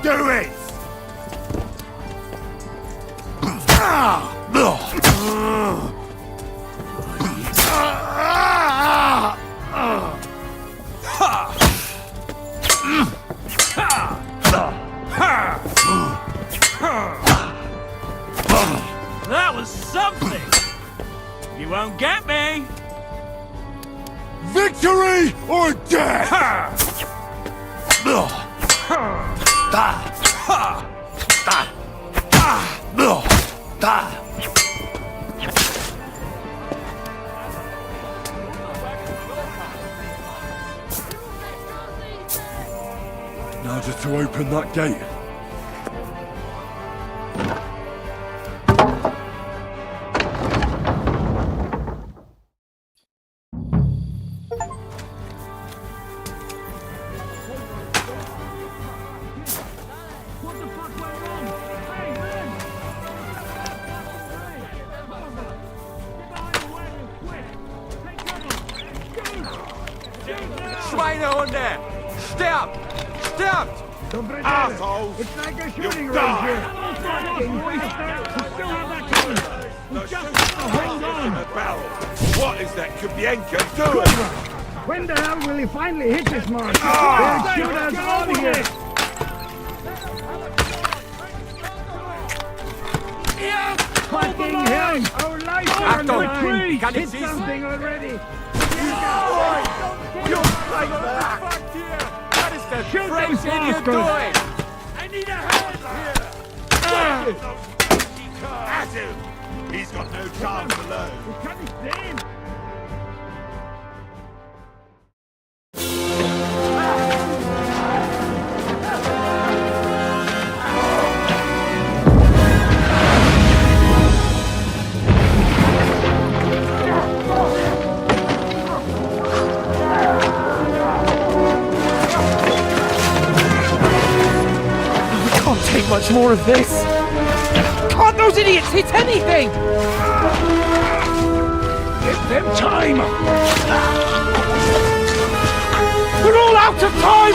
Do it! That was something! You won't get me! Victory or death! Now just to open that gate. Schweine there! Stop! Stop! Assholes! It's like a You shooting range die! here. Fucking waster! We still have that gun! We just have to hold on! What is that Kubienka doing? When the hell will he finally hit this mark? They'll shoot us out of here! Fucking hell! Our lives are on the line! Hit something already! You like that? What is that Shoot crazy those idiot bastards. doing? I need a hand here! At him! He's got no chance alone. We can't stand! Can't take much more of this. Can't those idiots hit anything? Give them time! We're all out of time!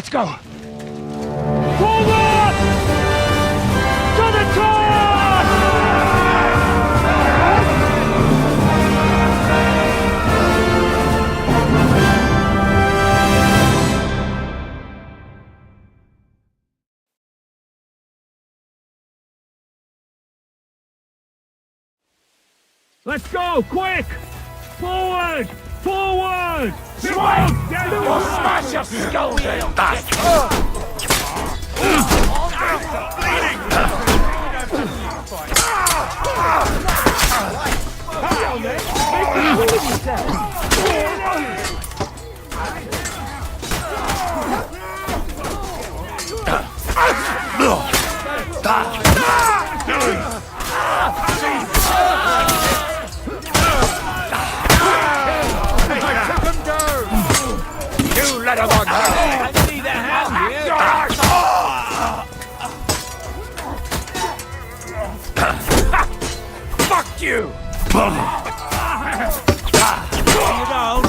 Let's go. Forward! To the top! Let's go, quick! Forward! Forward! Swing! We'll smash your skull in, bastard! You let him on! I need a hand here! Fuck you! You don't!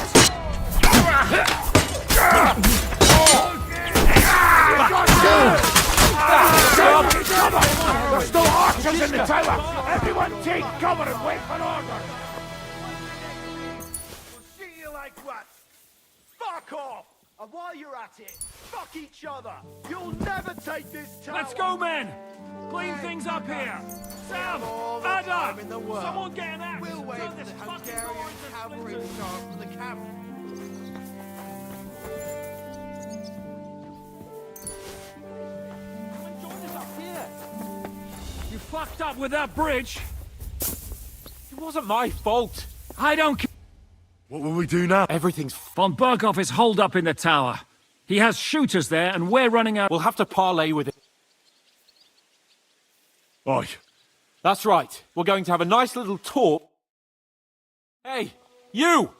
There's still archers in the tower! Everyone take cover and wait for order! See you like what? Fuck off! And while you're at it, fuck each other! You'll never take this tower! Let's go, men! Clean things up here! Sam! Ada! Someone get an axe! We'll wait for the Hungarian cavalry to start from the cavalry. You fucked up with that bridge! It wasn't my fault. I don't care. What will we do now? Everything's... Von Berghoff is holed up in the tower. He has shooters there, and we're running out... We'll have to parley with it. Oi. That's right. We're going to have a nice little talk. Hey, you!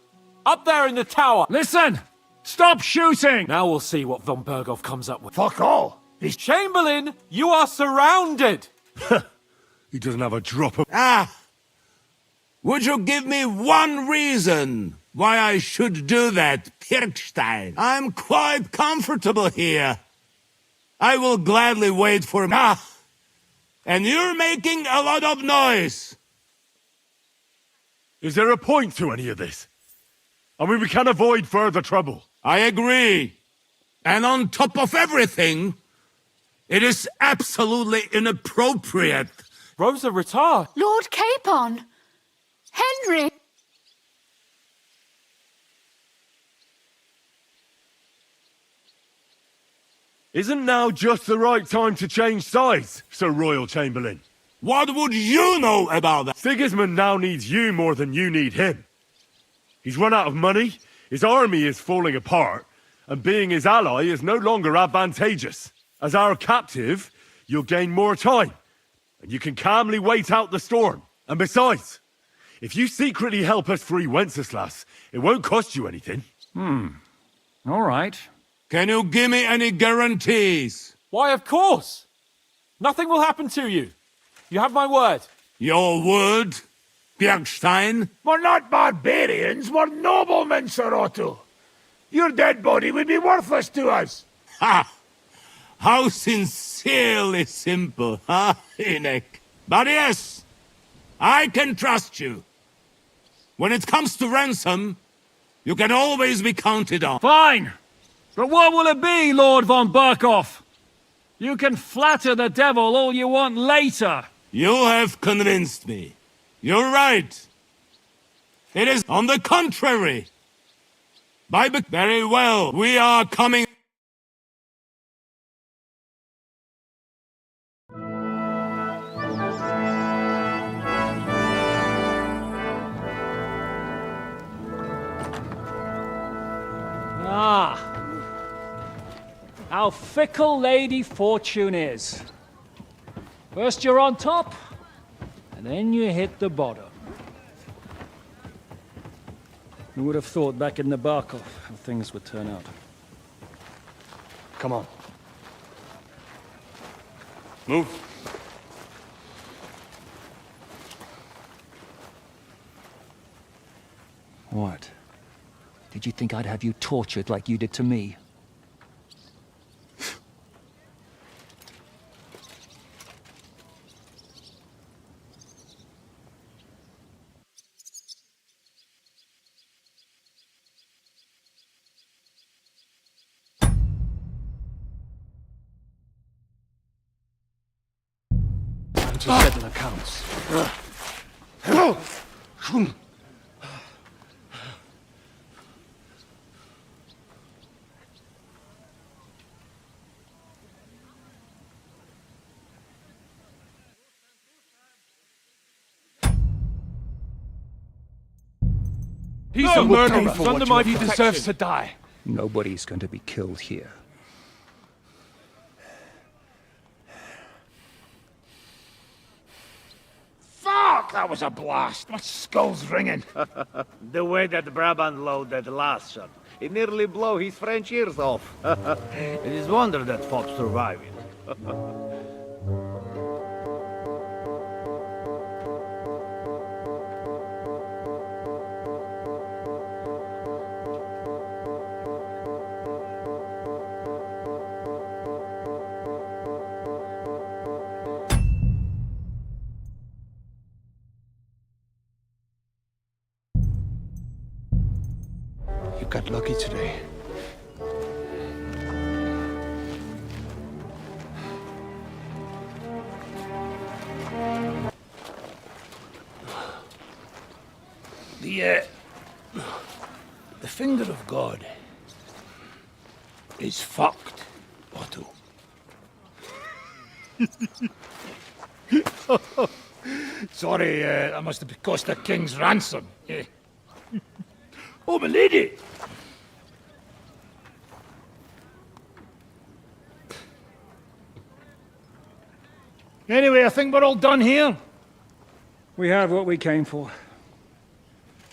Up there in the tower! Listen! Stop shooting! Now we'll see what Von Berghoff comes up with. Fuck all! He's Chamberlain! You are surrounded! He doesn't have a drop of... Ah! Would you give me one reason why I should do that, Pirkstein? I'm quite comfortable here. I will gladly wait for... Ah! And you're making a lot of noise. Is there a point to any of this? I mean, we can avoid further trouble. I agree. And on top of everything, it is absolutely inappropriate. Rosa Retard. Lord Capon! Henry! Isn't now just the right time to change sides, Sir Royal Chamberlain? What would you know about that? Sigismund now needs you more than you need him. He's run out of money, his army is falling apart, and being his ally is no longer advantageous. As our captive, you'll gain more time, and you can calmly wait out the storm. And besides, if you secretly help us free Wenceslas, it won't cost you anything. All right. Can you give me any guarantees? Why, of course! Nothing will happen to you. You have my word. Your word, Bjergstein? We're not barbarians, we're noblemen, Sir Otto. Your dead body would be worthless to us. Ha! How sincerely simple, huh, Enoch? But yes, I can trust you. When it comes to ransom, you can always be counted on. Fine! But what will it be, Lord von Berghoff? You can flatter the devil all you want later. You have convinced me. You're right. It is on the contrary. Very well, we are coming... Ah. How fickle Lady Fortune is. First you're on top, and then you hit the bottom. Who would have thought back in the Barkov how things would turn out? Come on. Move. What? Did you think I'd have you tortured like you did to me? to settle accounts. He's No, a we'll pay murderer. for He's under what my he protection. deserves to die. Nobody's going to be killed here. Fuck! That was a blast. My skull's ringing. The way that Brabant loaded last shot, it nearly blow his French ears off. It is wonder that Fop survived. You got lucky today. The finger of God is fucked, Otto. Sorry, that must have cost the king's ransom. Oh, my lady! Anyway, I think we're all done here. We have what we came for.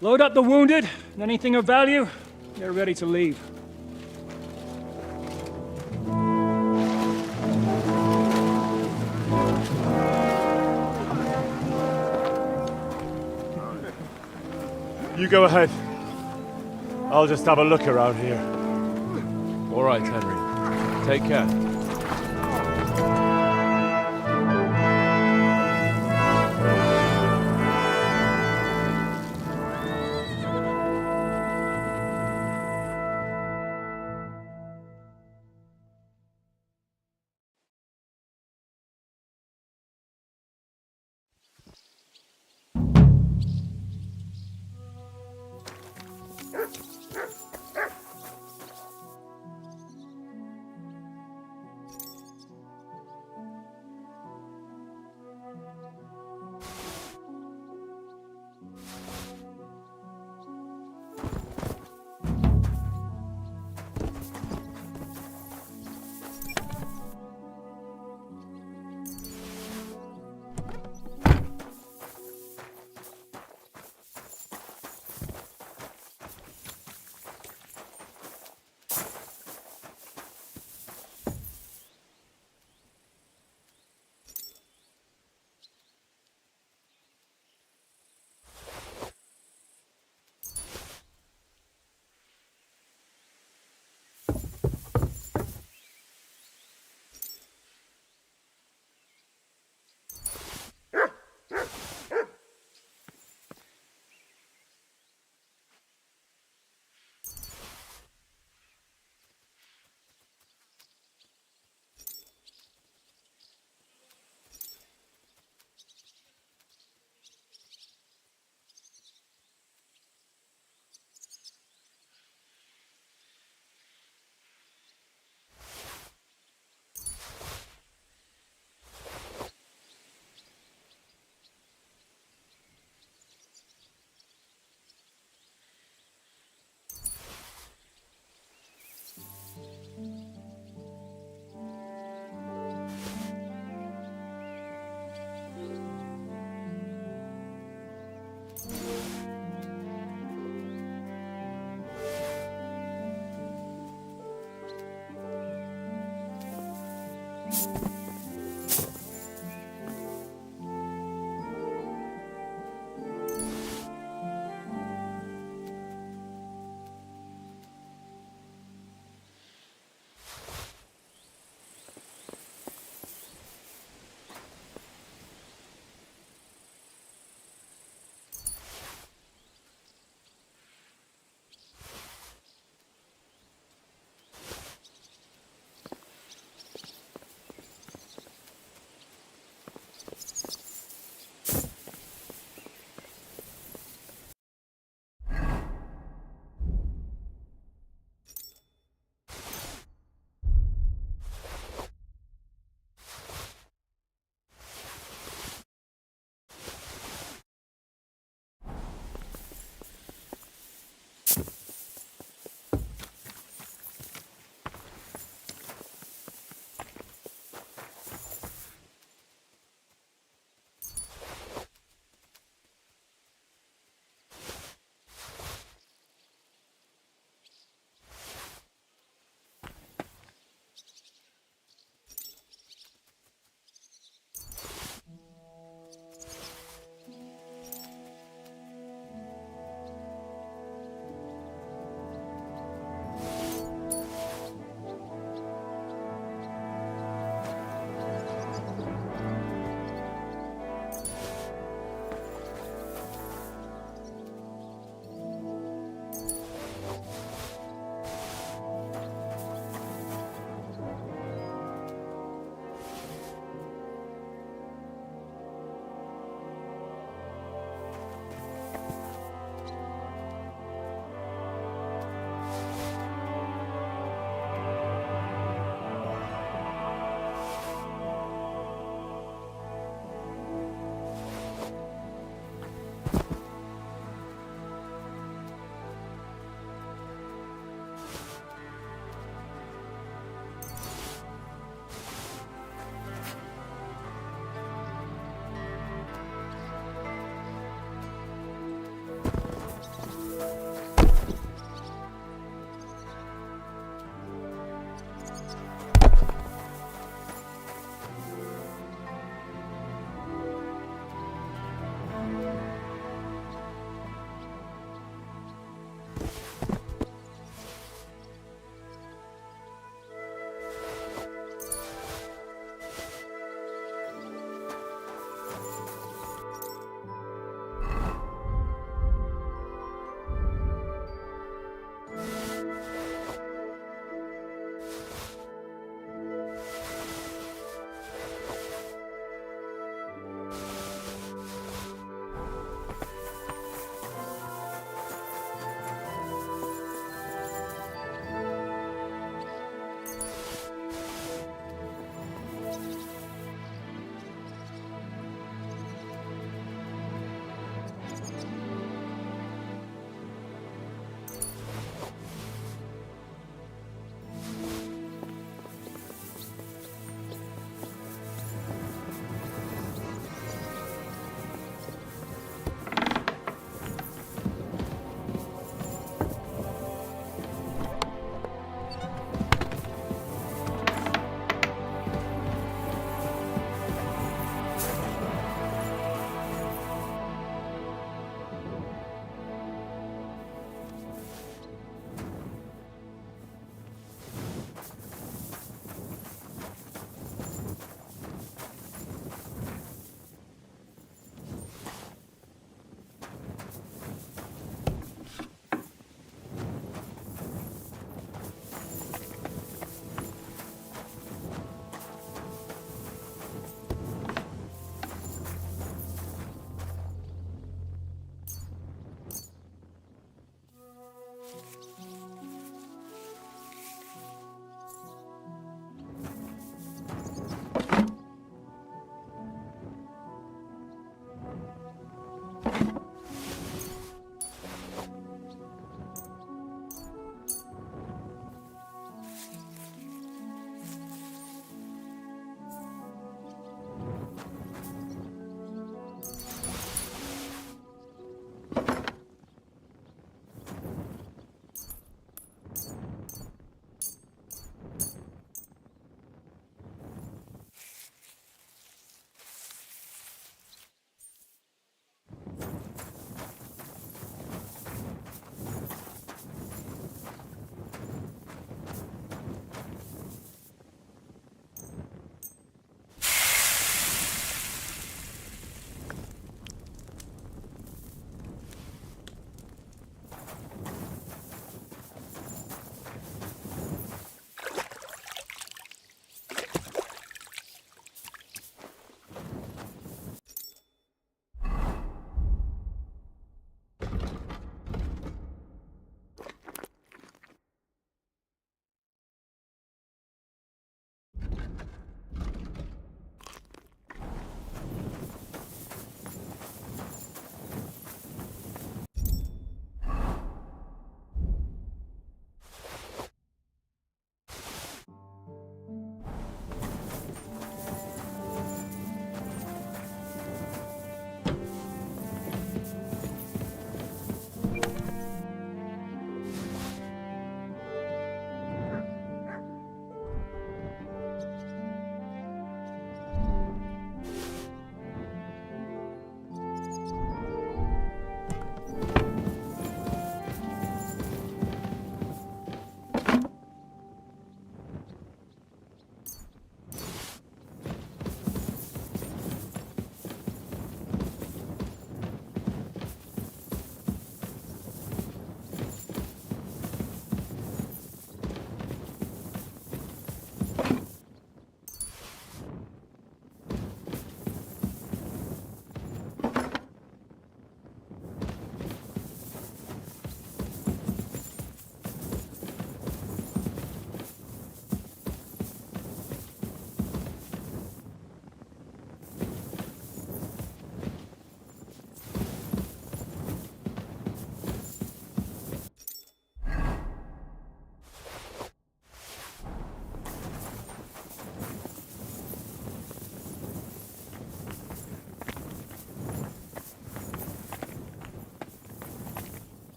Load up the wounded, and anything of value, they're ready to leave. You go ahead. I'll just have a look around here. All right, Henry. Take care.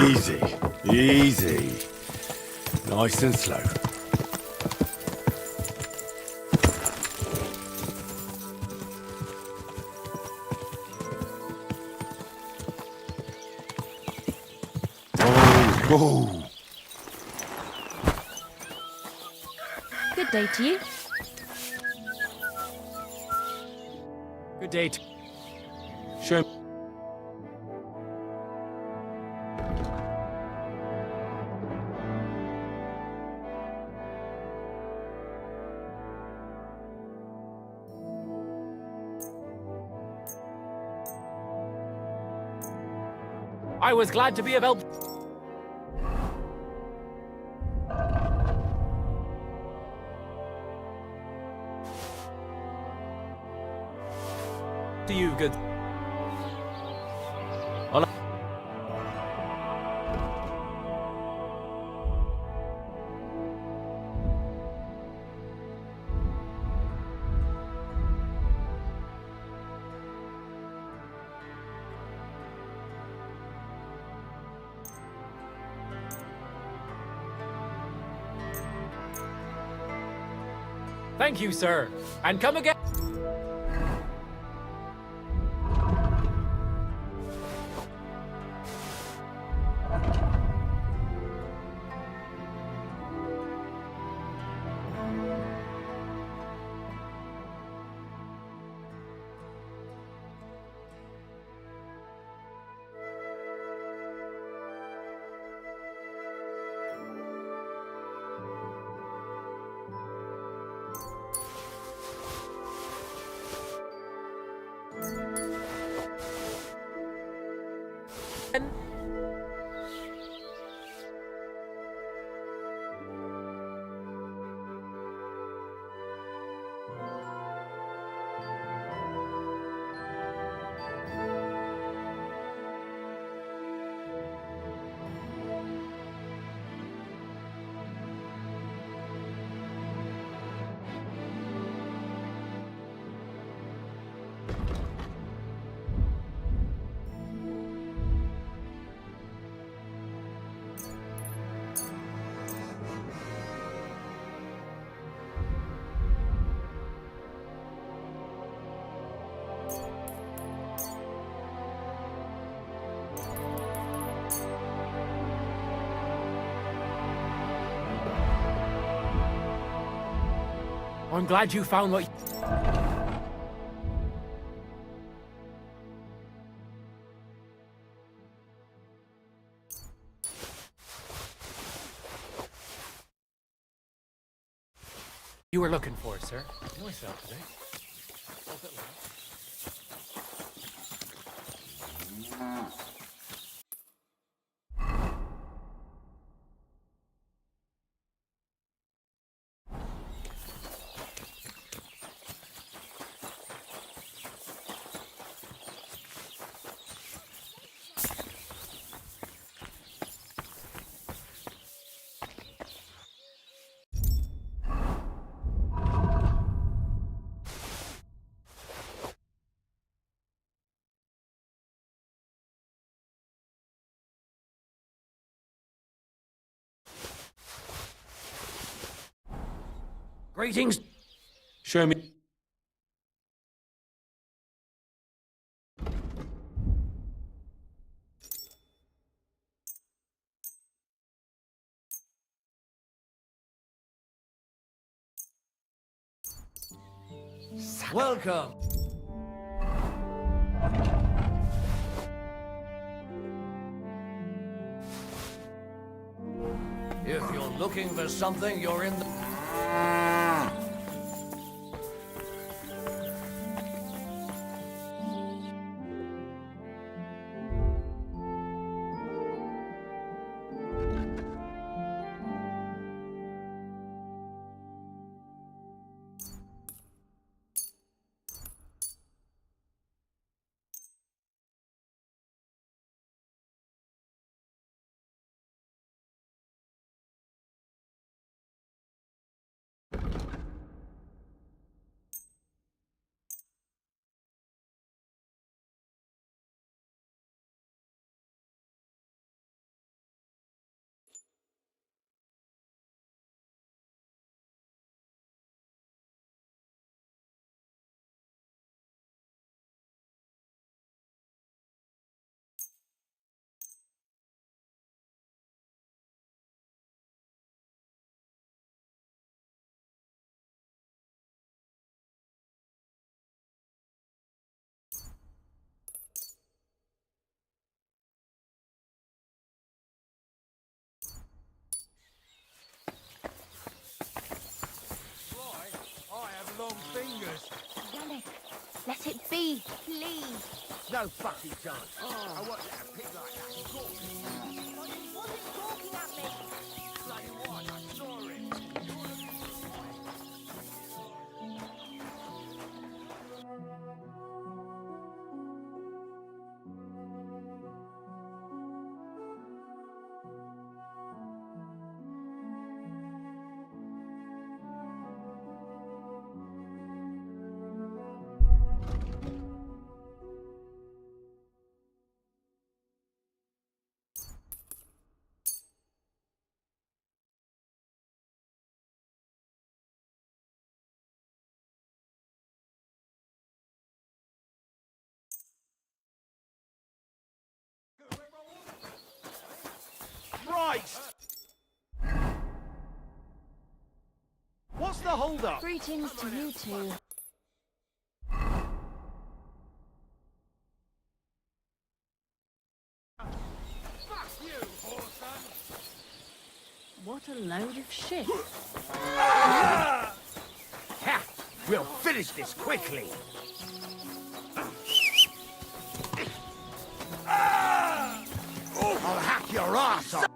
Easy, easy. Nice and slow. Whoa. Good day to you. Good day. Show. I was glad to be of help to you, good. Thank you, sir. And come again. I'm glad you found what you were looking for, sir. Myself today. A bit loud. Greetings. Show me. Welcome. If you're looking for something, you're in the... me, please. No fucking chance. I won't let a pig like that talk. He wasn't talking at me. Bloody what? I saw it. Christ! What's the hold-up? Greetings to you two. What a load of shit. Ha! We'll finish this quickly. I'll hack your ass off.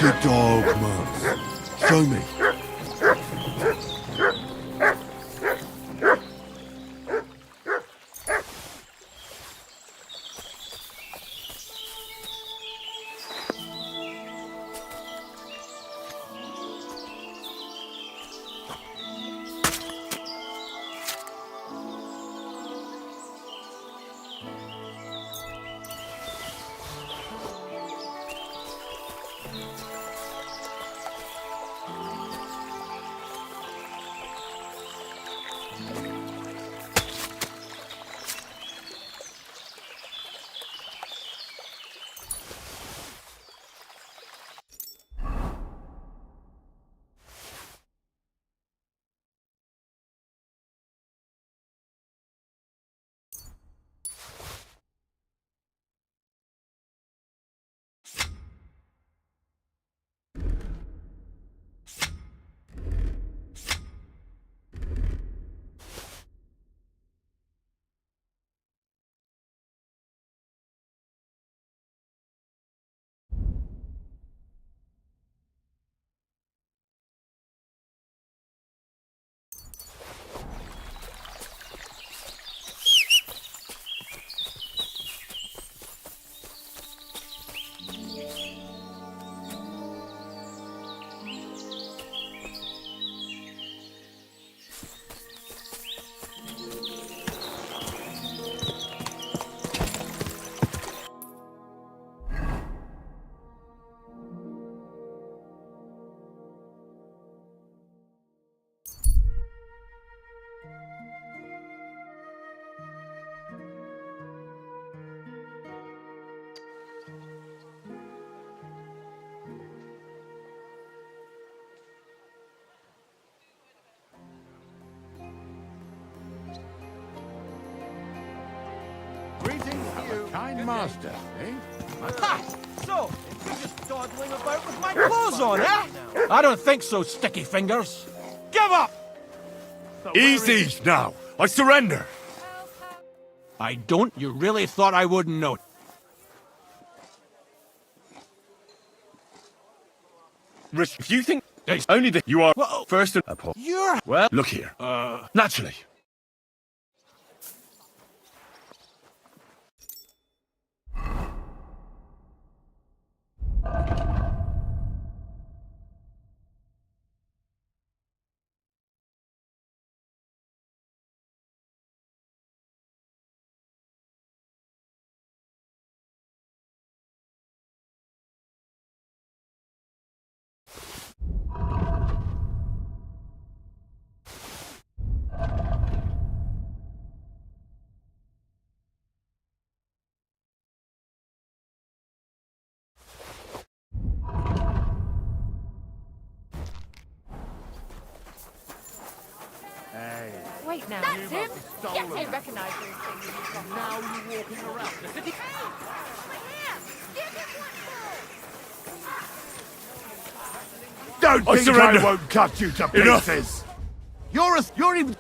Good dog, Mars. Show me. master, eh? Ha! So, you're just dawdling about with my clothes on, eh? I don't think so, sticky fingers. Give up! Easy now. I surrender. I don't? You really thought I wouldn't know? If you think there's only that you are first and You're... well, look here. Naturally. Wait now. That's him? Yes, I recognize those things. Now you're walking around the city. Don't I think surrender. I won't cut you to Enough. pieces. You're even...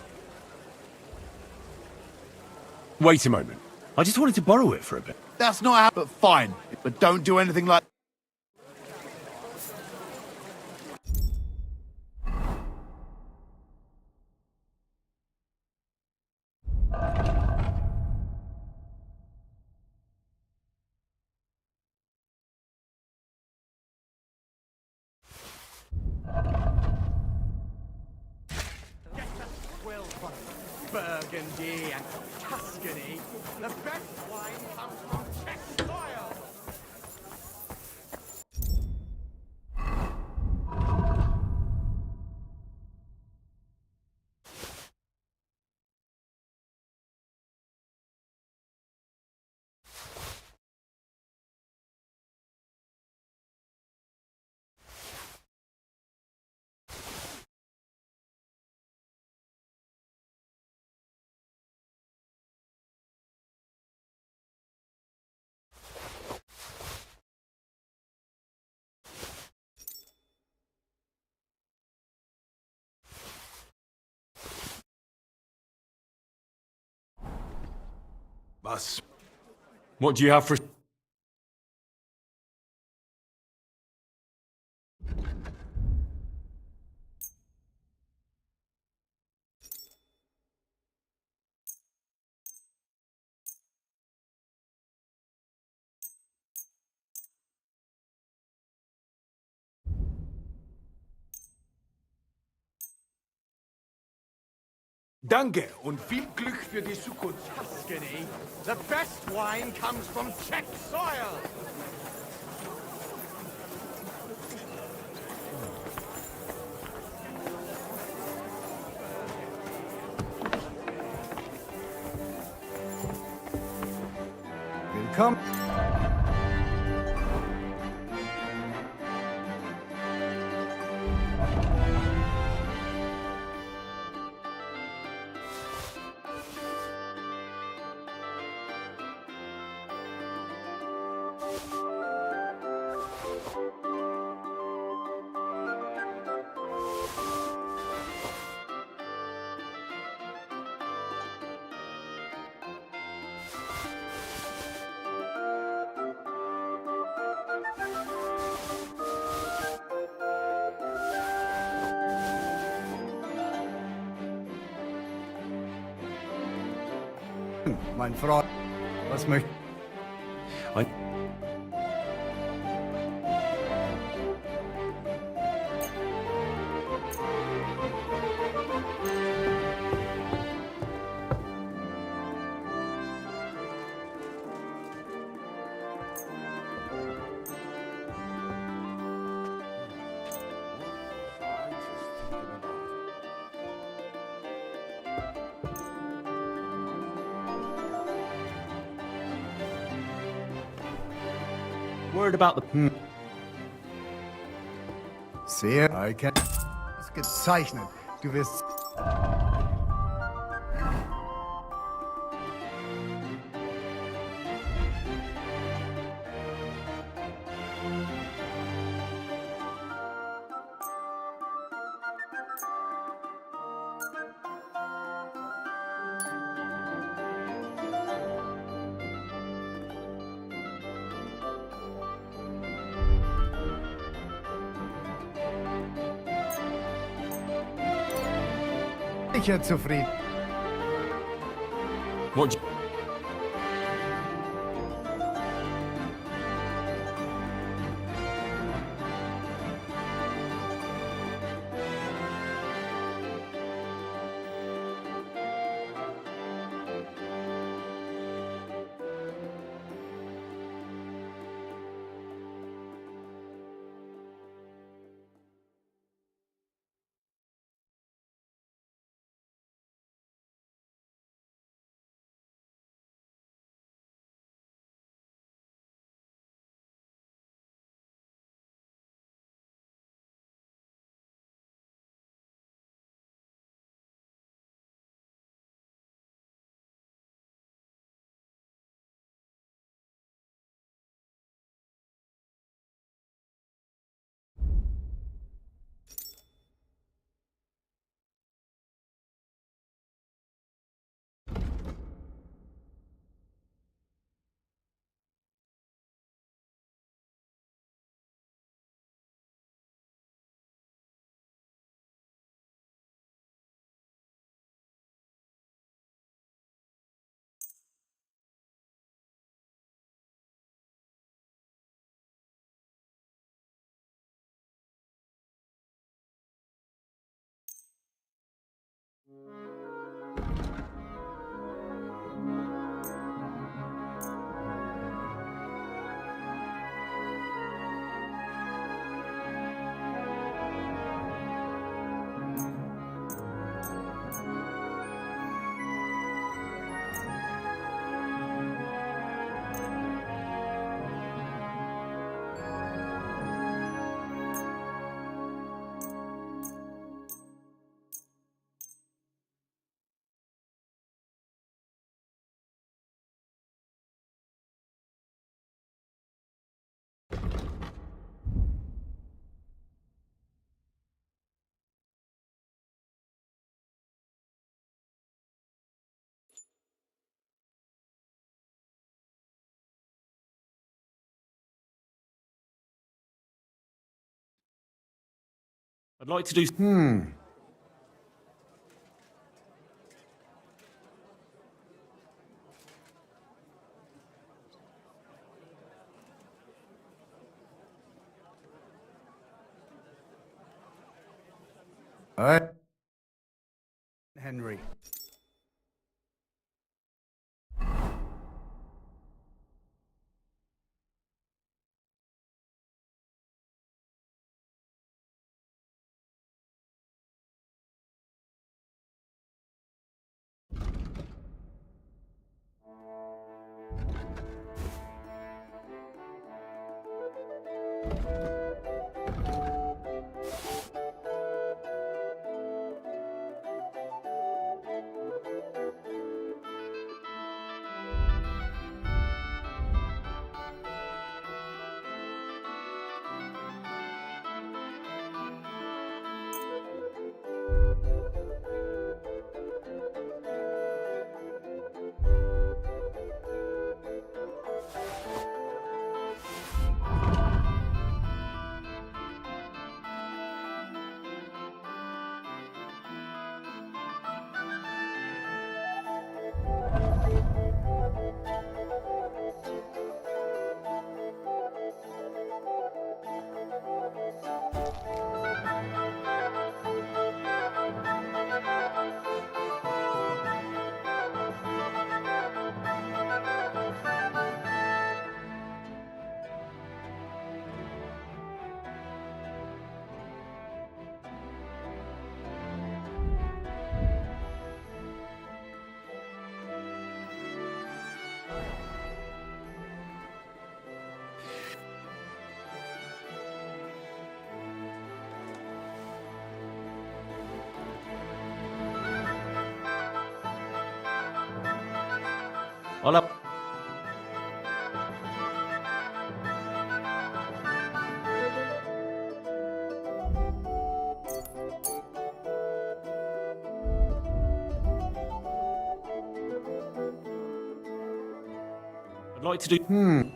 Wait a moment. I just wanted to borrow it for a bit. That's not how... But fine. But don't do anything like... Burgundy and Tuscany. The best wine comes from Czech soil. Bus. What do you have for... Danke und viel Glück für die Zukunft. Tuscany. The best wine comes from Czech soil. Willkommen. Mein Freund, was möchtest Word about the... Sehr. I can... Ist gezeichnet. Du wirst... Sicher zufrieden. What? I'd like to do. Henry. Hola. I'd like to do.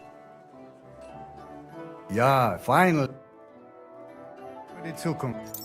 Ja, final. Für die Zukunft.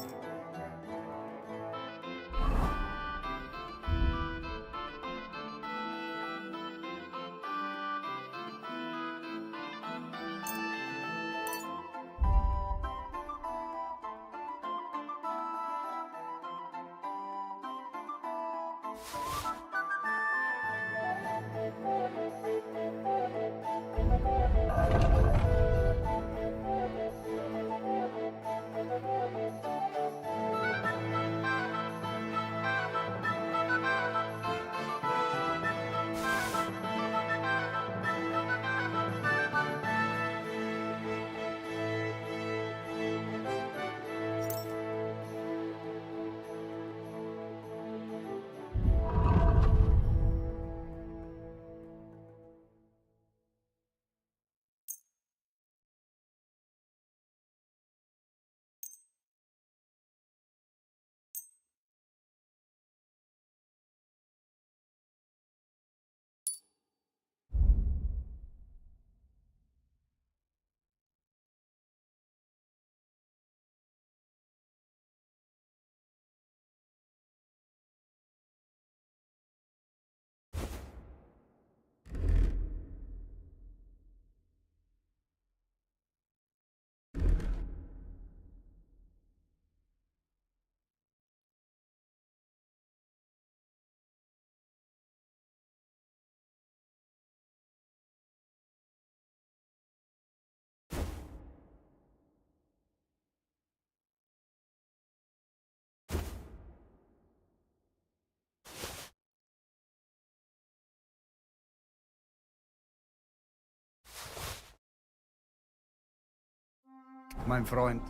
Mein Freund.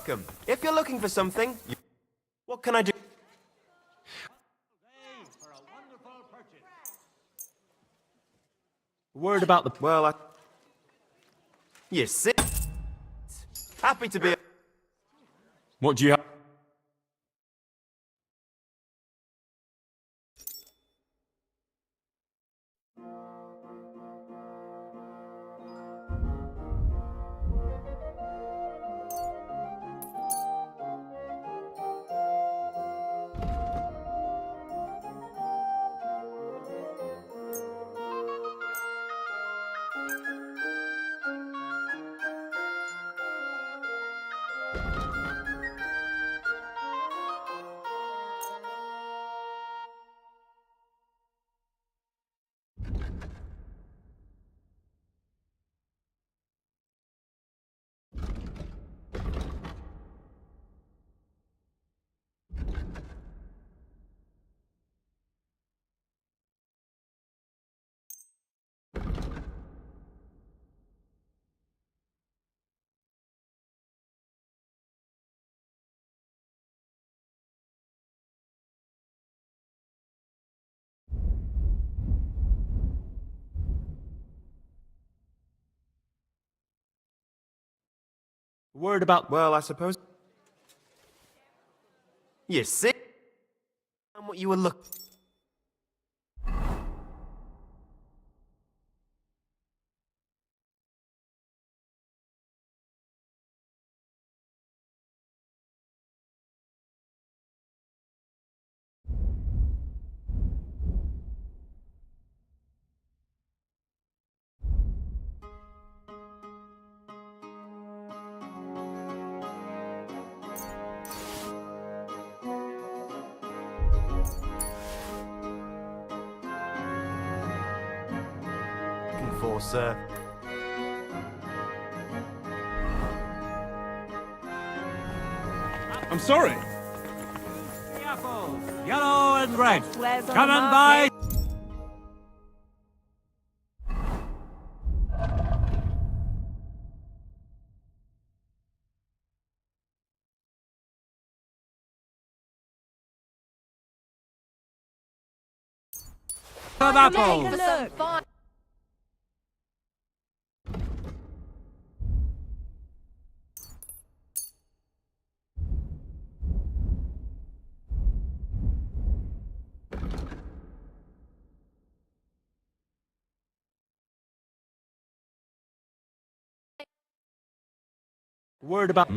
Welcome. If you're looking for something, what can I do? Word about the... Well, you see? Happy to be... What do you have? Word about... Well, I suppose... You see? And what you were looking... for, sir. I'm sorry. Yellow and red. Wares on Come the and buy. market. Of apples. Look. Word about.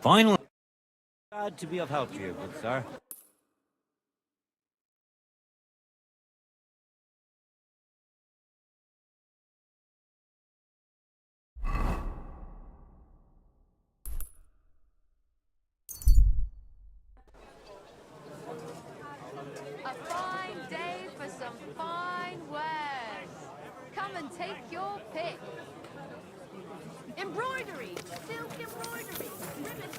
Finally. Glad to be of help to you, good sir. A fine day for some fine wares. Come and take your pick. Embroidery, silk embroidery, ribbons.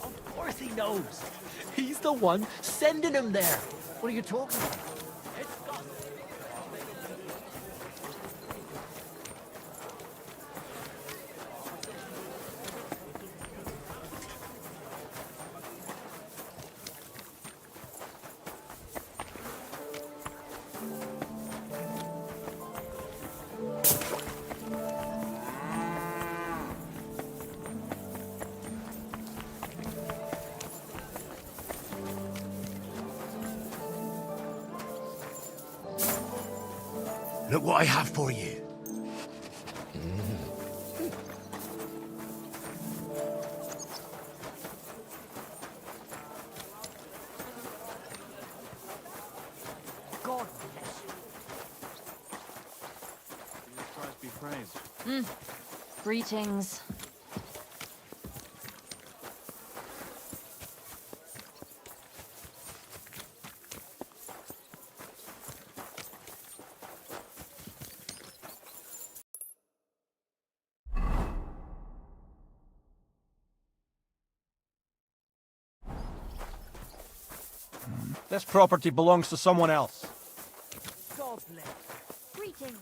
Of course he knows. He's the one sending him there. What are you talking about? It's got... Look what I have for you. God bless you. Christ be praised. Greetings. This property belongs to someone else. God bless. Greetings.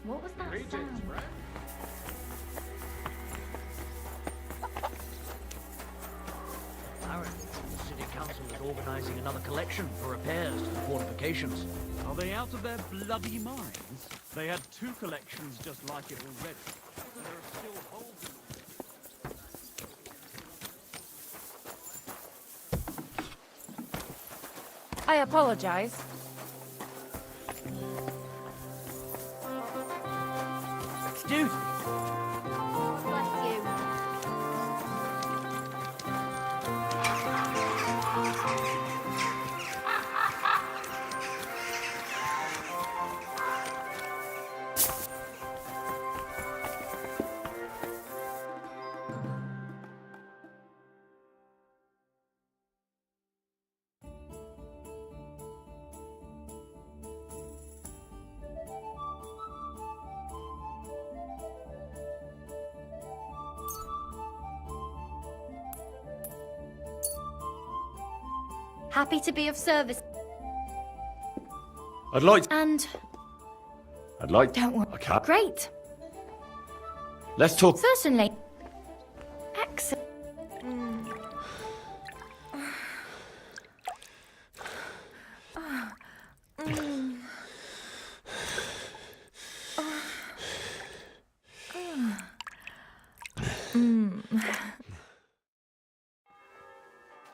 What was that sound? Apparently, the city council is organising another collection for repairs to the fortifications. Are they out of their bloody minds? They had 2 collections just like it already. There are still holes in I apologize. Excuse me. Bless you. Happy to be of service. I'd like And don't worry. I can't. Great. Let's talk. Certainly. Excellent.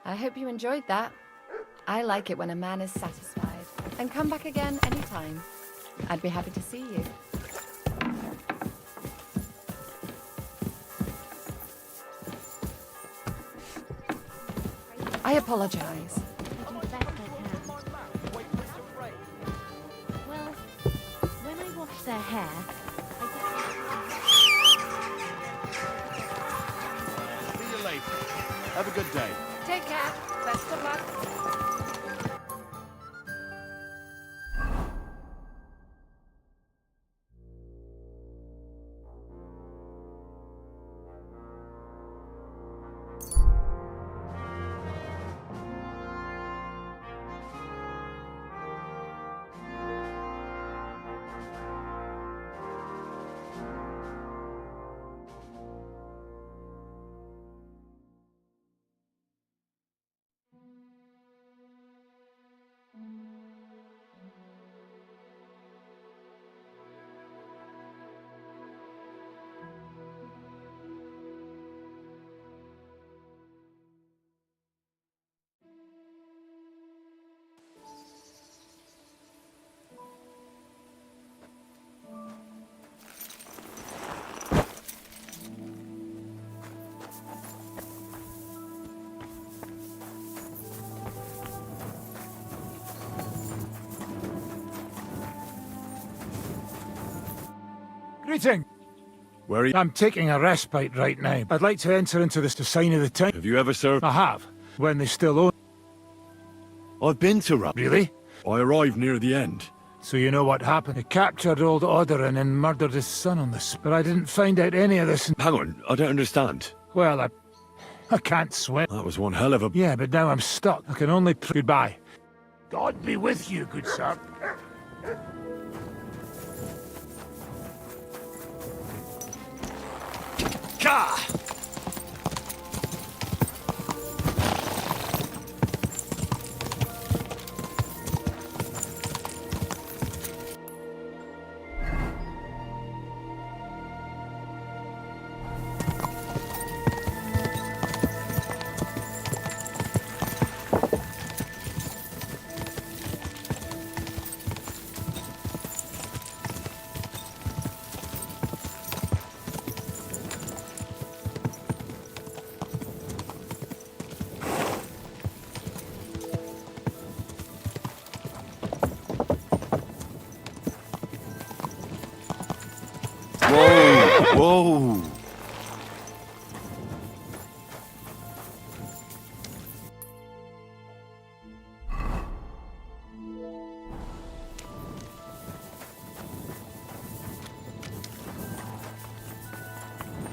I hope you enjoyed that. I like it when a man is satisfied. And come back again anytime. I'd be happy to see you. I apologize. Well, when I wash their hair, See you later. Have a good day. Take care. Best of luck. Greeting. Where are you? I'm taking a respite right now. I'd like to enter into this to sign of the time. Have you ever served? I have. When they still own. I've been to Rap. Really? I arrived near the end. So you know what happened? They captured old Odorin and murdered his son on this. But I didn't find out any of this. Hang on, I don't understand. Well, I can't swim. That was one hell of a... Yeah, but now I'm stuck. I can only... Goodbye. God be with you, good sir. Whoa!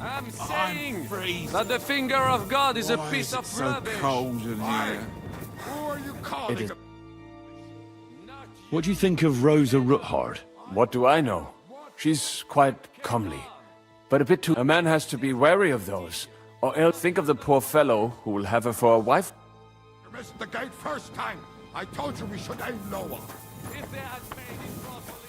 I'm saying that the finger of God is a piece of rubbish. Cold in here. Who are you calling? What do you think of Rosa Ruthard? What do I know? She's quite comely, but a bit too... A man has to be wary of those, or else think of the poor fellow who will have her for a wife. You missed the gate first time. I told you we should aim lower. If they had made it properly...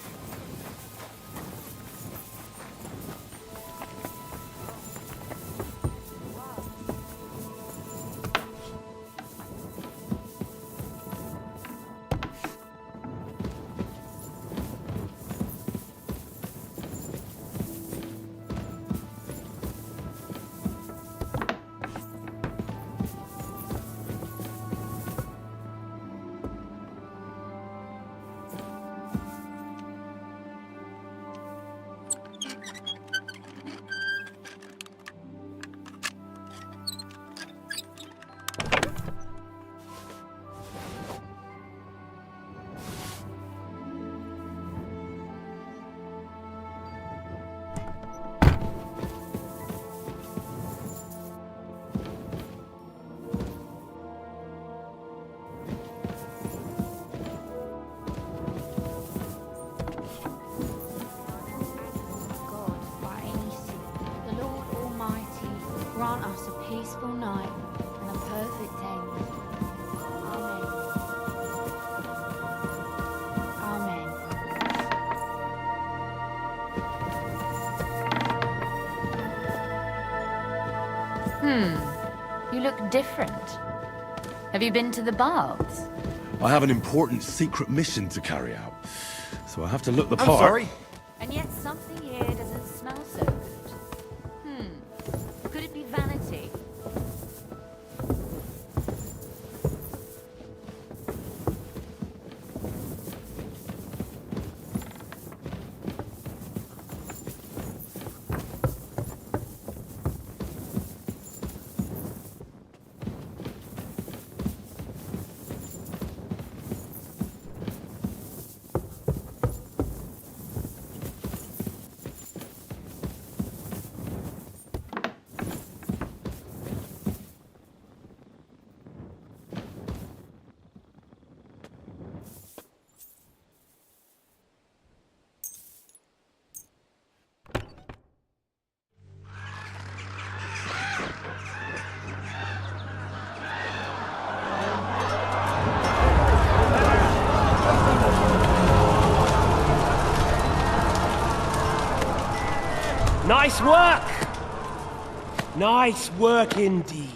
Grant us a peaceful night and a perfect end. Amen. You look different. Have you been to the baths? I have an important secret mission to carry out, so I have to look the I'm part. sorry. And yet something here doesn't smell so good. Could it be vanity? Nice work! Nice work indeed.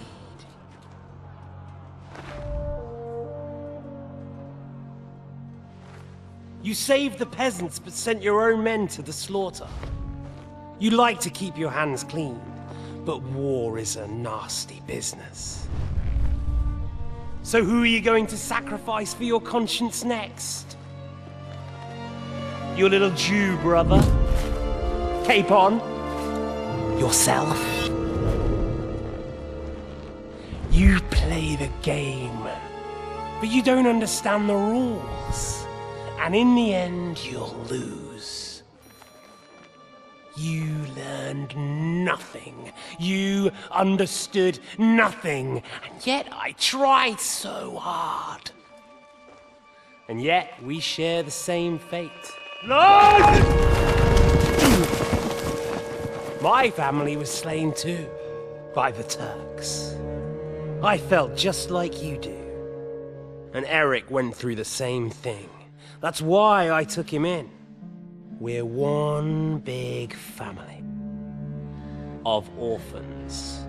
You saved the peasants but sent your own men to the slaughter. You like to keep your hands clean, but war is a nasty business. So who are you going to sacrifice for your conscience next? Your little Jew brother? Capon? Yourself? You play the game, but you don't understand the rules. And in the end, you'll lose. You learned nothing. You understood nothing. And yet I tried so hard. And yet we share the same fate. Lord! My family was slain too, by the Turks. I felt just like you do. And Eric went through the same thing. That's why I took him in. We're one big family. Of orphans.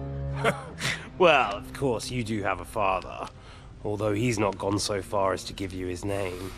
Well, of course, you do have a father. Although he's not gone so far as to give you his name.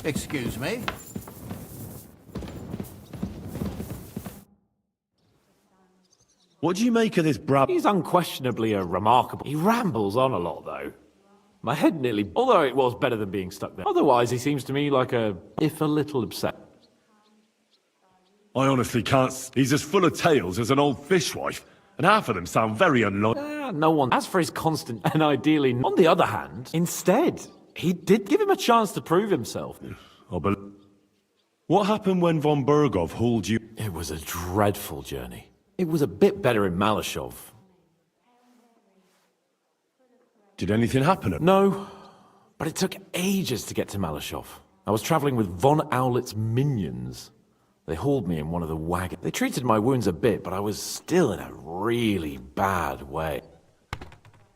Excuse me? What do you make of this Brab? He's unquestionably a remarkable... He rambles on a lot, though. My head nearly... Although it was better than being stuck there. Otherwise, he seems to me like if a little upset. I honestly can't... He's as full of tales as an old fishwife, and half of them sound very unlike... No one... As for his constant and ideally... On the other hand, instead, he did give him a chance to prove himself. What happened when von Bergov hauled you... It was a dreadful journey. It was a bit better in Malashov. Did anything happen? No, but it took ages to get to Malashov. I was traveling with von Owlet's minions. They hauled me in one of the wagons. They treated my wounds a bit, but I was still in a really bad way.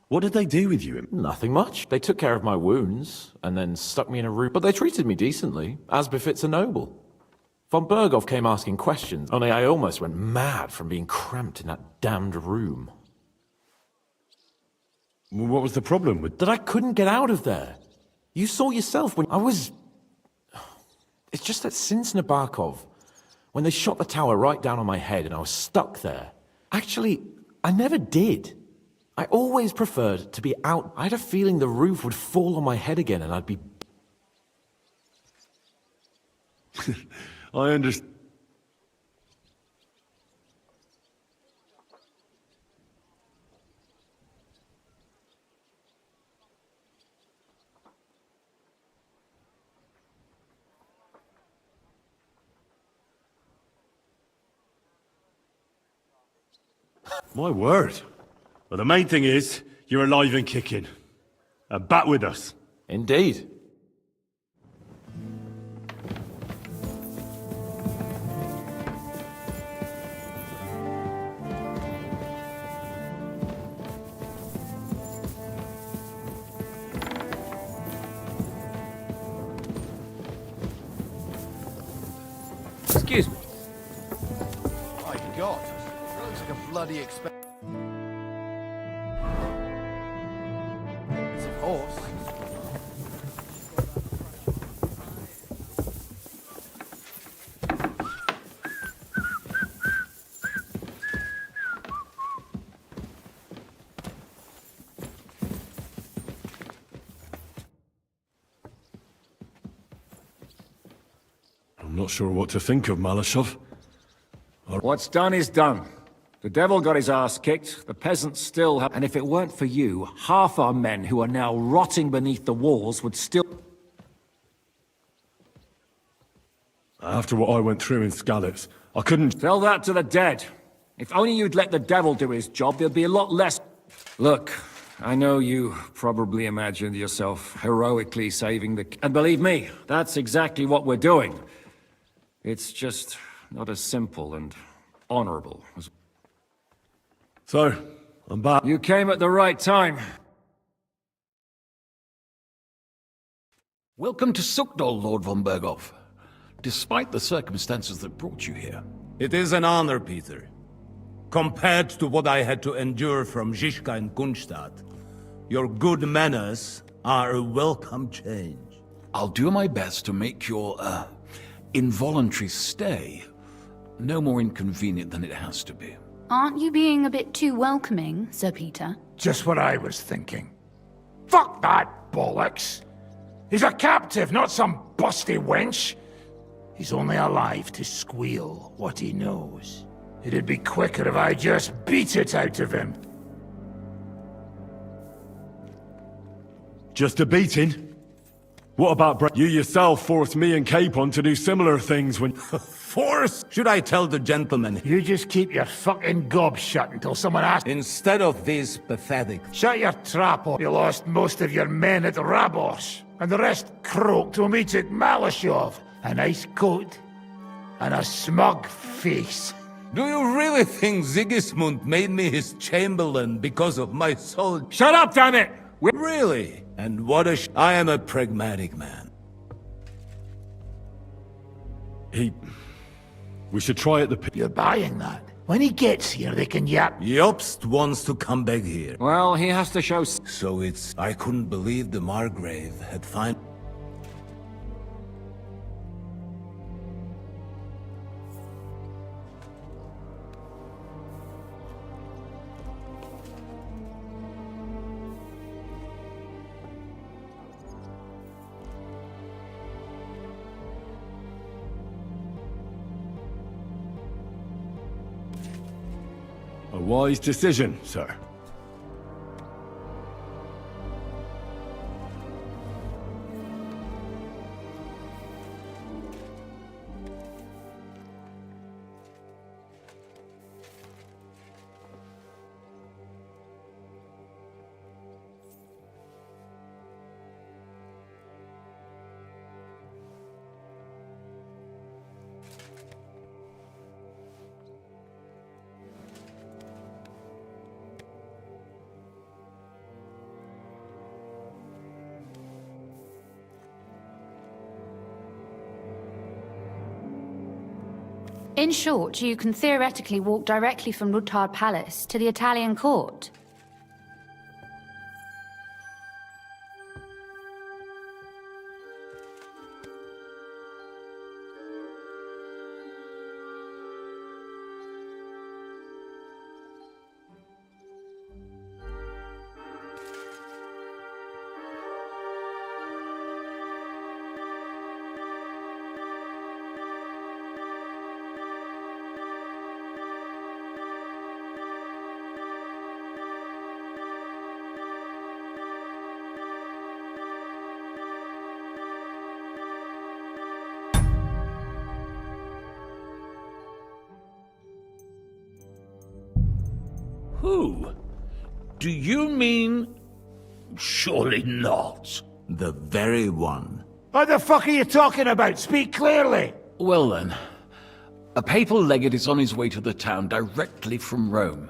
What did they do with you? Nothing much. They took care of my wounds, and then stuck me in a room. But they treated me decently, as befits a noble. Von Bergov came asking questions, only I almost went mad from being cramped in that damned room. What was the problem with... That I couldn't get out of there. You saw yourself when I was... It's just that since Nabokov, when they shot the tower right down on my head and I was stuck there. Actually, I never did. I always preferred to be out. I had a feeling the roof would fall on my head again and I'd be... I understand. My word. Well, the main thing is, you're alive and kicking. And back with us. Indeed. Excuse me. My God, it looks like a bloody expensive horse. I'm not sure what to think of Malashov. What's done is done. The devil got his ass kicked, the peasants still have... And if it weren't for you, half our men who are now rotting beneath the walls would still... After what I went through in Skalitz, I couldn't... Tell that to the dead. If only you'd let the devil do his job, there'd be a lot less... Look, I know you probably imagined yourself heroically saving the... And believe me, that's exactly what we're doing. It's just not as simple and honorable as... So, I'm back. You came at the right time. Welcome to Sukdol, Lord von Berghoff. Despite the circumstances that brought you here. It is an honor, Peter. Compared to what I had to endure from Zizka and Kunstadt, your good manners are a welcome change. I'll do my best to make your, involuntary stay no more inconvenient than it has to be. Aren't you being a bit too welcoming, Sir Peter? Just what I was thinking. Fuck that bollocks! He's a captive, not some busty wench! He's only alive to squeal what he knows. It'd be quicker if I just beat it out of him. Just a beating? What about you yourself forced me and Capon to do similar things when... Force? Should I tell the gentleman? You just keep your fucking gob shut until someone asks. Instead of this pathetic... Shut your trap up. You lost most of your men at Rabos, and the rest croaked when we took Malashov. A nice coat, and a smug face. Do you really think Sigismund made me his chamberlain because of my soul? Shut up, damn it! Really? And what a I am a pragmatic man. We should try at the... You're buying that? When he gets here, they can yap. Jobst wants to come back here. Well, he has to show... So it's... I couldn't believe the Margrave had found... A wise decision, sir. In short, you can theoretically walk directly from Ruthard Palace to the Italian court. Who? Do you mean... Surely not. The very one. What the fuck are you talking about? Speak clearly! Well then, a papal legate is on his way to the town directly from Rome.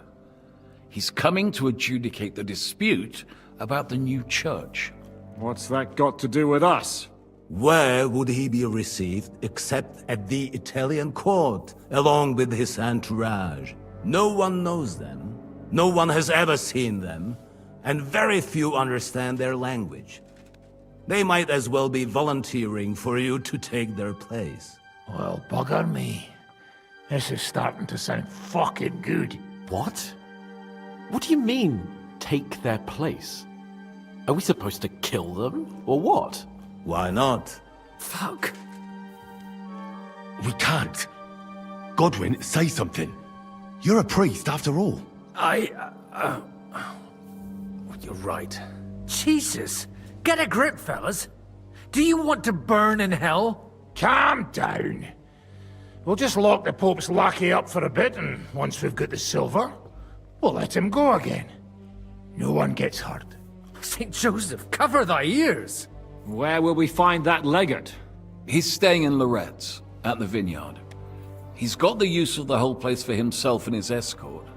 He's coming to adjudicate the dispute about the new church. What's that got to do with us? Where would he be received except at the Italian court, along with his entourage? No one knows them, no one has ever seen them, and very few understand their language. They might as well be volunteering for you to take their place. Well, bugger me. This is starting to sound fucking good. What? What do you mean, take their place? Are we supposed to kill them, or what? Why not? Fuck. We can't. Godwin, say something. You're a priest, after all. You're right. Jesus! Get a grip, fellas. Do you want to burn in hell? Calm down. We'll just lock the Pope's lackey up for a bit, and once we've got the silver, we'll let him go again. No one gets hurt. St. Joseph, cover thy ears! Where will we find that legate? He's staying in Loretz, at the vineyard. He's got the use of the whole place for himself and his escort.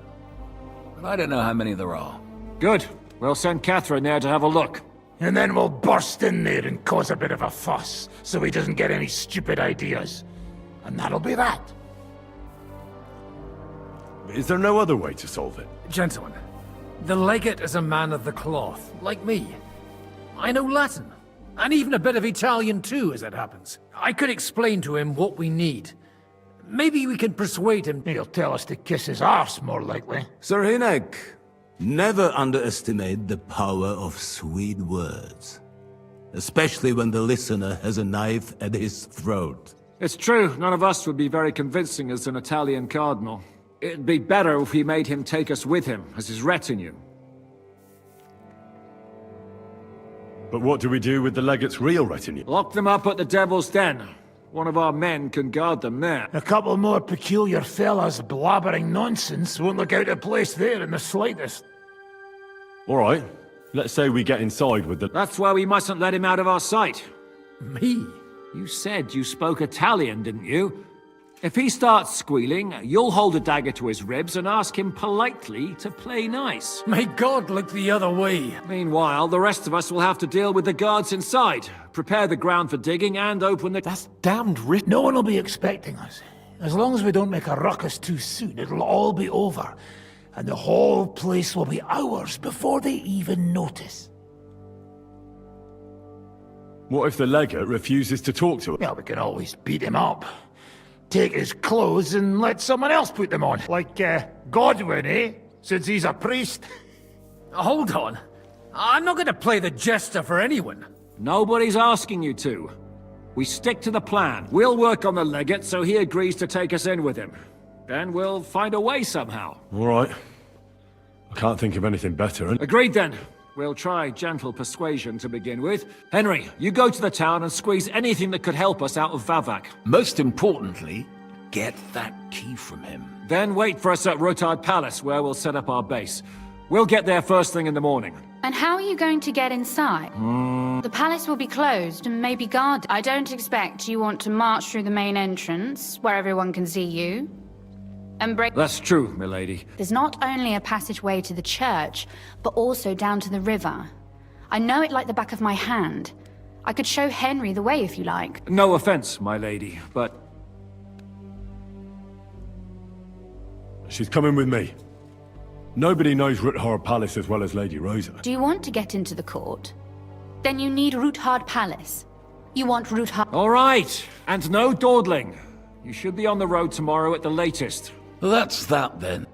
But I don't know how many there are. Good. We'll send Catherine there to have a look. And then we'll burst in there and cause a bit of a fuss, so he doesn't get any stupid ideas. And that'll be that. Is there no other way to solve it? Gentlemen, the legate is a man of the cloth, like me. I know Latin, and even a bit of Italian too, as it happens. I could explain to him what we need. Maybe we can persuade him. He'll tell us to kiss his arse, more likely. Sir Hinek, never underestimate the power of sweet words. Especially when the listener has a knife at his throat. It's true, none of us would be very convincing as an Italian cardinal. It'd be better if we made him take us with him, as his retinue. But what do we do with the legate's real retinue? Lock them up at the Devil's Den. One of our men can guard them there. A couple more peculiar fellas blabbering nonsense won't look out of place there in the slightest. All right. Let's say we get inside with the... That's why we mustn't let him out of our sight. Me? You said you spoke Italian, didn't you? If he starts squealing, you'll hold a dagger to his ribs and ask him politely to play nice. May God look the other way. Meanwhile, the rest of us will have to deal with the guards inside, prepare the ground for digging, and open the... That's damned rich. No one will be expecting us. As long as we don't make a ruckus too soon, it'll all be over. And the whole place will be ours before they even notice. What if the legate refuses to talk to us? Well, we can always beat him up. Take his clothes and let someone else put them on. Like, Godwin, eh? Since he's a priest. Hold on. I'm not going to play the jester for anyone. Nobody's asking you to. We stick to the plan. We'll work on the legate so he agrees to take us in with him. Then we'll find a way somehow. All right. I can't think of anything better. Agreed then. We'll try gentle persuasion to begin with. Henry, you go to the town and squeeze anything that could help us out of Vavak. Most importantly, get that key from him. Then wait for us at Rotard Palace, where we'll set up our base. We'll get there first thing in the morning. And how are you going to get inside? The palace will be closed and maybe guarded. I don't expect you want to march through the main entrance, where everyone can see you. And break... That's true, milady. There's not only a passageway to the church, but also down to the river. I know it like the back of my hand. I could show Henry the way if you like. No offense, my lady, but... She's coming with me. Nobody knows Rutthard Palace as well as Lady Rosa. Do you want to get into the court? Then you need Rutthard Palace. You want Rutthard... All right, and no dawdling. You should be on the road tomorrow at the latest. That's that then.